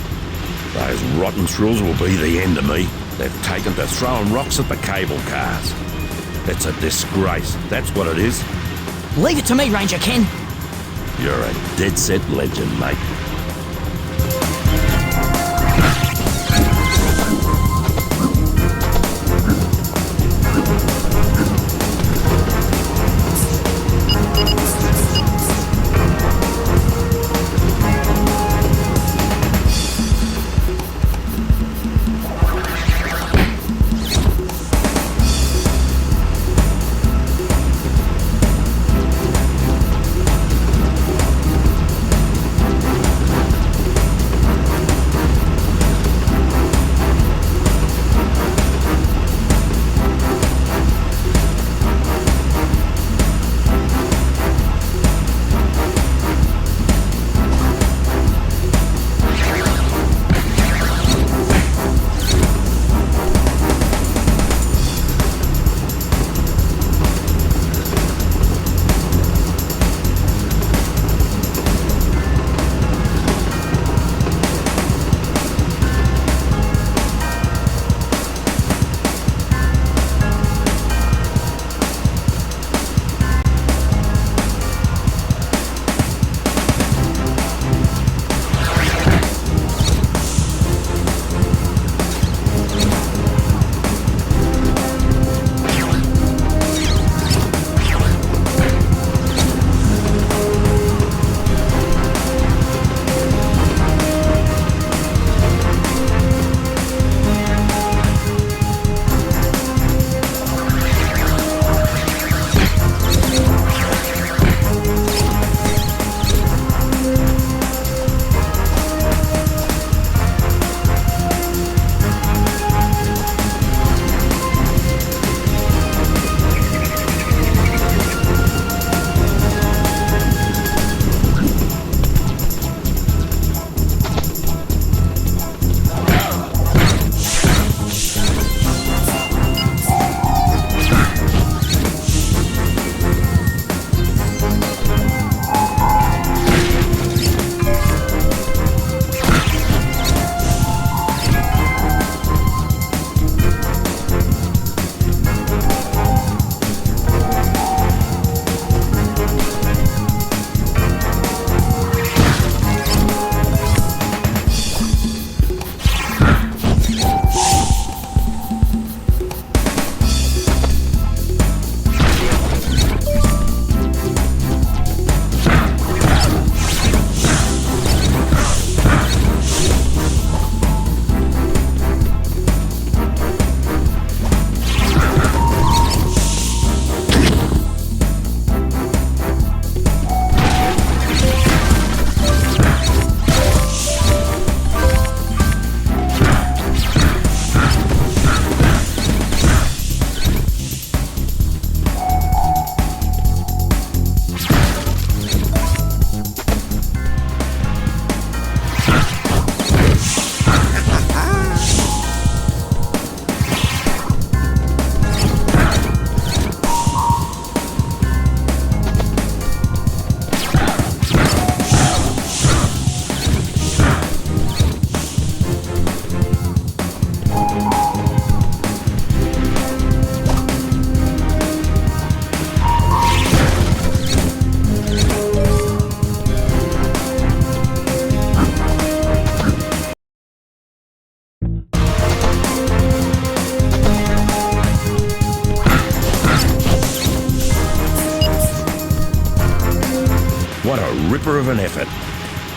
Those rotten thrills will be the end of me. They've taken to throwing rocks at the cable cars. It's a disgrace, that's what it is. Leave it to me, Ranger Ken. You're a dead-set legend, mate.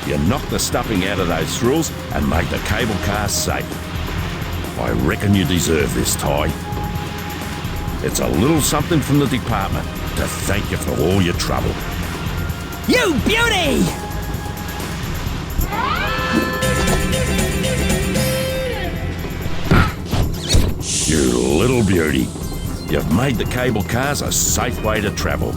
You knock the stuffing out of those thrills and make the cable car safe. I reckon you deserve this, Ty. It's a little something from the department to thank you for all your trouble. You beauty! You little beauty. You've made the cable cars a safe way to travel.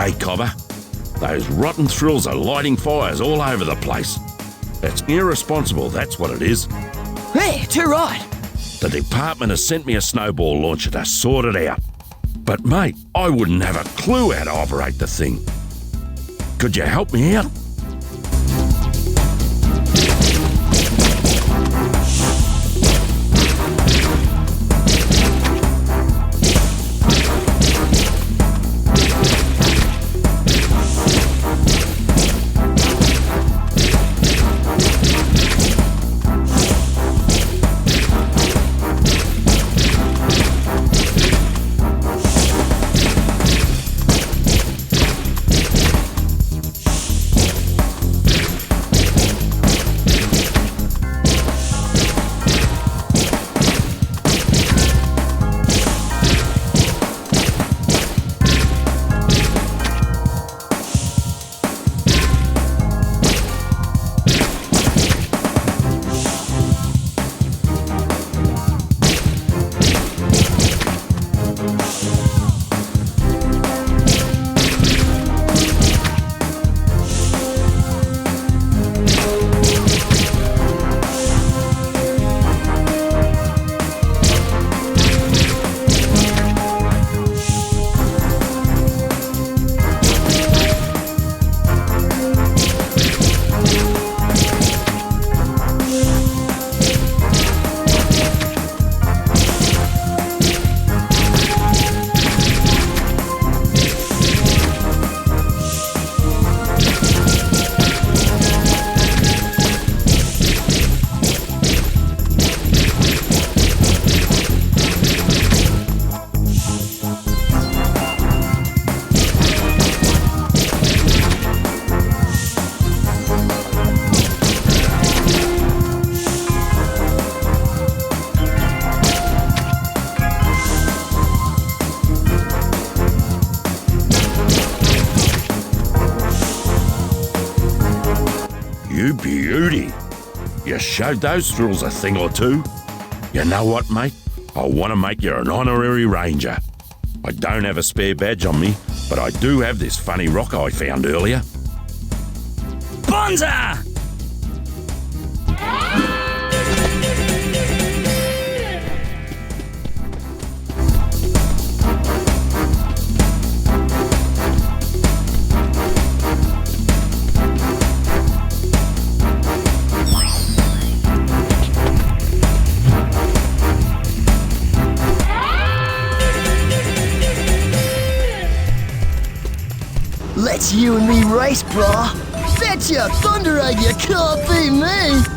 G'day, Cobber. Those rotten thrills are lighting fires all over the place. It's irresponsible, that's what it is. Hey, too right. The department has sent me a snowball launcher to sort it out. But mate, I wouldn't have a clue how to operate the thing. Could you help me out? You beauty. You showed those thrills a thing or two. You know what, mate? I want to make you an honorary ranger. I don't have a spare badge on me, but I do have this funny rock I found earlier. Bonza! Let's you and me race, brah. Betcha, Thunder Egg, you can't beat me.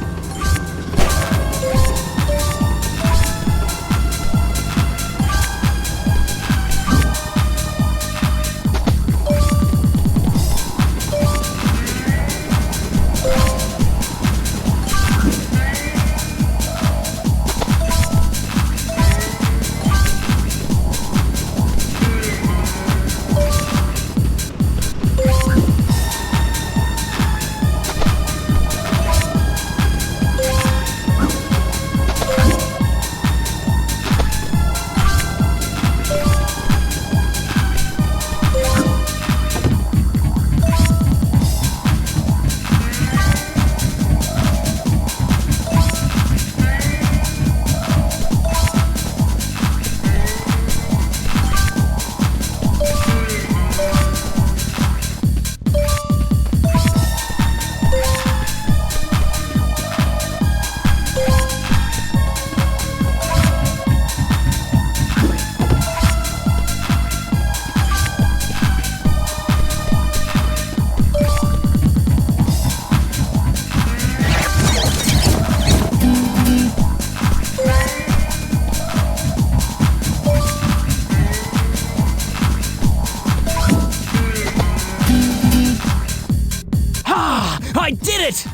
I did it!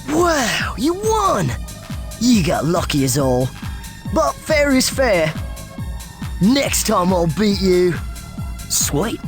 Wow, you won! You got lucky as all. But fair is fair. Next time I'll beat you. Sweet.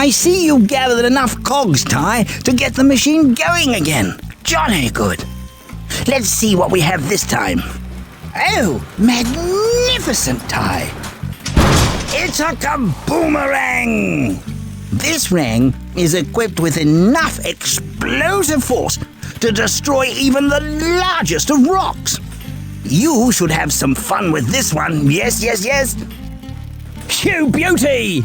I see you gathered enough cogs, Ty, to get the machine going again. Jolly good. Let's see what we have this time. Oh, magnificent, Ty. It's a kaboomerang! This rang is equipped with enough explosive force to destroy even the largest of rocks. You should have some fun with this one. Yes, yes, yes. You beauty!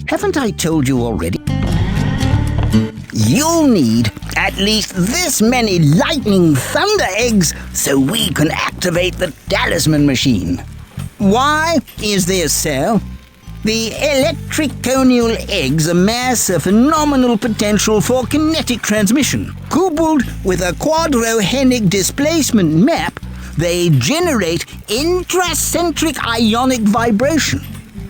Haven't I told you already? You'll need at least this many lightning thunder eggs so we can activate the talisman machine. Why is this so? The electriconial eggs amass a phenomenal potential for kinetic transmission. Coupled with a quadrohenic displacement map, they generate intracentric ionic vibration.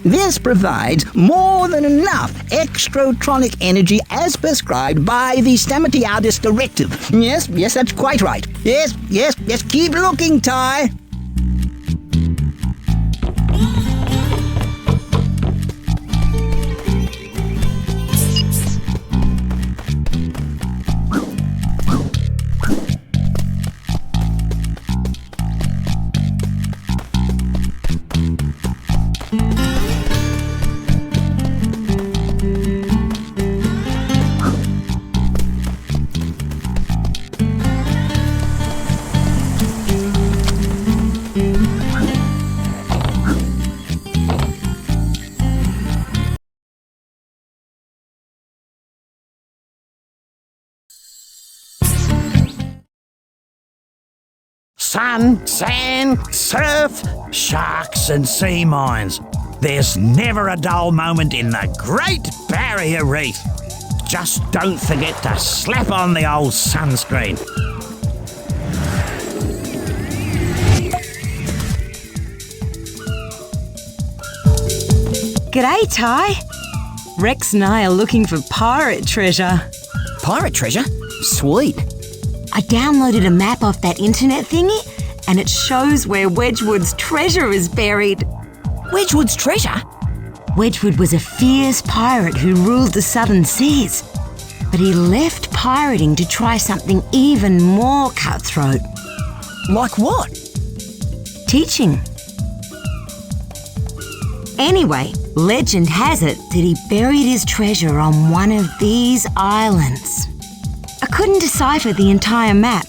This provides more than enough extrotronic energy as prescribed by the Stamatiadis Directive. Yes, that's quite right. Yes, keep looking, Ty. Sun, sand, surf, sharks and sea mines. There's never a dull moment in the Great Barrier Reef. Just don't forget to slap on the old sunscreen. G'day, Ty. Rex and I are looking for pirate treasure. Pirate treasure? Sweet. I downloaded a map off that internet thingy, and it shows where Wedgwood's treasure is buried. Wedgwood's treasure? Wedgwood was a fierce pirate who ruled the southern seas, but he left pirating to try something even more cutthroat. Like what? Teaching. Anyway, legend has it that he buried his treasure on one of these islands. I couldn't decipher the entire map,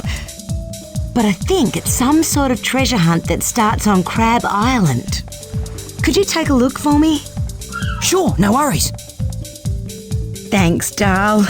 but I think it's some sort of treasure hunt that starts on Crab Island. Could you take a look for me? Sure, no worries. Thanks, Darl.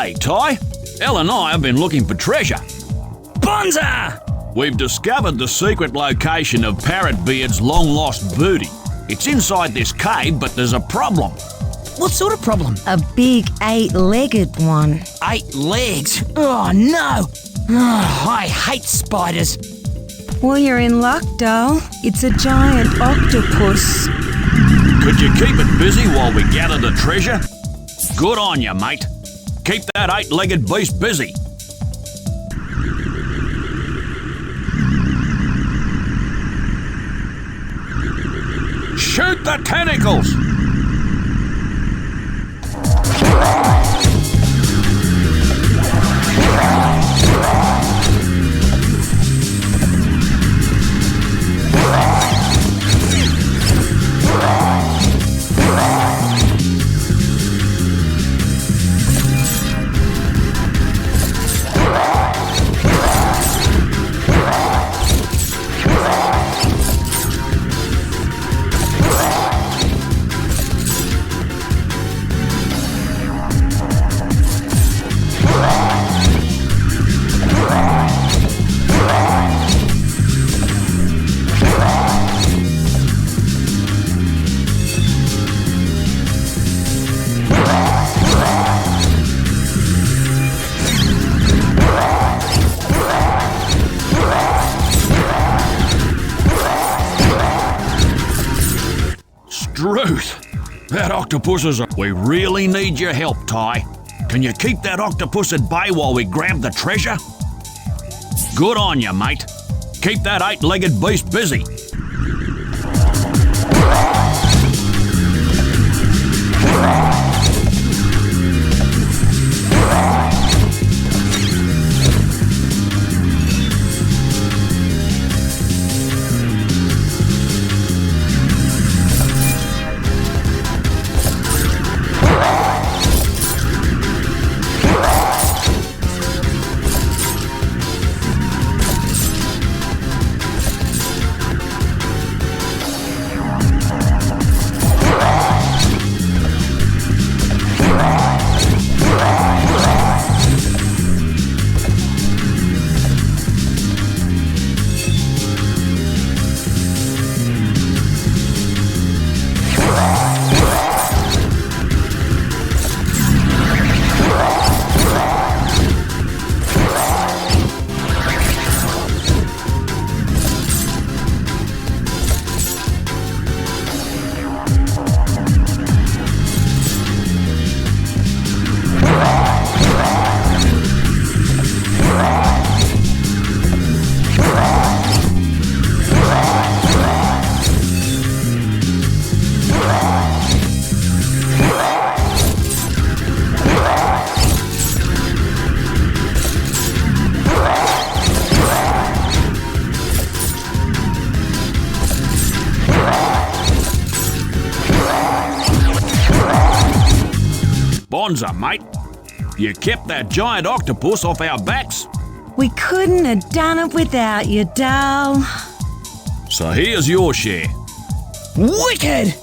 G'day, Ty. Elle and I have been looking for treasure. Bonza! We've discovered the secret location of Parrotbeard's long-lost booty. It's inside this cave, but there's a problem. What sort of problem? A big 8-legged one. 8 legs? Oh, no! Oh, I hate spiders. Well, you're in luck, doll. It's a giant octopus. Could you keep it busy while we gather the treasure? Good on you, mate. Keep that 8-legged beast busy. Shoot the tentacles! Struth! That octopus is We really need your help, Ty. Can you keep that octopus at bay while we grab the treasure? Good on you, mate. Keep that 8-legged beast busy. Bonza, mate. You kept that giant octopus off our backs. We couldn't have done it without you, doll. So here's your share. Wicked!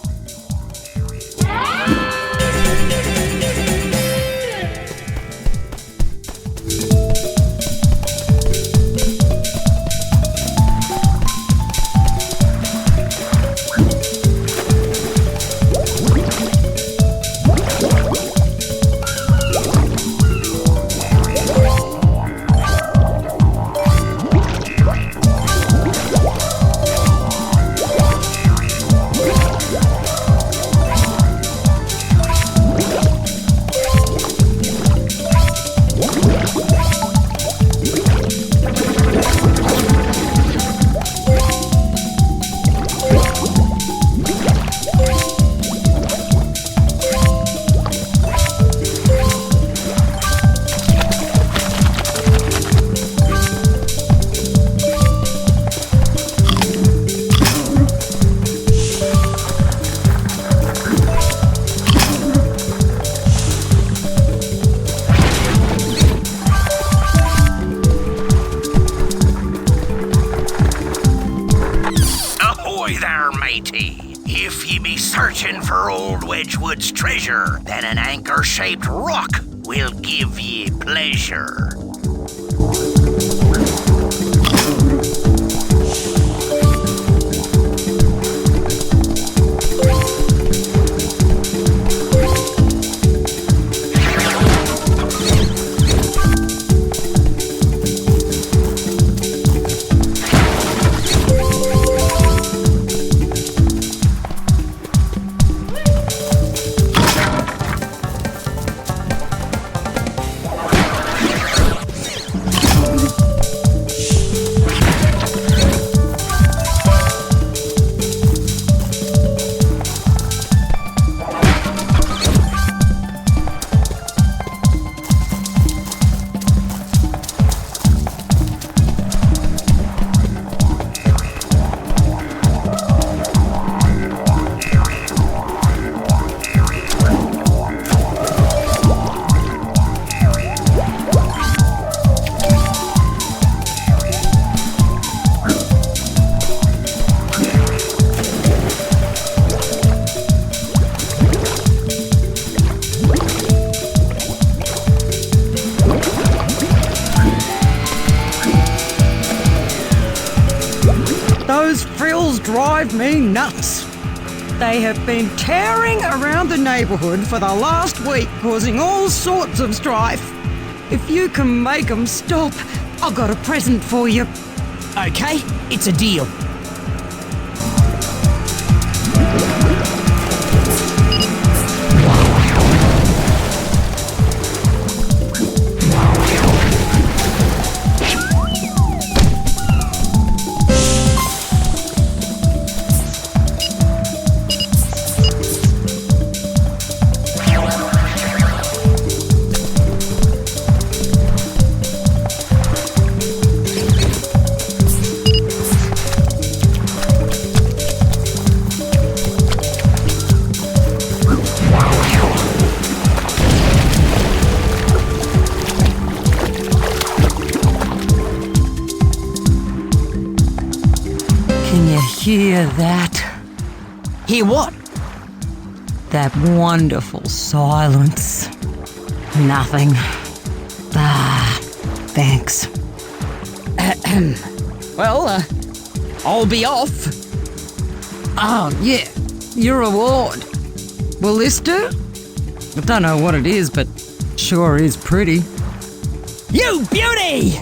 If ye be searching for old Wedgwood's treasure, then an anchor-shaped rock will give ye pleasure. Those frills drive me nuts. They have been tearing around the neighbourhood for the last week, causing all sorts of strife. If you can make them stop, I've got a present for you. Okay, it's a deal. Hear that? Hear what? That wonderful silence. Nothing. Ah, thanks. Well, I'll be off. Oh, yeah, your reward. Will this do? I don't know what it is, but sure is pretty. You beauty!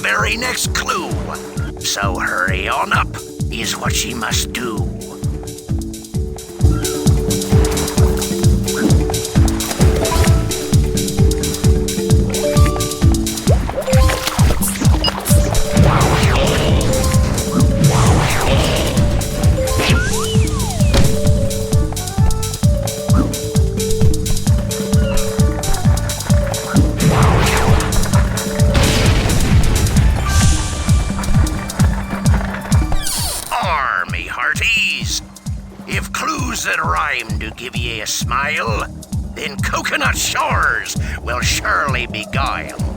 very next clue. So hurry on up is what she must do. If clues that rhyme do give ye a smile, then coconut shores will surely beguile.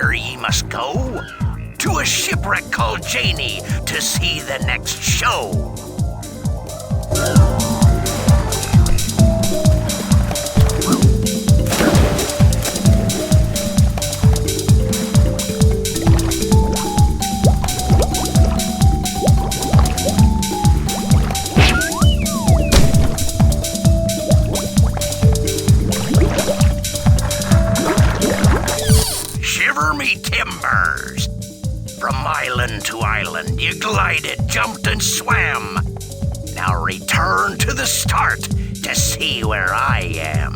where ye must go? To a shipwreck called Janie to see the next show. Shiver me timbers! From island to island, you glided, jumped, and swam. Now return to the start to see where I am.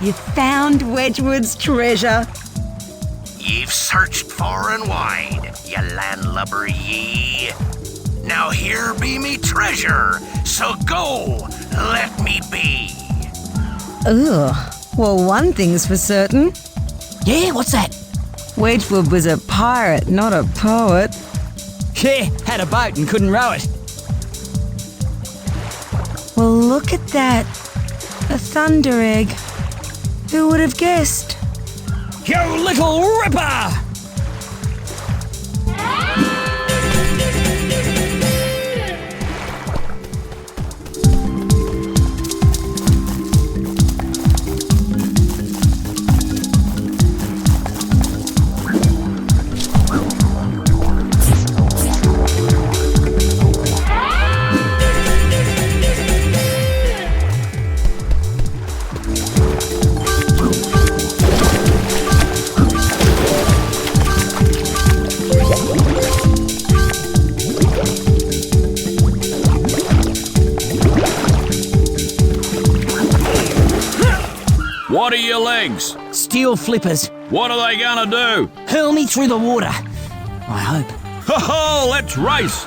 You found Wedgwood's treasure. You've searched far and wide, you landlubber ye. Now here be me treasure, so go, let me be. Ugh. Well, one thing's for certain. Yeah, what's that? Wedgwood was a pirate, not a poet. Yeah, had a boat and couldn't row it. Well, look at that. A thunder egg. Who would have guessed? You little ripper! What are your legs? Steel flippers. What are they gonna do? Hurl me through the water. I hope. Ho-ho, let's race!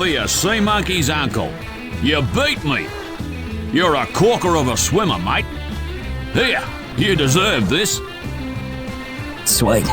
Be a sea monkey's uncle. You beat me. You're a corker of a swimmer, mate. Here, you deserve this. Sweet.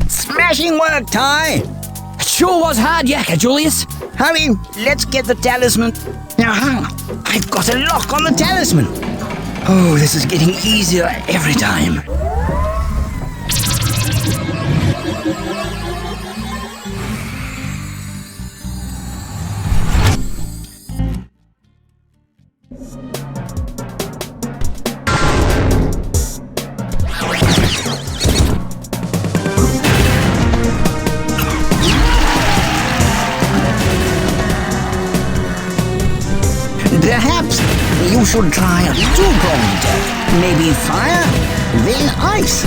Smashing work, Ty! It sure was hard yakka, Julius. Hurry, let's get the talisman. Now, I've got a lock on the talisman. Oh, this is getting easier every time. Perhaps you should try a two-pronged attack. Maybe fire, then ice.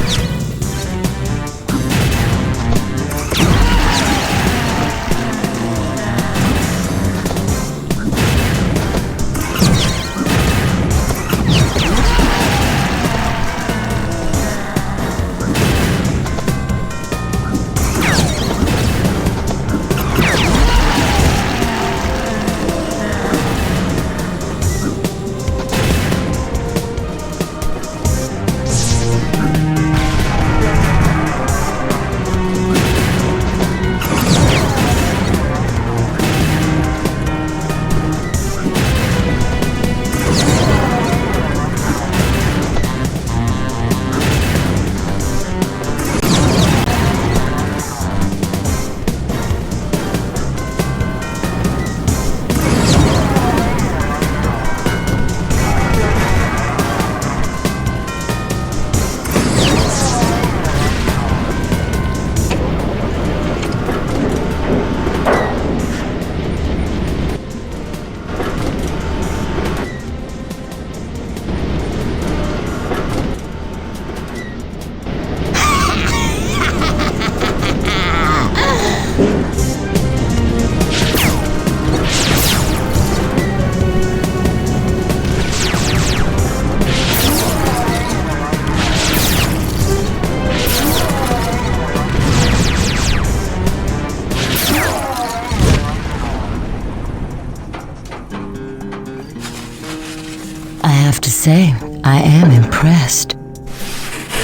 say, I am impressed.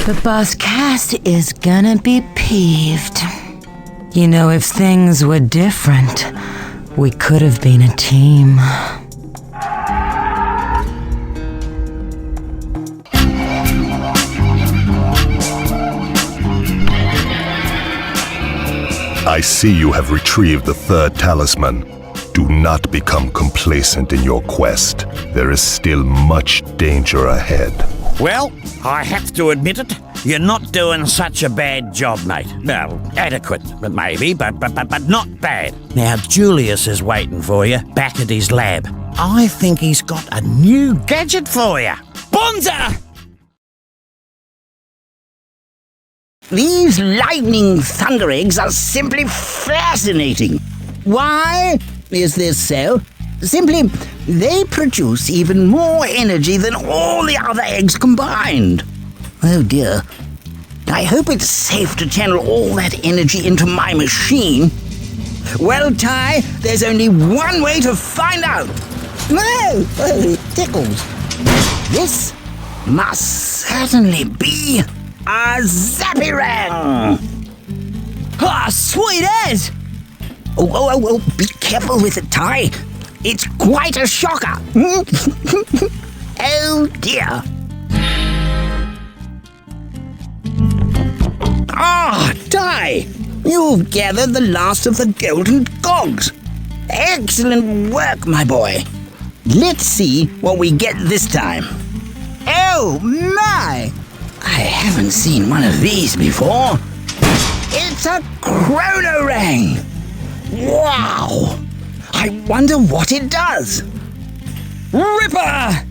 But Boss Cass is gonna be peeved. You know, if things were different, we could have been a team. I see you have retrieved the third talisman. Do not become complacent in your quest. There is still much danger ahead. Well, I have to admit it. You're not doing such a bad job, mate. Well, adequate, maybe, but not bad. Now, Julius is waiting for you back at his lab. I think he's got a new gadget for you. Bonza! These lightning thunder eggs are simply fascinating. Why is this so? Simply, they produce even more energy than all the other eggs combined. Oh dear. I hope it's safe to channel all that energy into my machine. Well, Ty, there's only one way to find out. No, it tickles. This must certainly be a Zappyrang! Ah, sweet as! Oh, be careful with it, Ty. It's quite a shocker. Oh, dear. Ah, Ty, you've gathered the last of the golden cogs. Excellent work, my boy. Let's see what we get this time. Oh, my! I haven't seen one of these before. It's a chronorang. Wow! I wonder what it does. Ripper!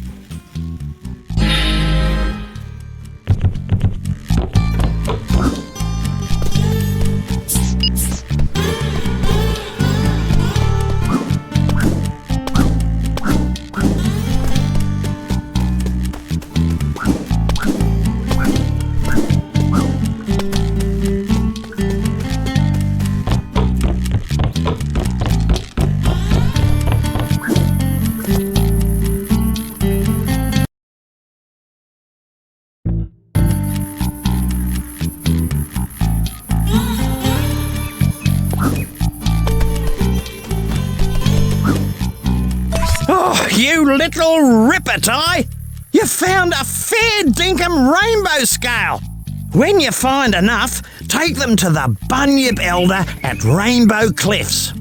You little ripper, Ty! You found a fair dinkum rainbow scale! When you find enough, take them to the Bunyip Elder at Rainbow Cliffs.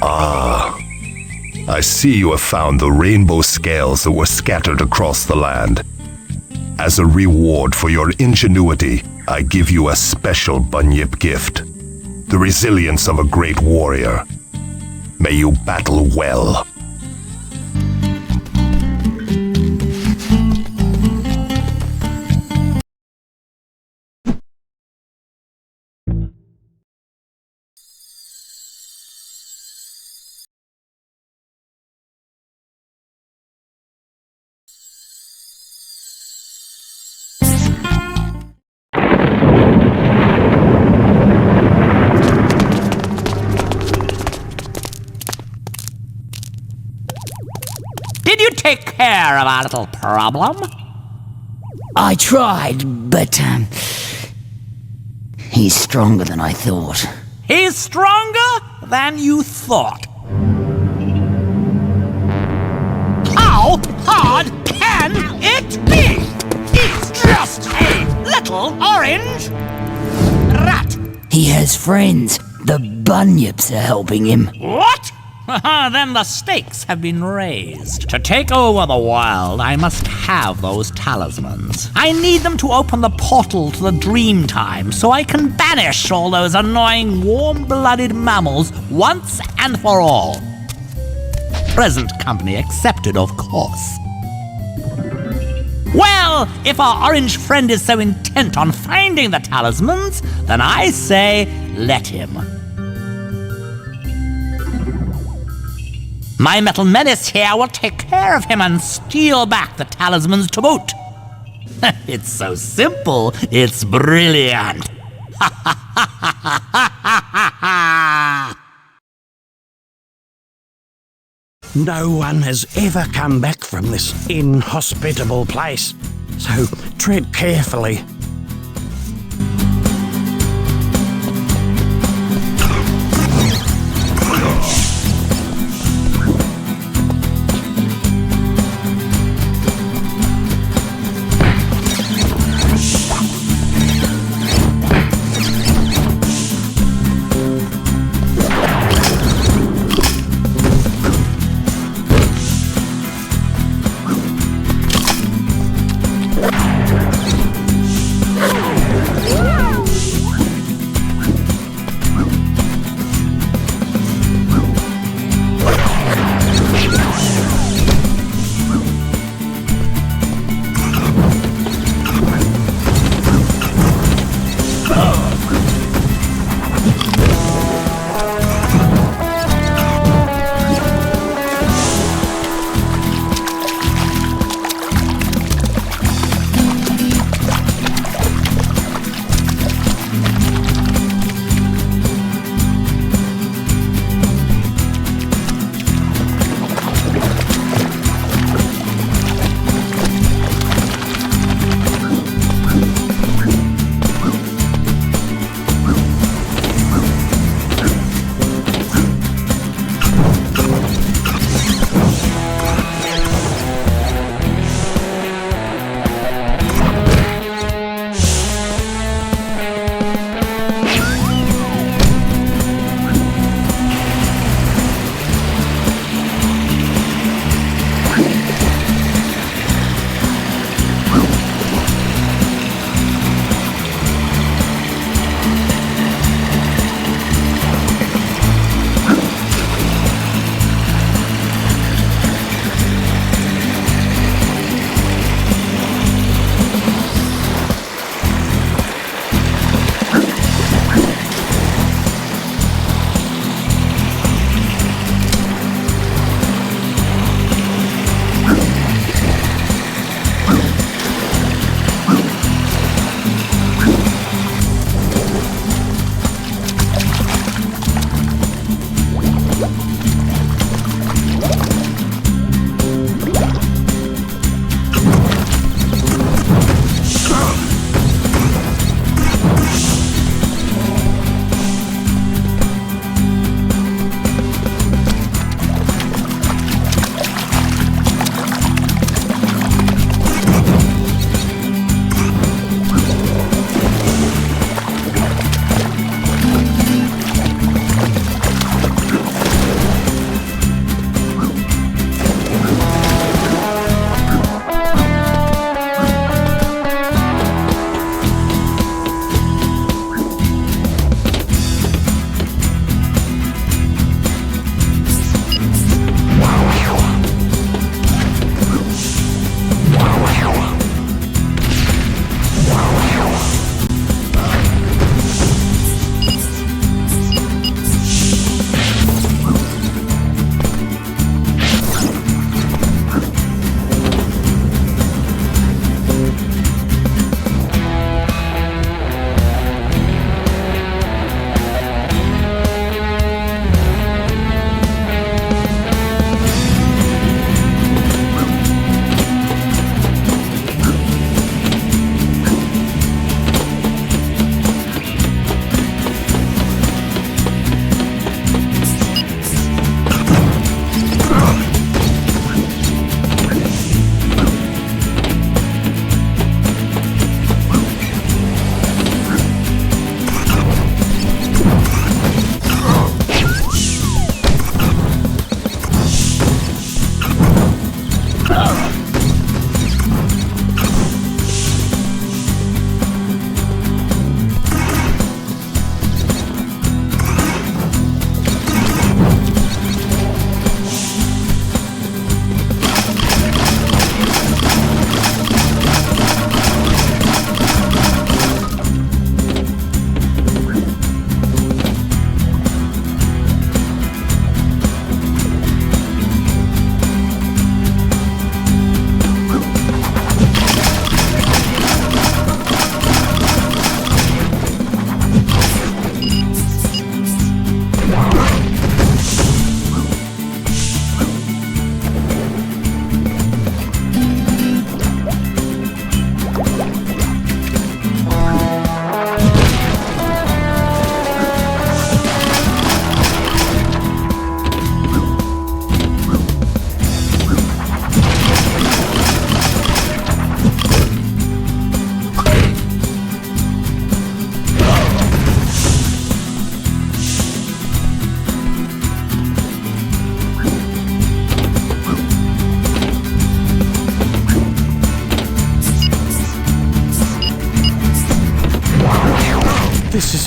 I see you have found the rainbow scales that were scattered across the land. As a reward for your ingenuity, I give you a special bunyip gift. The resilience of a great warrior. May you battle well. Did you take care of our little problem? I tried, but he's stronger than I thought. He's stronger than you thought. How hard can it be? He's just a little orange rat. He has friends. The bunyips are helping him. What? Then the stakes have been raised. To take over the world, I must have those talismans. I need them to open the portal to the dream time so I can banish all those annoying warm-blooded mammals once and for all. Present company accepted, of course. Well, if our orange friend is so intent on finding the talismans, then I say let him. My metal menace here will take care of him and steal back the talismans to boot. It's so simple, it's brilliant. No one has ever come back from this inhospitable place, so tread carefully.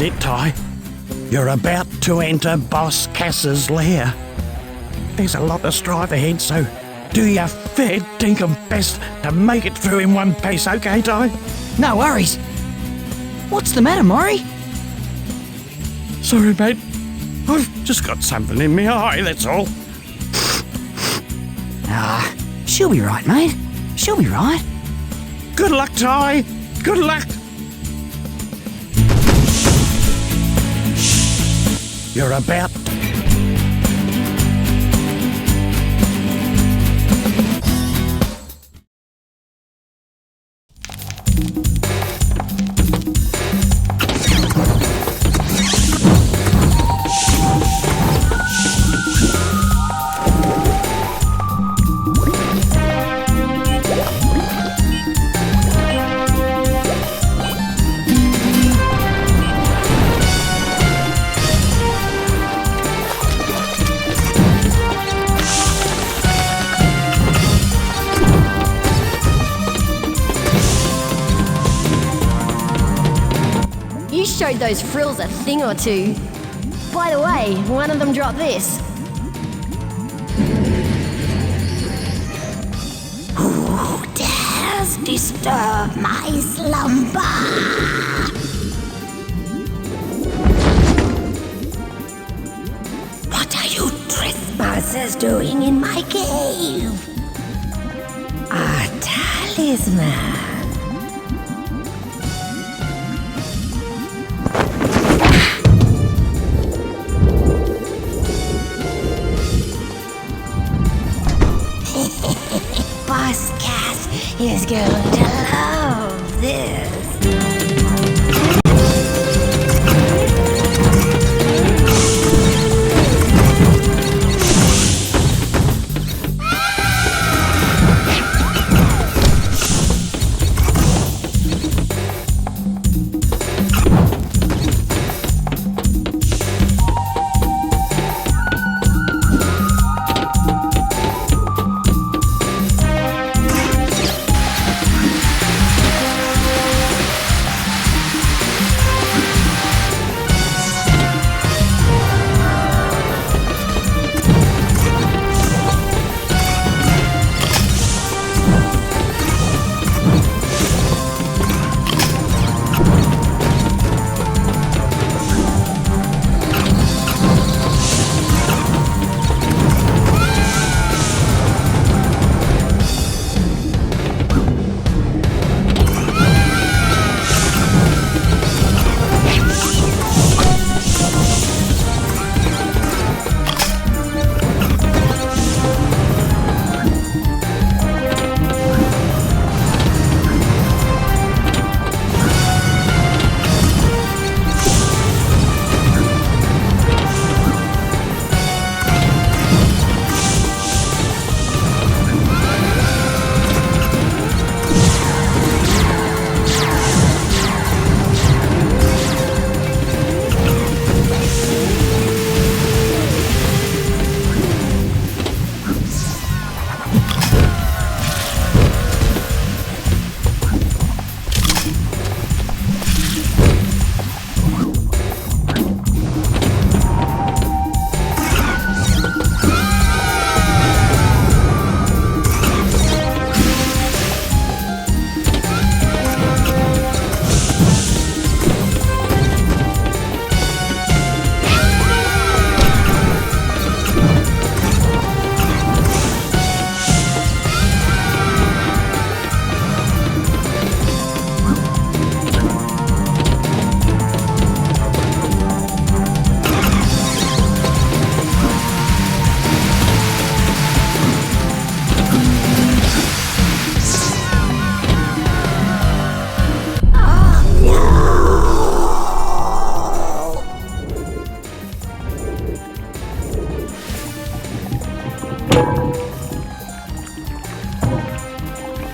is it, Ty. You're about to enter Boss Cass's lair. There's a lot of strife ahead, so do your fair dinkum best to make it through in one piece, okay, Ty? No worries. What's the matter, Maury? Sorry, mate. I've just got something in my eye, that's all. She'll be right, mate. She'll be right. Good luck, Ty. Good luck. You're about... You showed those frills a thing or two. By the way, one of them dropped this. Who dares disturb my slumber? What are you trespassers doing in my cave? A talisman. Boss Cat is going to love this.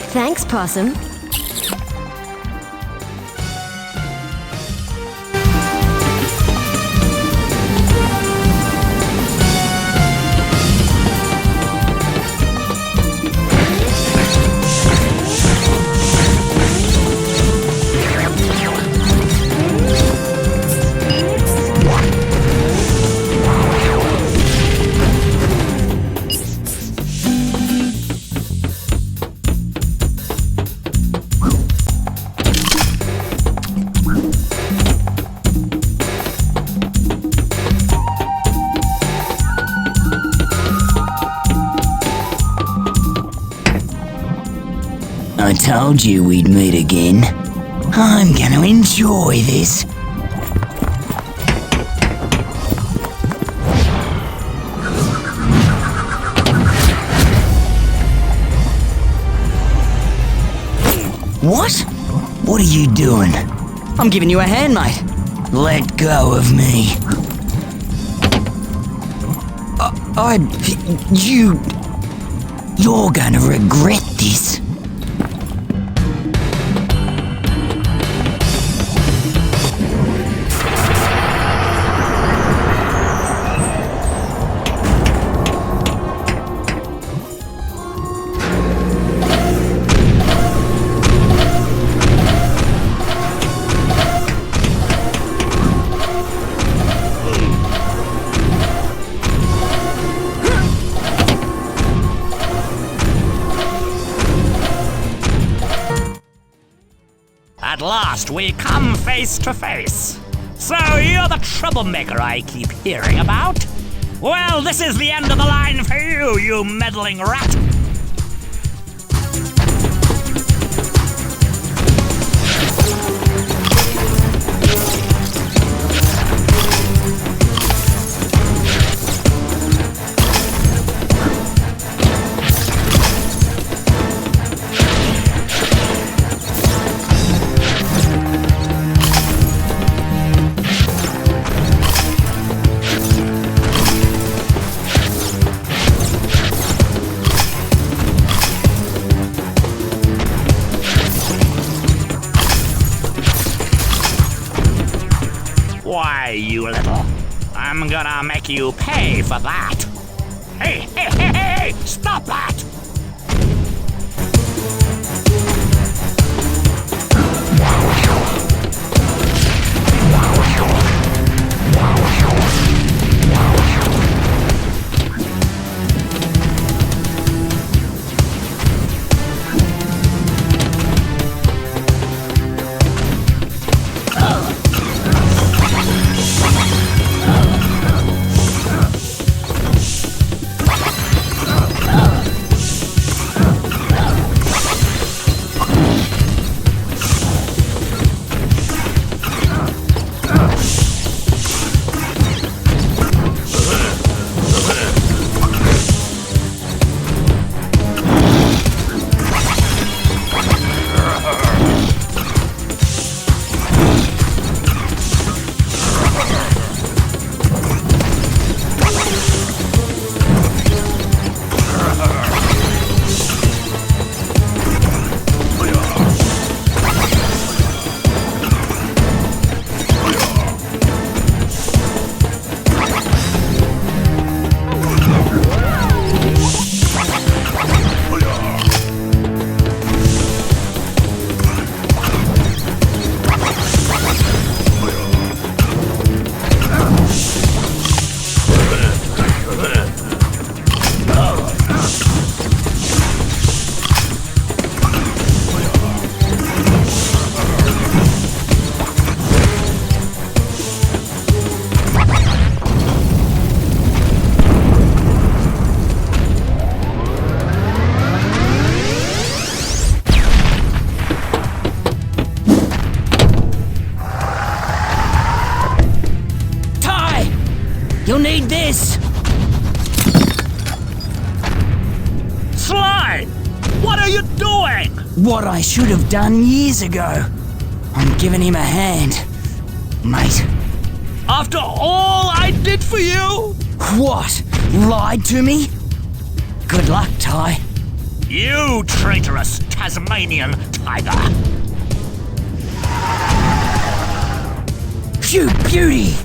Thanks, Possum. I told you we'd meet again. I'm gonna enjoy this. What? What are you doing? I'm giving you a hand, mate. Let go of me. You're gonna regret this. At last we come face to face. So you're the troublemaker I keep hearing about? Well, this is the end of the line for you, you meddling rat. Why, you little... I'm gonna make you pay for that. Hey, hey, hey, hey! Stop that! You'll need this! Slime! What are you doing? What I should have done years ago. I'm giving him a hand, mate. After all I did for you? What? Lied to me? Good luck, Ty. You traitorous Tasmanian Tiger! You beauty!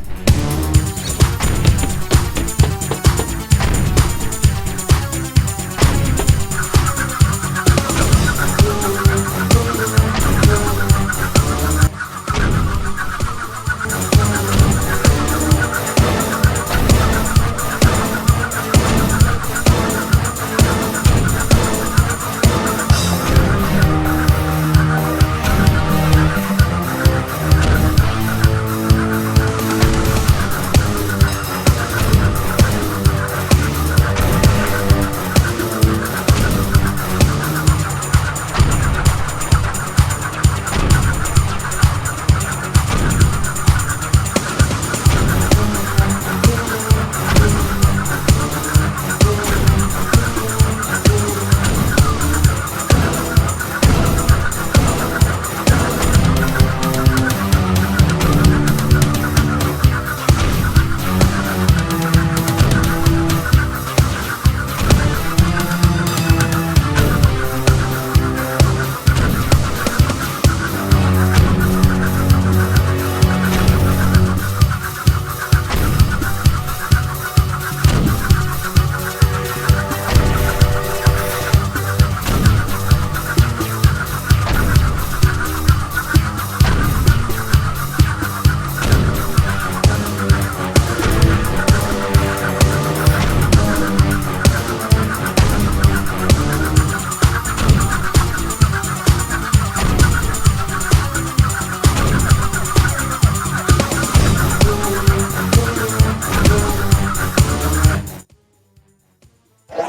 Bonza!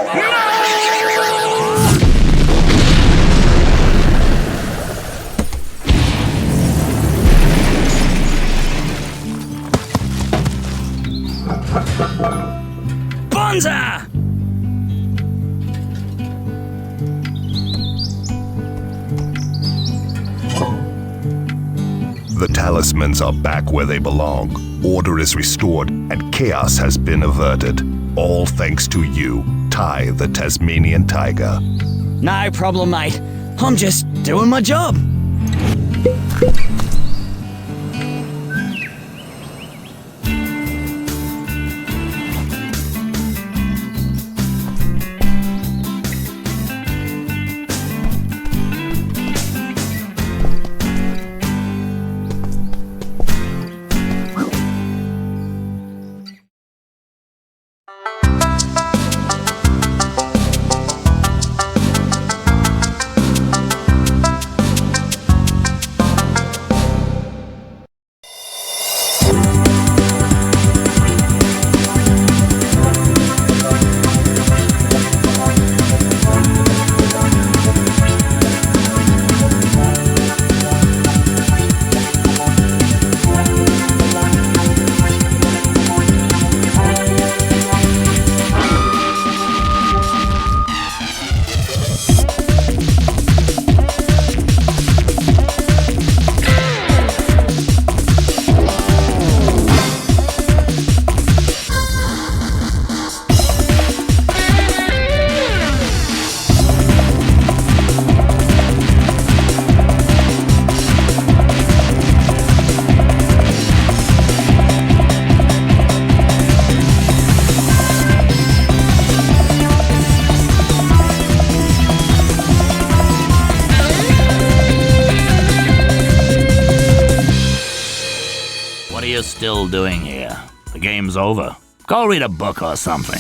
The talismans are back where they belong. Order is restored, and chaos has been averted. All thanks to you, Ty the Tasmanian Tiger. No problem, mate. I'm just doing my job. What are you still doing here? The game's over. Go read a book or something.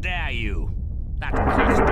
dare you? That cost